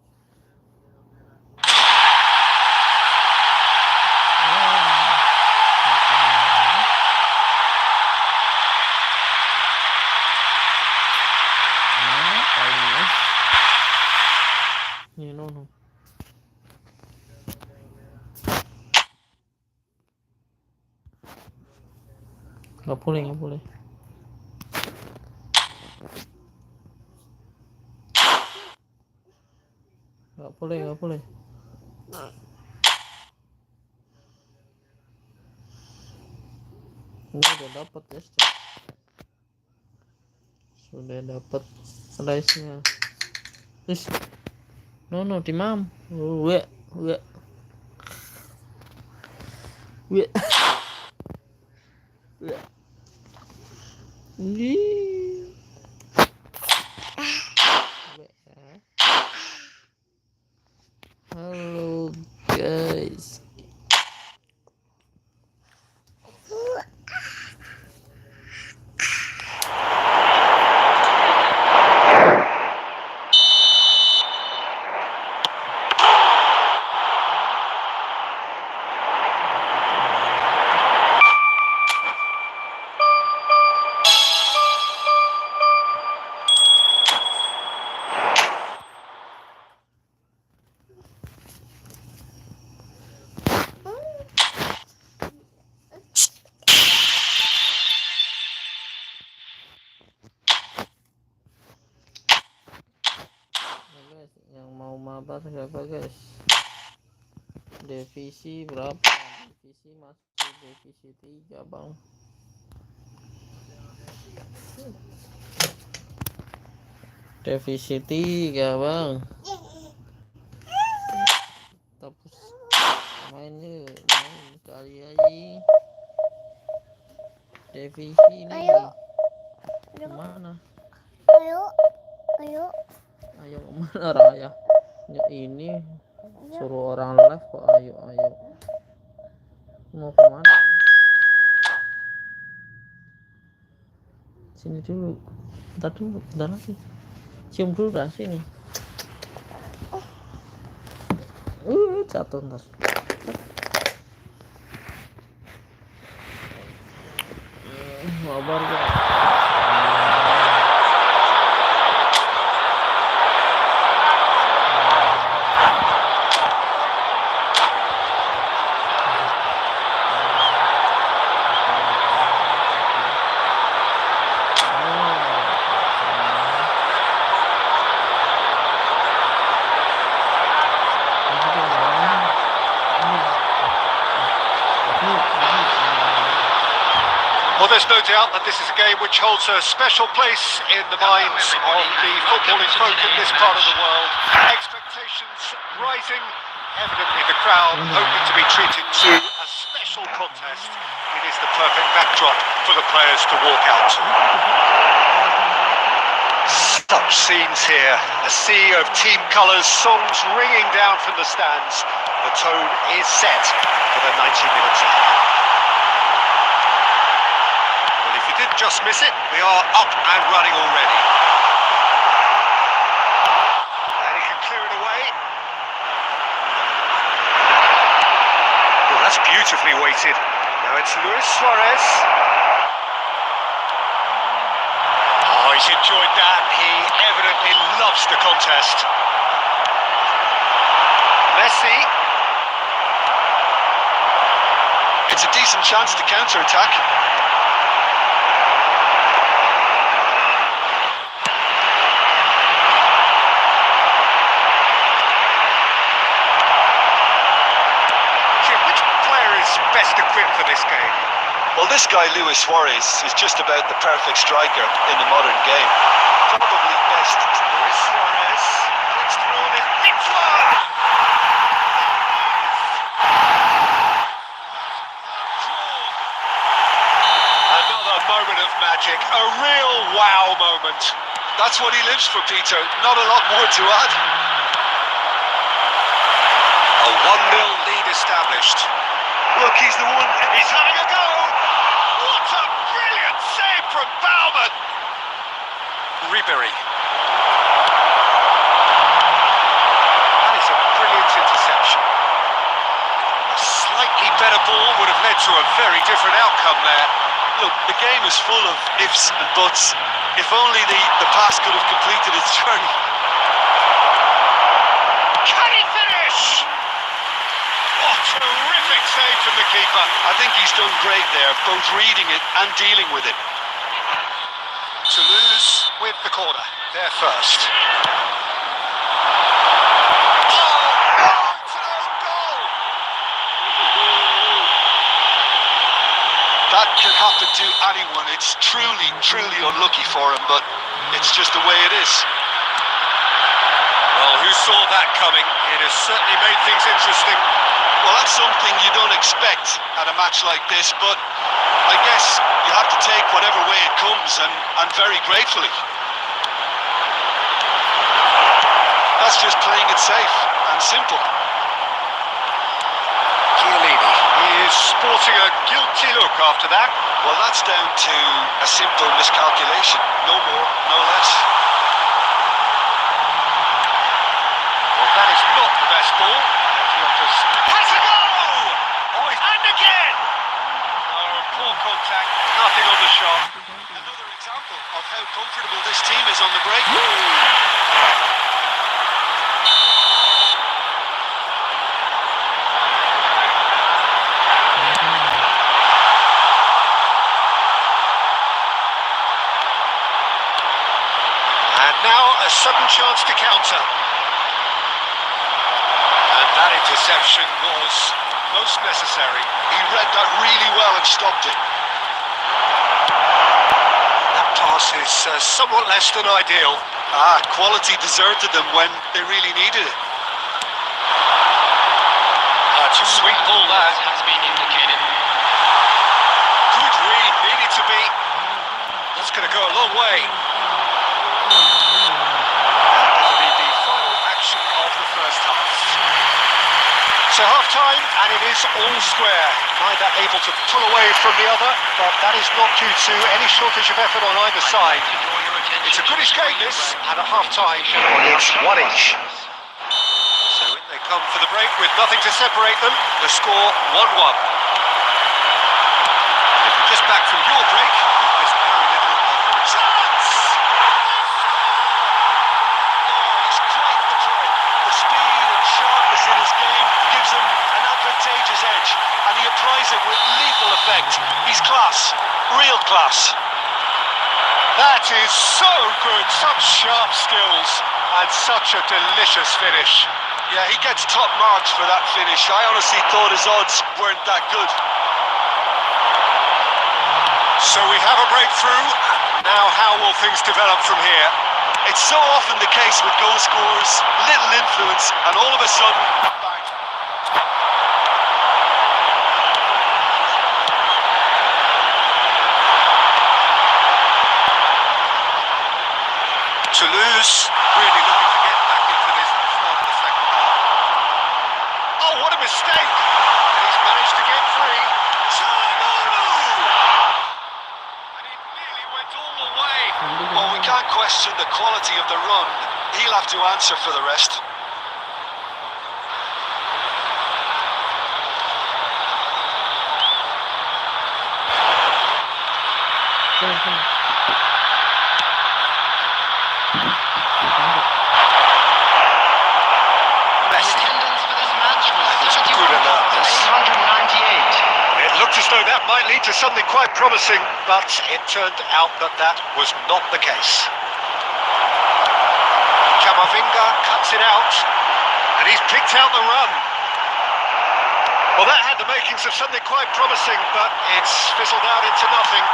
Speaker 4: Ini no. Nggak boleh. Nggak boleh. Ini udah dapat ya, sudah dapat slice-nya. Terus no timam. Wek. Halo guys. Yang mau mabar siapa guys? Divisi berapa? Divisi masih divisi 3 bang. Divisi 3 bang. Tapi main kali aja. Divisi ini. Kemana? Ayo kemana orang ayah? Ini suruh orang live kok ayo. Mau kemana? Sini dulu. Bentar lagi. Cium dulu dah sini. Jatuh ntar. Mabar ya.
Speaker 1: there's no doubt that this is a game which holds a special place in the minds of the footballing folk in this part of the world. Expectations rising, evidently the crowd hoping to be treated to a special contest. It is the perfect backdrop for the players to walk out to. Such scenes here, a sea of team colours, songs ringing down from the stands. The tone is set for the 90 minutes ahead. Well, if you did just miss it, we are up and running already. And he can clear it away. Oh, that's beautifully weighted. Now it's Luis Suarez. Oh, he's enjoyed that. He evidently loves the contest. Messi.
Speaker 2: It's a decent chance to counter-attack.
Speaker 1: Which player is best equipped for this game?
Speaker 2: Well, this guy, Luis Suarez, is just about the perfect striker in the modern game. Probably best.
Speaker 1: Luis Suarez puts through the hits one. Another moment of magic, a real wow moment.
Speaker 2: That's what he lives for, Peter. Not a lot more to add.
Speaker 1: A 1-0 lead established. Look, he's the one. He's having a go. What a brilliant save from Baumann. Ribery. That is a brilliant interception. A slightly better ball would have led to a very different outcome there.
Speaker 2: Look, the game is full of ifs and buts. If only the pass could have completed its journey.
Speaker 1: Can he finish? What terrific save from the keeper.
Speaker 2: I think he's done great there, both reading it and dealing with it.
Speaker 1: Toulouse with the corner. They're first.
Speaker 2: That can happen to anyone. It's truly, truly unlucky for him, but it's just the way it is.
Speaker 1: Well, who saw that coming? It has certainly made things interesting.
Speaker 2: Well, that's something you don't expect at a match like this, but I guess you have to take whatever way it comes, and very gratefully. That's just playing it safe and simple.
Speaker 1: Chiellini, he is sporting a guilty look after that.
Speaker 2: Well, that's down to a simple miscalculation. No more, no less.
Speaker 1: Well, that is not the best ball. He offers. Has a go! Oh, and again! Oh, poor contact, nothing on the shot.
Speaker 2: Another example of how comfortable this team is on the break.
Speaker 1: And now a sudden chance to counter. And that interception was most necessary.
Speaker 2: He read that really well and stopped it.
Speaker 1: That pass is somewhat less than ideal.
Speaker 2: Quality deserted them when they really needed it.
Speaker 1: That's a sweet ball that.
Speaker 3: Has been indicated.
Speaker 1: Good read, needed to be. That's going to go a long way. That'll be the final action of the first half. So half-time, and it is all square. Neither able to pull away from the other, but that is not due to any shortage of effort on either side. It's a goodish game, this, and at half-time, it's one each. So in they come for the break with nothing to separate them. The score 1-1. If you're just back from your break, you've missed very little of the chance.
Speaker 2: He's quite the pro. The speed and sharpness in his game gives him an advantageous edge, and he applies it with lethal effect. He's class, real class.
Speaker 1: That is so good, such sharp skills, and such a delicious finish.
Speaker 2: Yeah, he gets top marks for that finish. I honestly thought his odds weren't that good.
Speaker 1: So we have a breakthrough. Now how will things develop from here?
Speaker 2: It's so often the case with goal scorers, little influence, and all of a sudden, bang.
Speaker 1: Toulouse really looking to get back into this start of the second half. Oh, what a mistake! And he's managed to get free. And he nearly went all the way.
Speaker 2: Well, we can't question the quality of the run. He'll have to answer for the rest.
Speaker 3: Attendance for this match was
Speaker 1: Good enough.
Speaker 3: 898.
Speaker 1: It looked as though that might lead to something quite promising, but it turned out that that was not the case. Camavinga cuts it out, and he's picked out the run. Well, that had the makings of something quite promising, but it's fizzled out into nothing.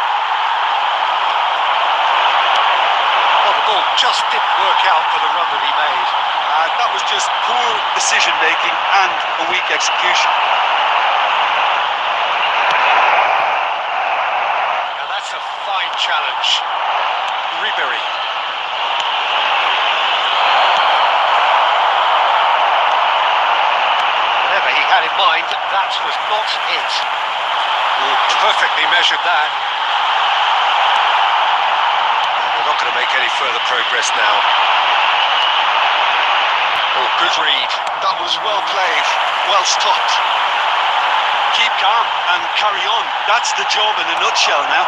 Speaker 1: Well, the ball just didn't work out for the run that he made.
Speaker 2: That was just poor decision-making and a weak execution.
Speaker 1: Now that's a fine challenge. Ribery. Whatever he had in mind, that was not it. Oh, perfectly measured that. They're not going to make any further progress now. Oh, good read.
Speaker 2: That was well played, well stopped. Keep calm and carry on. That's the job in a nutshell now.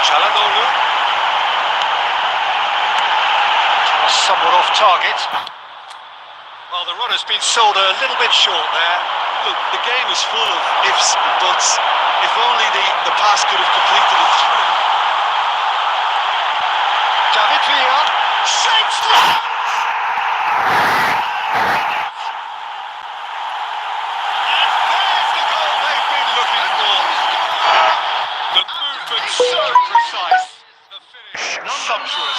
Speaker 1: Çalhanoğlu. Somewhat off target. Well, the run has been sold a little bit short there.
Speaker 2: Look, the game is full of ifs and buts. If only the pass could have completed it through.
Speaker 1: David Villa shapes the... There's the goal they've been looking for. The movement so precise. The finish sumptuous.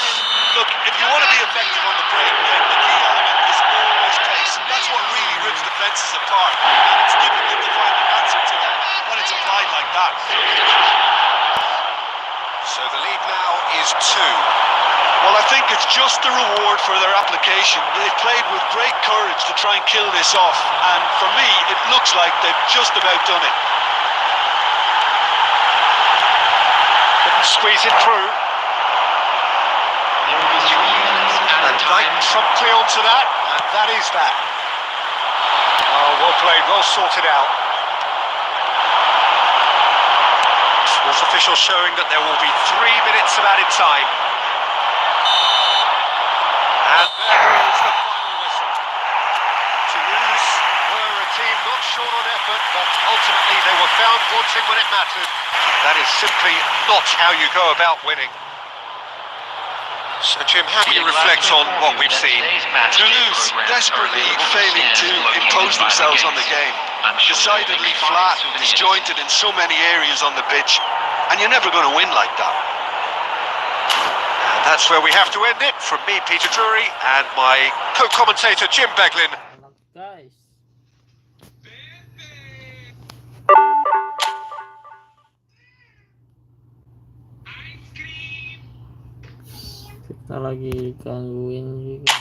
Speaker 2: Look, if you want to be effective on the break, then the key element is always pace. That's what really rips defences apart. And it's difficult to find the answer to that when it's applied like that.
Speaker 1: So the lead now is 2.
Speaker 2: Well, I think it's just the reward for their application. They've played with great courage to try and kill this off. And for me, it looks like they've just about done it.
Speaker 1: Couldn't squeeze it through.
Speaker 3: There will be 3 minutes
Speaker 1: And
Speaker 3: added
Speaker 1: right
Speaker 3: time.
Speaker 1: promptly onto that, and that is that. Oh, well played, well sorted out. Sports officials showing that there will be 3 minutes of added time. And there goes the final whistle. Toulouse were a team not short on effort, but ultimately they were found wanting when it mattered. That is simply not how you go about winning. So Jim, how do you reflect on what we've seen?
Speaker 2: Toulouse desperately failing to impose themselves on the game. Decidedly flat, disjointed in so many areas on the pitch. And you're never going to win like that.
Speaker 1: And that's where we have to end it. From me, Peter Drury, and my co-commentator, Jim Beglin.
Speaker 4: Guys, kita lagi gangguin juga.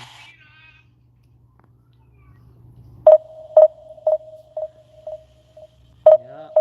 Speaker 4: Ya.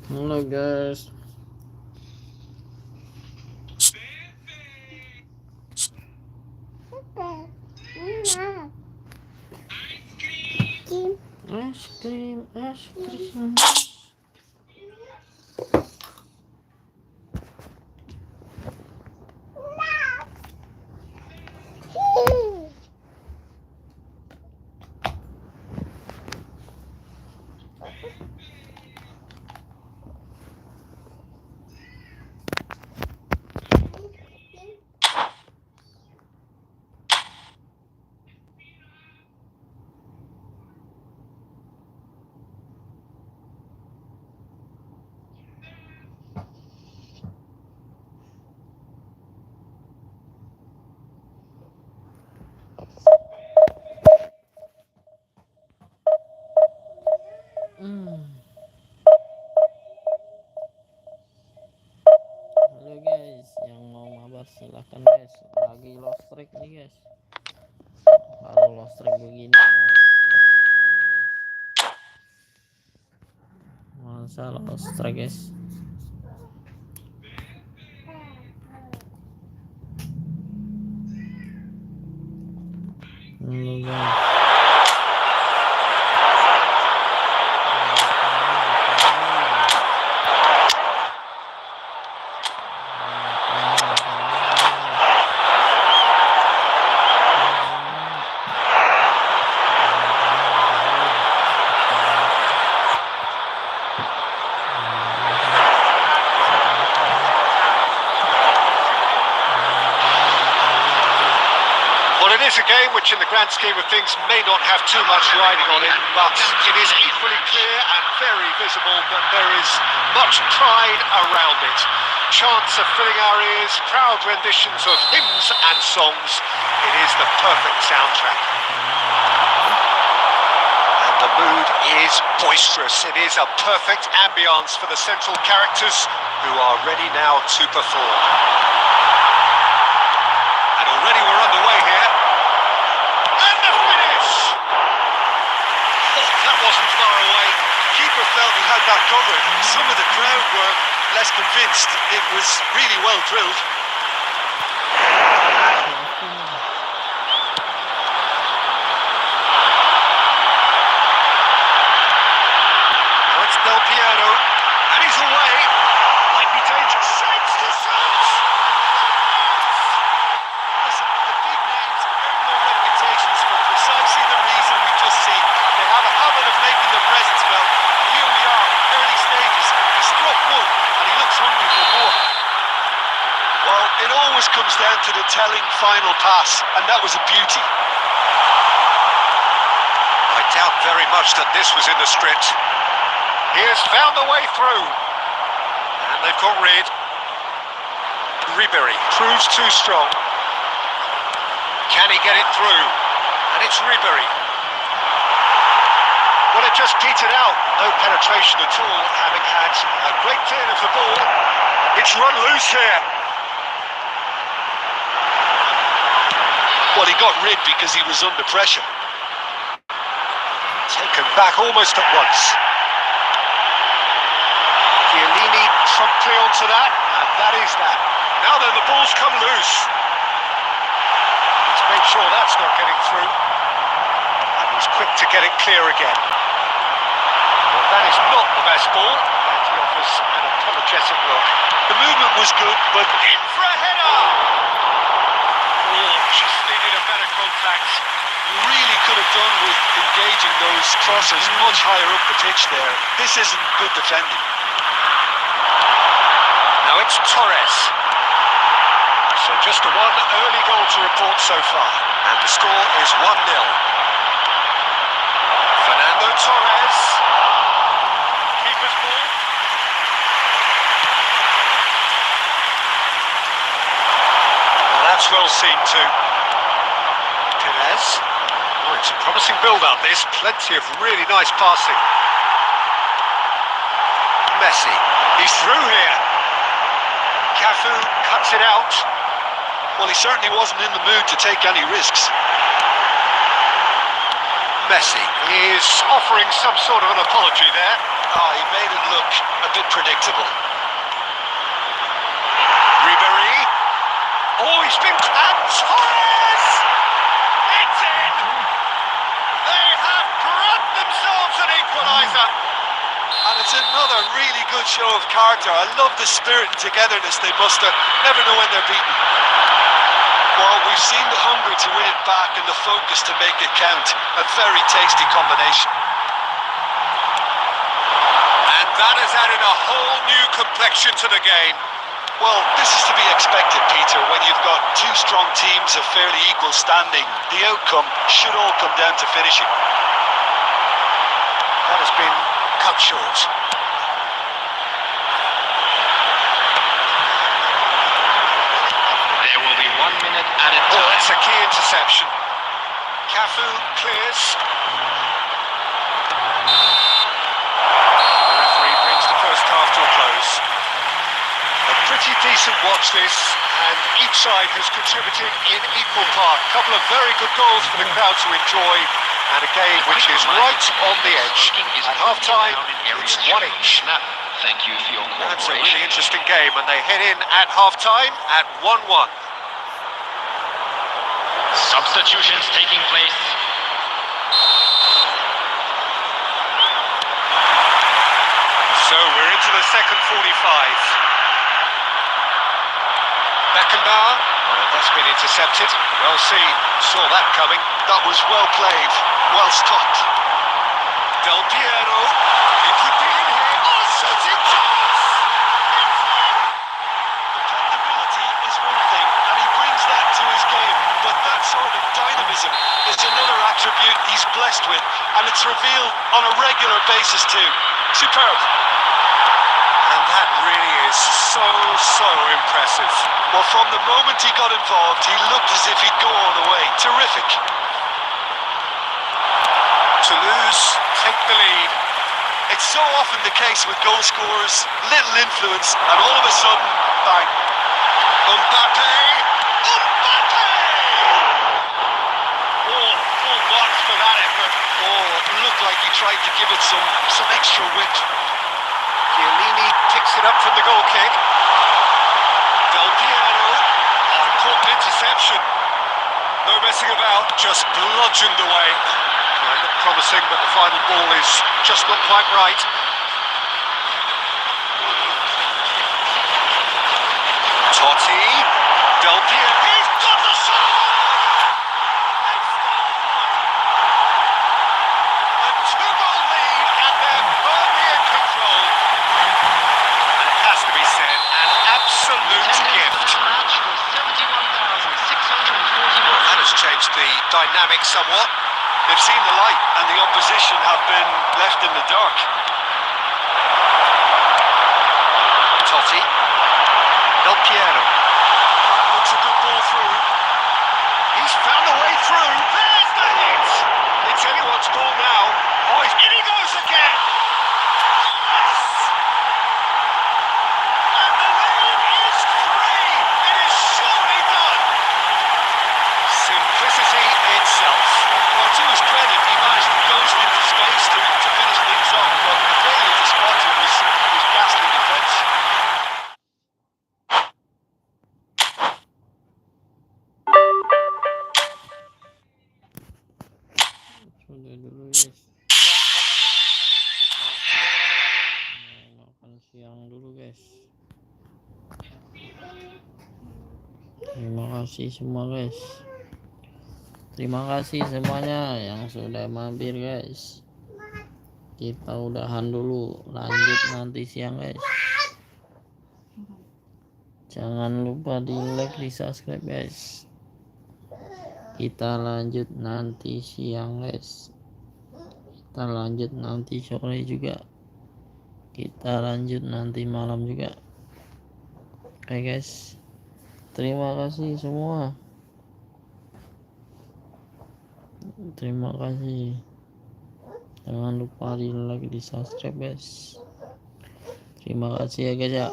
Speaker 4: Halo guys. Es krim, es krim. Halo guys, yang mau mabar silahkan guys. Lagi lost track nih guys. Kalau lost track begini males banget mainnya guys. Masa lost track guys. Halo guys.
Speaker 1: Well, it is a game which in the grand scheme of things may not have too much riding on it, but it is equally clear and very visible that there is much pride around it. Chants are filling our ears, proud renditions of hymns and songs. It is the perfect soundtrack. And the mood is boisterous. It is a perfect ambience for the central characters who are ready now to perform. And already we're underway here. And the finish! Oh, that wasn't far away. The keeper felt he had that covered. Some of the crowd were less convinced. It was really well drilled. Now it's Del Piero, and he's away. Might be dangerous. Saves the shots! Listen, the big names earn their reputations for precisely the reason we've just seen. They have a habit of making their presence felt. And here we are, early stages. He struck one, and he looks hungry for more. Well, it always comes down to the telling final pass, and that was a beauty. I doubt very much that this was in the script. He has found the way through. And they've got rid. Ribery proves too strong. Can he get it through? And it's Ribery. Well, it just petered out. No penetration at all, having had a great deal of the ball. It's run loose here. Well, he got rid because he was under pressure. Taken back almost at once. Chiellini promptly onto that, and that is that. Now then, the ball's come loose. Let's make sure that's not getting through. And he's quick to get it clear again. Well, that is not the best ball, and he offers an apologetic look. The movement was good, but in for a header! Oh, just needed a better contact.
Speaker 2: You really could have done with engaging those crosses much higher up the pitch there. This isn't good defending.
Speaker 1: Now it's Torres. So just the one early goal to report so far. And the score is 1-0. Fernando Torres. Keeper's ball. Well, that's well seen too. Perez. Oh, it's a promising build-up this. Plenty of really nice passing. Messi. He's through here. Cafu cuts it out.
Speaker 2: Well, he certainly wasn't in the mood to take any risks.
Speaker 1: Messi is offering some sort of an apology there.
Speaker 2: Oh, he made it look a bit predictable. Ribéry. Oh, he's been... And Torres! It's in! They have brought themselves an equaliser. And it's another really good show of character. I love the spirit and togetherness they muster. Never know when they're beaten. Well, we've seen the hunger to win it back and the focus to make it count. A very tasty combination. And that has added a whole new complexion to the game. Well, this is to be expected, Peter. When you've got two strong teams of fairly equal standing, the outcome should all come down to finishing.
Speaker 1: That has been cut short.
Speaker 3: There will be 1 minute added
Speaker 1: Oh,
Speaker 3: time.
Speaker 1: that's a key interception. Cafu clears. The referee brings the first half to a close. A pretty decent watch this, and each side has contributed in equal part. A couple of very good goals for the crowd to enjoy, and a game which is right on the edge. At half-time, it's 1 each.
Speaker 3: Thank you for your
Speaker 1: That's a
Speaker 3: cooperation.
Speaker 1: really interesting game, and they head in at half-time at 1-1.
Speaker 3: Substitutions taking place.
Speaker 1: So we're into the second 45. Beckenbauer, that's been intercepted. Well seen, saw that coming. That was well played, well stopped. Del Piero, he could be in here. Oh, shooting chance!
Speaker 2: Dependability is one thing, and he brings that to his game. But that sort of dynamism is another attribute he's blessed with, and it's revealed on a regular basis too. Superb.
Speaker 1: And that really is so impressive.
Speaker 2: Well, from the moment he got involved, he looked as if he'd go all the way. Terrific.
Speaker 1: Toulouse take the lead.
Speaker 2: It's so often the case with goal scorers, little influence, and all of a sudden, bang. Mbappe! Mbappe!
Speaker 1: Oh, full marks for that effort.
Speaker 2: Oh, it looked like he tried to give it some extra width.
Speaker 1: Chiellini picks it up from the goal kick.
Speaker 2: Del Piero.
Speaker 1: Oh, important interception. No messing about, just bludgeoned away. It looked promising, but the final ball is just not quite right. Totti, Del Piero, he's got the shot! They scored! A two-goal lead, and they're firmly in control. And it has to be said, an absolute gift.
Speaker 3: Match was 71,641.
Speaker 1: That has changed the dynamic somewhat.
Speaker 2: They've seen the light, and the opposition have been left in the dark.
Speaker 1: Totti, Del Piero,
Speaker 2: Looks a good ball through.
Speaker 1: he's found the way through. There's the hit. It's anyone's ball now. Oh, in he goes again. Yes! And the lead is 3. It is surely done. Simplicity itself.
Speaker 2: Well, to his credit, he managed to ghost into space to finish things off, but the failure to spot him was ghastly defence.
Speaker 4: Sudah dulu guys. Makan siang dulu guys. Terima kasih semua guys. Terima kasih semuanya yang sudah mampir guys. Kita udahan dulu, lanjut nanti siang guys. Jangan lupa di like, di subscribe guys. Kita lanjut nanti siang guys. Kita lanjut nanti sore juga. Kita lanjut nanti malam juga. Oke guys. Terima kasih semua. Terima kasih. Jangan lupa di like, di subscribe guys. Terima kasih ya guys ya.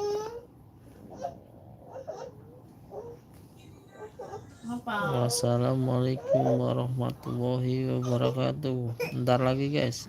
Speaker 4: Wassalamualaikum warahmatullahi wabarakatuh. Bentar lagi guys.